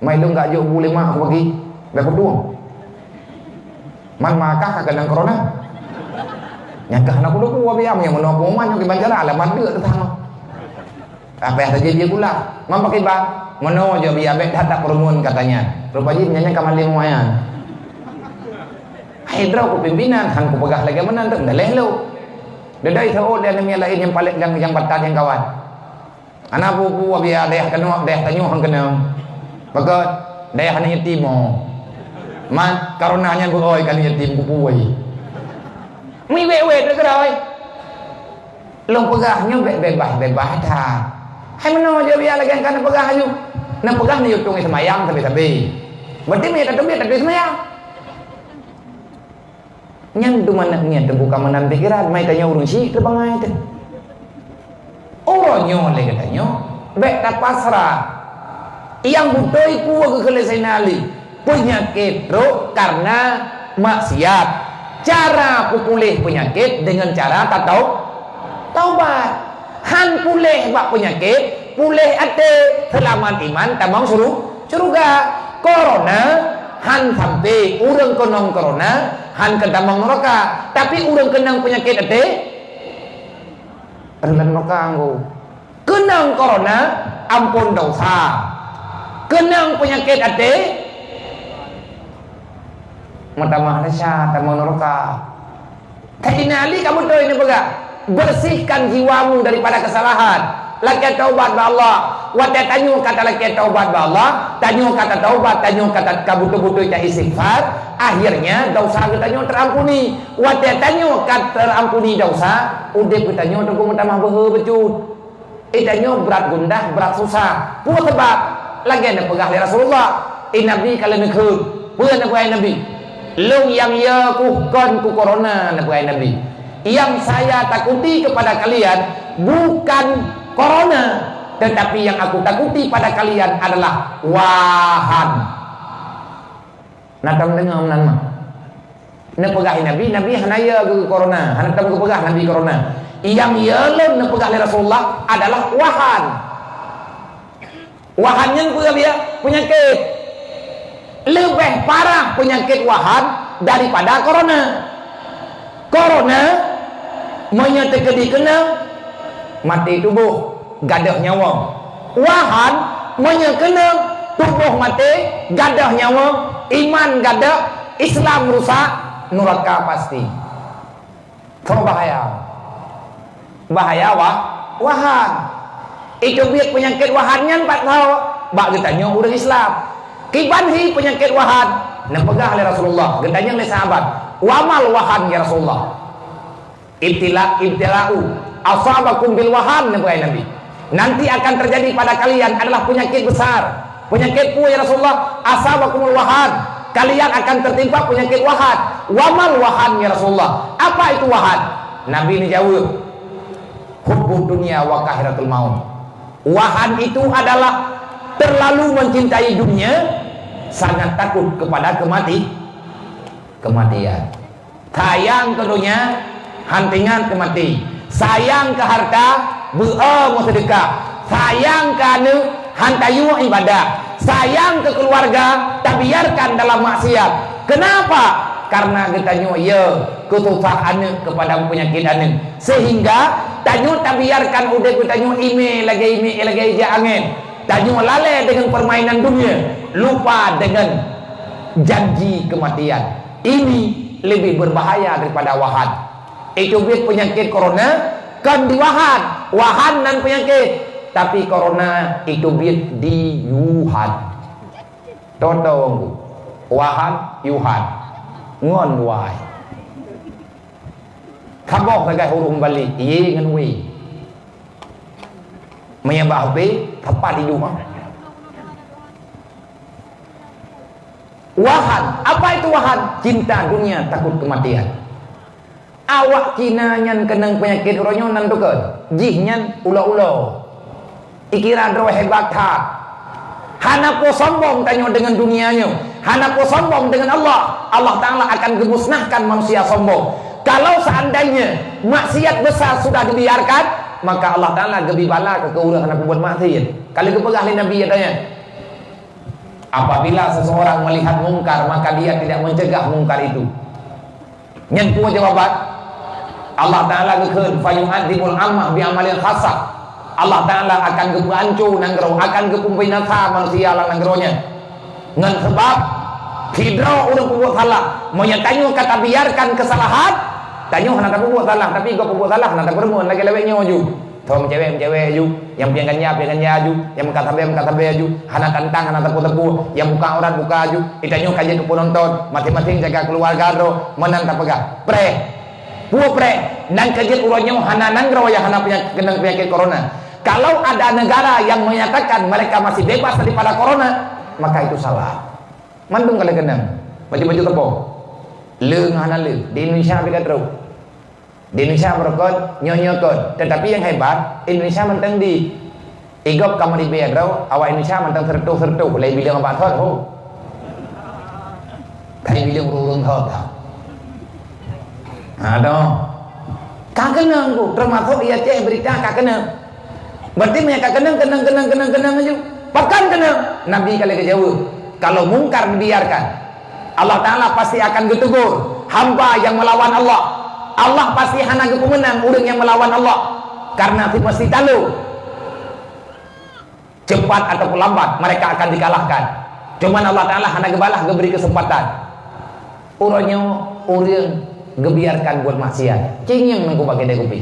Mai lu enggak jauh boleh mak aku bagi. Berapa tuang? Man makah kadang corona. Nyakah nak kudu ku biam yang menopo man yang dibanjara alamat dia tetang. Apa yang terjadi pula? Man pakai bang meno jo biar bet tak perumun katanya. Rupanya nyanyi kamal limuayan. Hidra ku pimpinan hang ku pegah lagi menan tu dah lelo. Dedai tho dan yang lain yang paling yang batan yang kawan. Anak buku biar deh kena deh tanyo hang kena. Maka daya hanya yatim man karonanya beroi kan yatim kupuai mi wewe degerai long pegahnya bebas dah hai meno je biar lagi kan pegah aju nak pegah ni utung semayang tapi berarti mi tak semayang nyang tu mana ni terbuka menan pikiran mai tanya urang si terbangai tu orangnya lagi katanya bek tak pasrah yang butuh ku ke selesai nali penyakit roh karena maksiat. Cara pulih penyakit dengan cara taubat. Han pulih bak penyakit, pulih ate selamat iman tamang suruh surga. Corona han sampai urang kenang corona, han ketamang neraka. Tapi urang kenang penyakit ate dalam neraka anggo. Kenang corona ampun dosa. Kenang penyakit ate matamah nasya tamang neraka. Tainali kamu tahu ini baga. Bersihkan jiwamu daripada kesalahan. Laki taubat ba Allah. Wata tanyo kata laki taubat ba Allah. Tanyo kata taubat, tanyo kata kabutu-butu ya istighfar. Akhirnya dosa kita nyo terampuni. Wata tanyo kata terampuni dosa. Udah kita nyo tunggu mutamah behe becut. Itanyo berat gundah, berat susah. Puas sebab lagi ada pegah Rasulullah. Nabi kalau nekhud. Puas Nabi. Long yang ya kuhkan ku corona Nabi. Yang saya takuti kepada kalian bukan corona, tetapi yang aku takuti pada kalian adalah wahan. Natang dengar nama. Nepegahi Nabi hanaya ke corona, hanatang ke pegah Nabi corona. Yang yelem nepegahi Rasulullah adalah wahan. Wahan yang penyakit lebih parah penyakit wahan daripada corona. Corona menyatakan dikenal mati tubuh gadah nyawa. Wahan menyatakan tubuh mati gadah nyawa, iman gadah, Islam rusak, neraka pasti. Kau bahaya wahan. Itu biar penyakit wahannya 4 tahun bak getanya orang Islam kibanhi penyakit wahan nepegah oleh Rasulullah getanya oleh sahabat wamal wahan ya Rasulullah. Ibtila'u asabakum bil wahan Nabi. Nanti akan terjadi pada kalian adalah penyakit besar. Penyakitku ya Rasulullah, asabakumul wahan. Kalian akan tertimpa penyakit wahan. Wamal wahan ya Rasulullah. Apa itu wahan? Nabi ini jawab, hubbud dunia wa kahiratul maut. Wahan itu adalah terlalu mencintai dunia, sangat takut kepada kematian. Sayang ke dunia, hantingan ke mati. Sayang ke harta, mau sedekah. Sayang ke anu, hantayu ibadah. Sayang ke keluarga, tak biarkan dalam maksiat. Kenapa? Karena kita ya ketutaan kepada penyakit anu. Sehingga tanyo tak biarkan udah kita ime lagi jangan. Tanyo lalai dengan permainan dunia, lupa dengan janji kematian. Ini lebih berbahaya daripada wahan. Itu biar penyakit corona kan diwahan, wahan dan penyakit. Tapi corona itu biar di Wuhan. Totong wahan Yuhan ngon wai. Kabok sebagai huruf balik iya ngan wi. Menyebab tepat di rumah. Wahan, apa itu wahan? Cinta dunia, takut kematian. Awak Cina nyan kenang penyakit ronyonan tu ke? Jihnya ulo-ulo. Ikira dro hebat tak. Hanapo sombong tanya dengan dunianya. Hanapo sombong dengan Allah. Allah Ta'ala akan gemusnahkan manusia sombong. Kalau seandainya maksiat besar sudah dibiarkan, maka Allah Ta'ala gebibala ke keurahan aku buat maksiat. Kalau kepegah Nabi katanya, apabila seseorang melihat mungkar, maka dia tidak mencegah mungkar itu. Nyentuh jawaban Allah Ta'ala gekun fayu'adzibul ammah bi amalin khasah. Allah Ta'ala akan gebancu nanggero, akan gepumpinasa manusia lang nanggeronya. Ngan sebab hidro udah pembuat salah. Menyatanya kata biarkan kesalahan, tanyo hana tak pembuat salah, tapi gua pembuat salah hana tak bermuan lagi leweknya maju. Thom cewek ju, yang piangkannya ju, yang kata be ju, hana tantang hana tepu, yang buka orang buka ju. Itanyo kaje ke penonton, masing-masing jaga keluarga ro, menang tak pegah. Pre, dan kajian urannya hana nanggro ya hana penyakit corona. Kalau ada negara yang menyatakan mereka masih bebas daripada corona, maka itu salah. Mandung kali kenang, baju-baju tepung, leung hana leung. Di Indonesia mereka terus. Di Indonesia berkot, nyonyokot. Tetapi yang hebat, Indonesia mentang di igop kamu di bedro, awak Indonesia mentang sertuh, boleh bilang apa thot ho. Thầy vì lượng rung thơ tau. Ada. Kakenang ku termasuk ia cek berita kakenang. Berarti punya kakenang kenang aja. Pakan kenang. Nabi kali ke Jawa. Kalau mungkar dibiarkan, Allah Ta'ala pasti akan ditegur. Hamba yang melawan Allah, Allah pasti hana pemenang orang yang melawan Allah. Karena mesti tahu cepat atau lambat mereka akan dikalahkan. Cuman Allah Ta'ala hana gebalah beri kesempatan. Urangnya orang gebiarkan buat maksiat. Cing yang nengku pakai dekupi.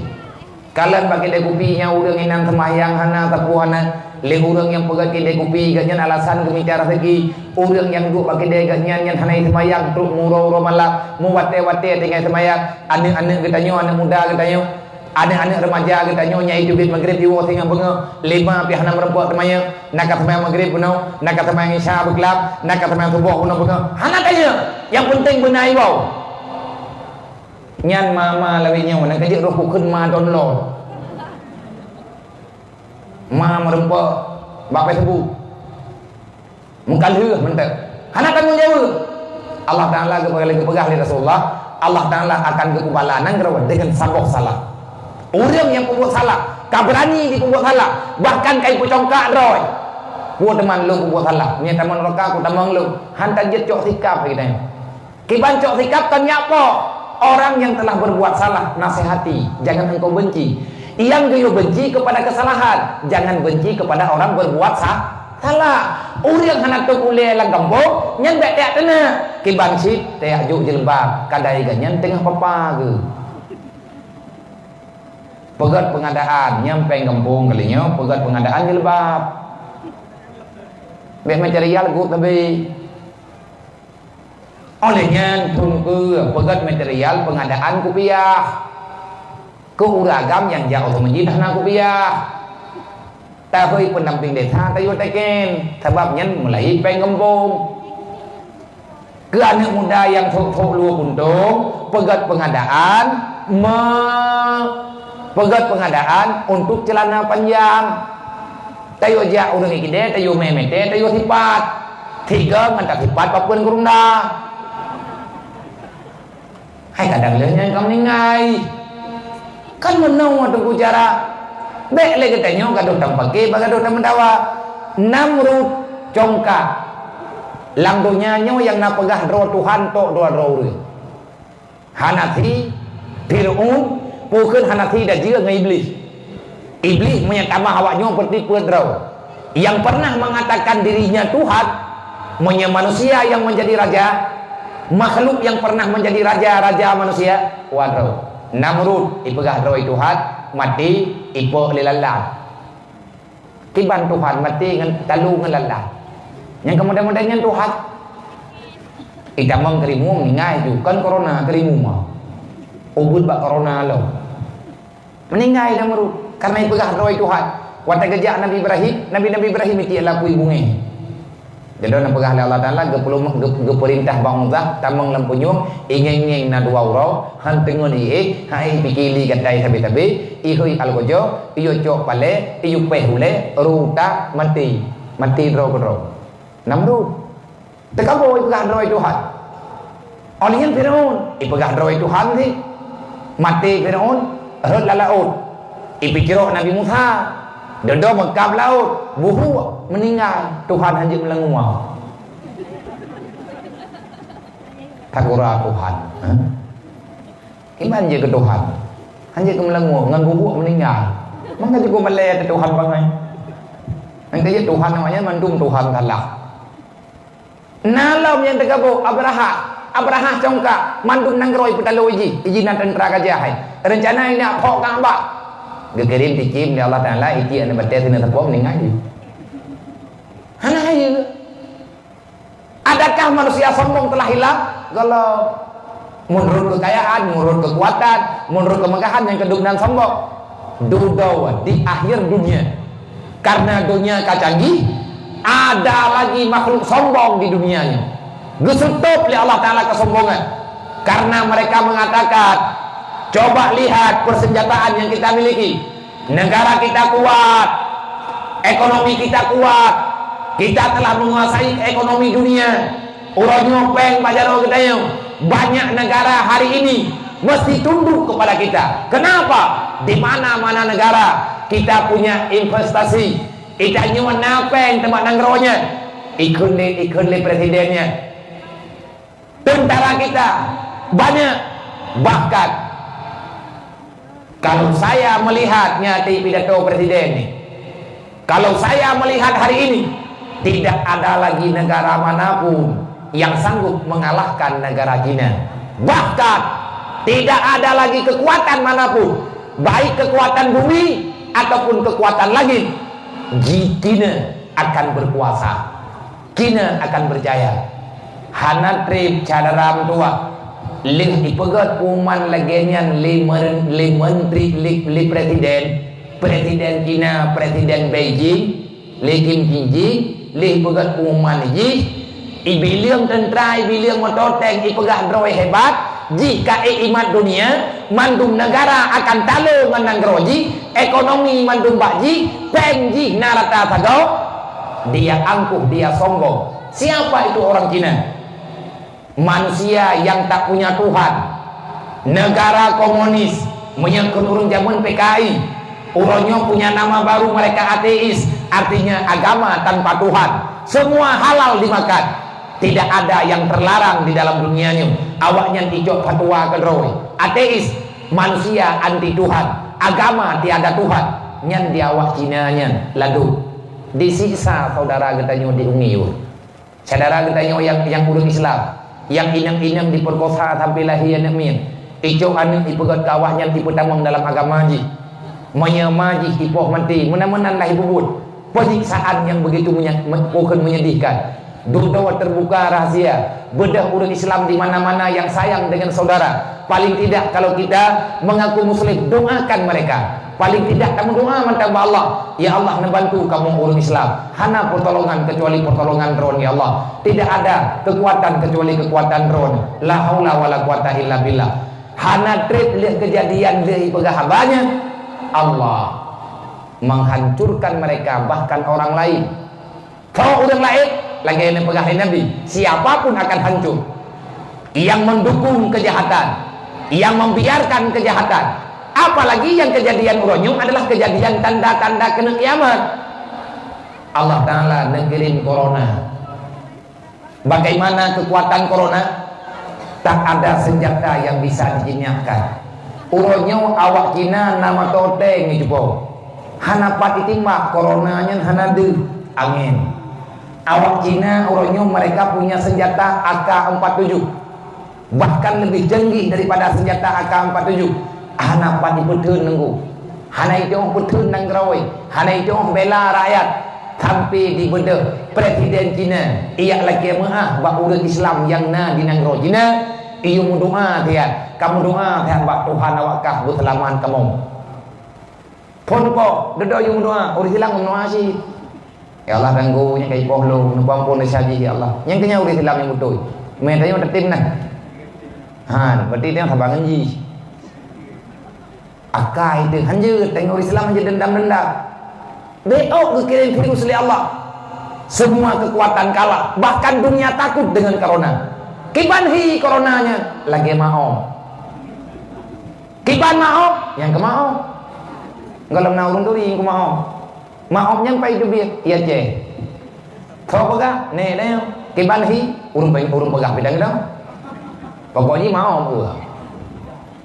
Kalian pakai dekupinya orang yang semayang hana tapuhana. Le orang yang pegang kedai kopi ganyan alasan kemicara lagi. Orang yang duk pakai kedai ganyan yang hanai semayang truk murau malak muwate-wate dengan semayang. Anak-anak katanya, anak muda katanya, anak-anak remaja katanya nyai jubit maghrib diwo tengah benga 5 pi hana merempok semayang. Nak semayang maghrib penuh, nak semayang isya berkelap, nak semayang subuh penuh benga. Hana tanya. Yang penting benai bau. Nyan mama lawinya nak kerja roh kun ma download. Ma merempok bapak sebu mengkalih mentek hana kan menjawab Allah Ta'ala kepegah Rasulullah. Allah Ta'ala akan kekubalanan dengan sabok salah orang yang pembuat salah kau berani di pembuat salah bahkan kai pocongkak roy ku teman lu pembuat salah punya teman roka ku teman lu hantar jet cok sikap kita kiban cok sikap kan nyapa orang yang telah berbuat salah nasihati jangan engkau benci. Yang kayu benci kepada kesalahan, jangan benci kepada orang berbuat salah. Orang hendak tu kuliah lang gembok, nyan bek tak tena. Kiban sit teh aju jilbab, kadai ganyan tengah papa ke. Pegat pengadaan nyampe gembong kalinya, pegat pengadaan jilbab. Bek material gut tapi. Olehnya tunggu pegat material pengadaan kopiah. Keuragam yang jauh menjidah nak kopiah. Tapi pendamping desa tayo teken sebabnya mulai penggembong. Ke anak muda yang sok-sok luar untung pegat pengadaan pegat pengadaan untuk celana panjang. Tayo ja urang ikide tayo memete tayo sifat. Tiga mantak sifat papun kurunda. Hai kadang lehnya kamu ningai. Kan menau atau bicara bek lagi tanya kado tampake bagado tamandawa Namrud congkak langdonya nyo yang napegah roh Tuhan tok doa roh Hanafi Fir'aun bukan Hanafi dan juga iblis menyatama awaknya seperti pedrau yang pernah mengatakan dirinya Tuhan manusia yang menjadi raja makhluk yang pernah menjadi raja manusia wadrau Namrud ipegah roy Tuhan mati ipo lilallah tiban Tuhan mati ngan talu ngan lallah yang kemudian Tuhan itamang kerimu ngai ju kan corona kerimu mah ubud bak corona lo meninggal Namrud karena ipegah roy Tuhan wata gejak Nabi Ibrahim itu lapui bunge jadi nak pegah Allah Ta'ala geperintah bangsa tamang lampunyung ingin na dua urau hantengon hai pikili gadai tabi ihoi algojo iyo cok pale iyo pehule ruta mati ro Namrud tekabo ipegah roy Tuhan olian Firaun ipegah roy Tuhan ni mati Firaun rod lalaut ipikiro Nabi Musa dodo mengkap laut buhu meninggal Tuhan hanya melengua takura Tuhan iman je ke Tuhan hanya ke melengua ngan buhu meninggal maka juga melaya ke Tuhan bangai nanti Tuhan namanya mandum Tuhan kalah nalam yang tergabung Abraha congkak mandum nanggroi putalo iji nak tentera kajahai rencana ini apa kambak gegerim dicim di Allah Ta'ala iki ane batet sini terpom meninggal hana aja adakah manusia sombong telah hilang kalau menurut kekayaan menurut kekuatan menurut kemegahan yang kedua dan sombong dudawa di akhir dunia karena dunia kacanggih ada lagi makhluk sombong di dunianya gesutup oleh Allah Ta'ala kesombongan karena mereka mengatakan coba lihat persenjataan yang kita miliki negara kita kuat ekonomi kita kuat kita telah menguasai ekonomi dunia Urangnya peng bajaro katanya. Banyak negara hari ini mesti tunduk kepada kita. Kenapa? Di mana-mana negara kita punya investasi. Kita nyuan napeng tempat nanggronya. Ikut le presidennya. Tentara kita banyak. Bahkan kalau saya melihatnya di pidato presiden ini, kalau saya melihat hari ini, tidak ada lagi negara manapun yang sanggup mengalahkan negara China. Bahkan tidak ada lagi kekuatan manapun, baik kekuatan bumi ataupun kekuatan langit, China akan berkuasa, China akan berjaya. Hana trip cadaram tua lih ipegat kuman lagenyan li menteri li presiden China, presiden Beijing, li Kim Jong-un, li ipegat kuman ji ibiliang tentara, ibiliang mototeng, ipegah droy hebat. Jika imat dunia mandum negara akan talo nganang groji, ekonomi mandum bakji, pengji narata sagau, dia angkuh, dia sombong. Siapa itu orang Cina? Manusia yang tak punya Tuhan. Negara komunis menyangkut urung zaman PKI. Urangnya punya nama baru, mereka ateis, artinya agama tanpa Tuhan. Semua halal dimakan. Tidak ada yang terlarang di dalam dunianya. Awaknya ticok fatwa kedroi. Ateis, manusia anti Tuhan, agama tiada Tuhan. Nyan di awak Cina nyan lalu disiksa saudara katanya diungiur. Saudara katanya yang urung Islam, yang inang-inang diperkosa sampai lahir anak min. Icok anu ipegat kawahnya dipetamang dalam agama ji. Menyamaji ipoh mati, menan-menan lahir bubut. Penyiksaan yang begitu menyedihkan. Doa terbuka rahasia, bedah orang Islam di mana-mana yang sayang dengan saudara. Paling tidak kalau kita mengaku muslim, doakan mereka. Paling tidak kamu doa mentambah Allah, ya Allah membantu kamu orang Islam. Hana pertolongan kecuali pertolongan Ron, ya Allah. Tidak ada kekuatan kecuali kekuatan Ron. La haula wala quwata illa billah. Hana trip lihat kejadian dari pegahabanya, Allah menghancurkan mereka, bahkan orang lain. Kalau orang lain lagi yang pegahin Nabi, siapapun akan hancur. Yang mendukung kejahatan, yang membiarkan kejahatan, apalagi yang kejadian uronyum adalah kejadian tanda-tanda kena kiamat. Allah Ta'ala negerin corona. Bagaimana kekuatan corona? Tak ada senjata yang bisa dijinyahkan. Uronyum awak Cina nama toteng ni cupo. Hanapat itimak coronanya hanade angin. Awak Cina orangnya mereka punya senjata AK-47, bahkan lebih canggih daripada senjata AK-47. Hana padi petun nunggu, hana itu petun nang grawai, hana itu bela rakyat. Sampai di bedah presiden Cina, ia lagi maah bak urang Islam yang na di nang grawai Cina, ia doa tiat, kamu doa tiat bak Tuhan awakah berselamat kamu. Pon ko, doa yang doa, orang Islam doa sih. Ya Allah ranggunya kayak pohlo, numpang saji ya Allah. Yang kenya udah Islam yang betul. Metanya udah tim nah. Han, berarti dia sabangan ji. Akai itu hanjut, tengok Islam aja dendam-dendam. Beok kekirim film seli Allah. Semua kekuatan kalah, bahkan dunia takut dengan corona. Kibanhi coronanya lagi mau. Kiban mau, yang kemau. Kalau naurun tuh yang kemau. Maaf yang pai dubit ya je. Kau pegah, ne ne, kibanhi urung pegah bidang dah. Pokoknya maaf gua.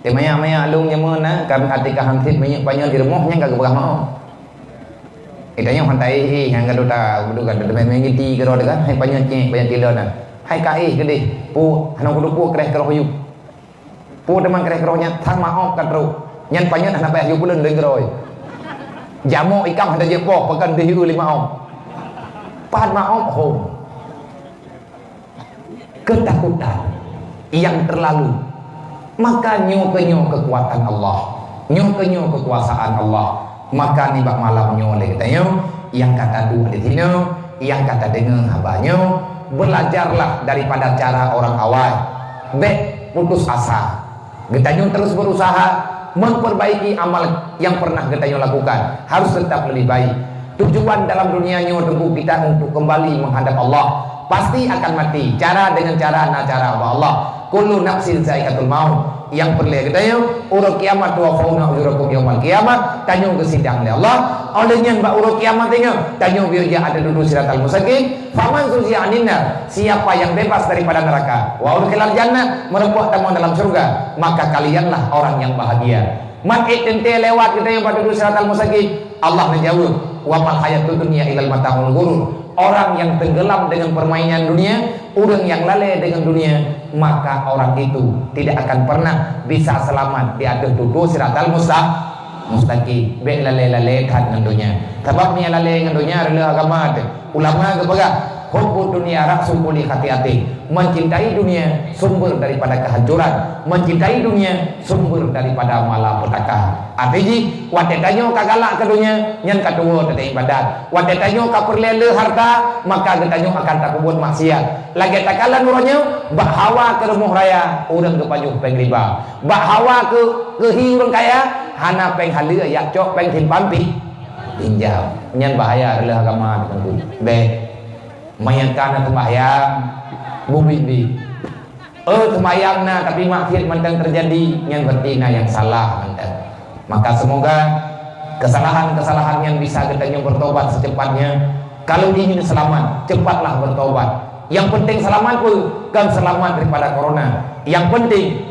Temanya alung yang mana kami atika hamsit banyak di rumahnya kagak pegah maaf. Itanya hantai yang kado ta kudu kado main ngiti karo dekat hai banyak tilona. Hai kai gede. Pu hanong kudu pu kreh karo hiu. Pu demang kreh karonya thang maaf kadro. Nyan banyak anak payah hiu pulen deung karoi. Jamu ikam ada jepoh pekan dihiru 5 om. Pan maom home. Ketakutan yang terlalu, maka nyo kekuatan Allah, nyo kekuasaan Allah. Maka ni bak malam nyo le katanya, yang kata dua di sini, yang kata dengan habanya, belajarlah daripada cara orang awal. Putus asa. Katanya terus berusaha memperbaiki amal yang pernah kita lakukan, harus tetap lebih baik. Tujuan dalam dunianya tentu kita untuk kembali menghadap Allah, pasti akan mati. Cara dengan cara Allah. Kullu nafsin za'iqatul maut. Yang perlu kita urut kiamat wa fauna ujurakum yaumal kiamat, tanya ke sidang Allah. Olehnya mbak urut kiamat tanya biar dia ada duduk siratal mustaqim. Faman zuziya 'anil nar, siapa yang bebas daripada neraka, wa udkhilal jannah, merempuh tamu dalam surga, maka kalianlah orang yang bahagia. Man itente lewat kita yang pada duduk siratal mustaqim, Allah menjawab, wa mal hayatud dunya ilal mata'ul ghurur. Orang yang tenggelam dengan permainan dunia, orang yang lalai dengan dunia, maka orang itu tidak akan pernah bisa selamat di atas duduk siratal mustaqim. Be lalai dengan dunia. Sebabnya lalai dengan dunia adalah agama. Ulama kepada hubbud dunia ra'su kulli khati'atin. Mencintai dunia sumber daripada kehancuran, mencintai dunia sumber daripada malapetaka. Artinya wate tanyo kagalak ke dunia nyen katuwo tete ibadat, wate tanyo ka perlele harta maka getanyo akan tak buat maksiat. Lagi takala nuronyo bak hawa ke remuh raya urang ke pajuh peng riba, bak hawa ke hiurang kaya hana peng halia yak cok peng timpampi pinjam. Nyen bahaya adalah agama tentu. Be mayangkan sembahyang bumi di sembahyang na tapi maksiat mentang terjadi yang bertina yang salah mentang. Maka semoga kesalahan-kesalahan yang bisa kita bertobat secepatnya. Kalau ingin selamat, cepatlah bertobat. Yang penting selamat pun kan selamat daripada corona. Yang penting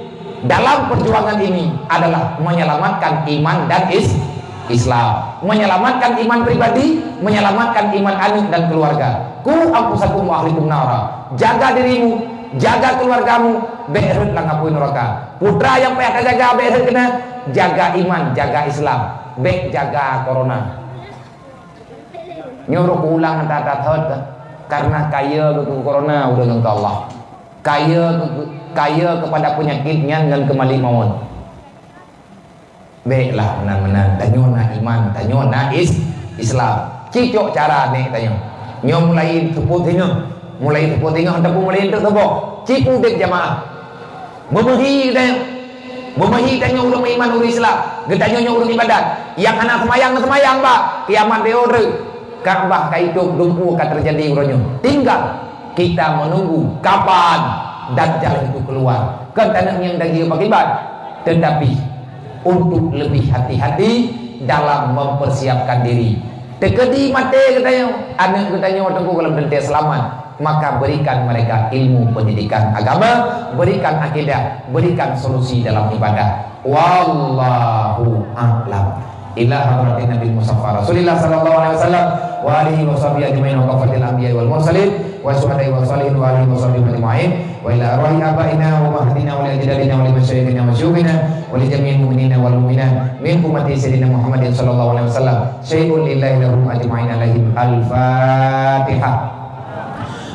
dalam perjuangan ini adalah menyelamatkan iman dan Islam, menyelamatkan iman pribadi, menyelamatkan iman anak dan keluarga. Ku anfusakum wa ahlikum nara. Jaga dirimu, jaga keluargamu, beirut lang apuin neraka. Putra yang payah jaga beirut kena jaga iman, jaga Islam, baik jaga corona. Nyuruh ulang antara karena kaya ke corona udah ke Allah, kaya kepada penyakitnya dan kembali maut. Baiklah benar-benar tanyona iman, tanyona Islam. Cicok cara nih tanyo. Nyo mulai teputinya hendak mulai untuk tepuk. Cipu dek jamaah. Memehi tanyo udah iman udah Islam. Getanyo udah ibadat. Yang anak semayang Pak. Kiamat deodre. Ka'bah kaituk dumpu akan terjadi uronyo. Tinggal kita menunggu kapan Dajjal itu keluar. Kan tanah yang daging pakibat. Tetapi untuk lebih hati-hati dalam mempersiapkan diri. Tekedi mati katanya, anak katanya waktu kalau berhenti selamat, maka berikan mereka ilmu pendidikan agama, berikan akidah, berikan solusi dalam ibadah. Wallahu a'lam. Ila hadratin Nabi Mustafa Rasulillah sallallahu alaihi wasallam wa alihi washabihi ajmain wa qafatil anbiya wal mursalin wa syuhada'i wa salihin wa alihi washabihi ajmain wa ila arwahi abaina wa mahdina wa li ajdadina wa li masyayikhina wa syuhina wa li jami'il mu'minina wal mu'minat min ummati sayyidina Muhammadin sallallahu alaihi wasallam syai'un lillahi lahum ajmain alaihim al-fatihah.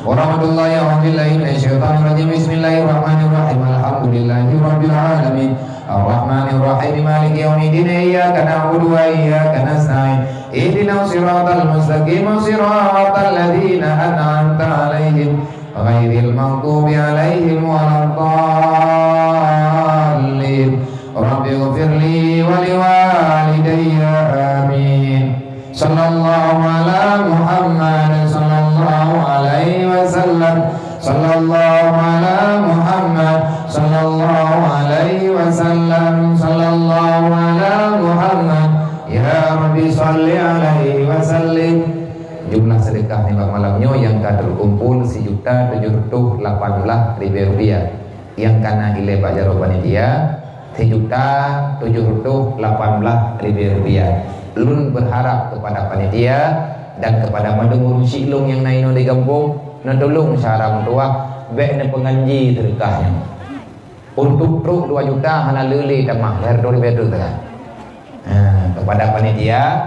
Wa rahmatullahi wa billahi minasyaitonir rajim. Bismillahirrahmanirrahim. Alhamdulillahi rabbil alamin. Ar-Rahmanir Rahim. Maliki yaumiddin. Iyyaka na'budu wa iyyaka nasta'in. Ihdinas siratal mustaqim. Siratal ladzina an'amta 'alaihim ghairil maghdubi 'alaihim waladdallin. Rabbighfirli wa liwalidayya. Amin. Sallallahu ala Muhammad sallallahu alaihi wasallam. Sallallahu ala Muhammad sallallahu alaihi wasallam. Sallallahu ala Muhammad. Ya Rabbi salli alaihi wasallim. Jumlah sedekah nih malamnya yang terkumpul 1.718.000 rupiah. Yang karena ile Pak Jaro panitia 1.718.000 rupiah. Lun berharap kepada panitia dan kepada madung silung yang naino di kampung nantulung syarang tua baik ne penganji sedekahnya. Untuk truk 2 juta hana lele tamah herdo ribetu tengah. Kepada panitia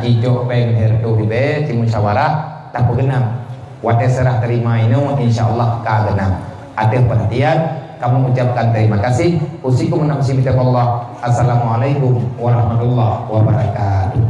cico peng herdo ribe ti musyawarah tak genam. Wate serah terima ino insyaallah ka genam. Ada perhatian kamu ucapkan terima kasih. Usikum menafsi bidakallah. Assalamualaikum warahmatullahi wabarakatuh.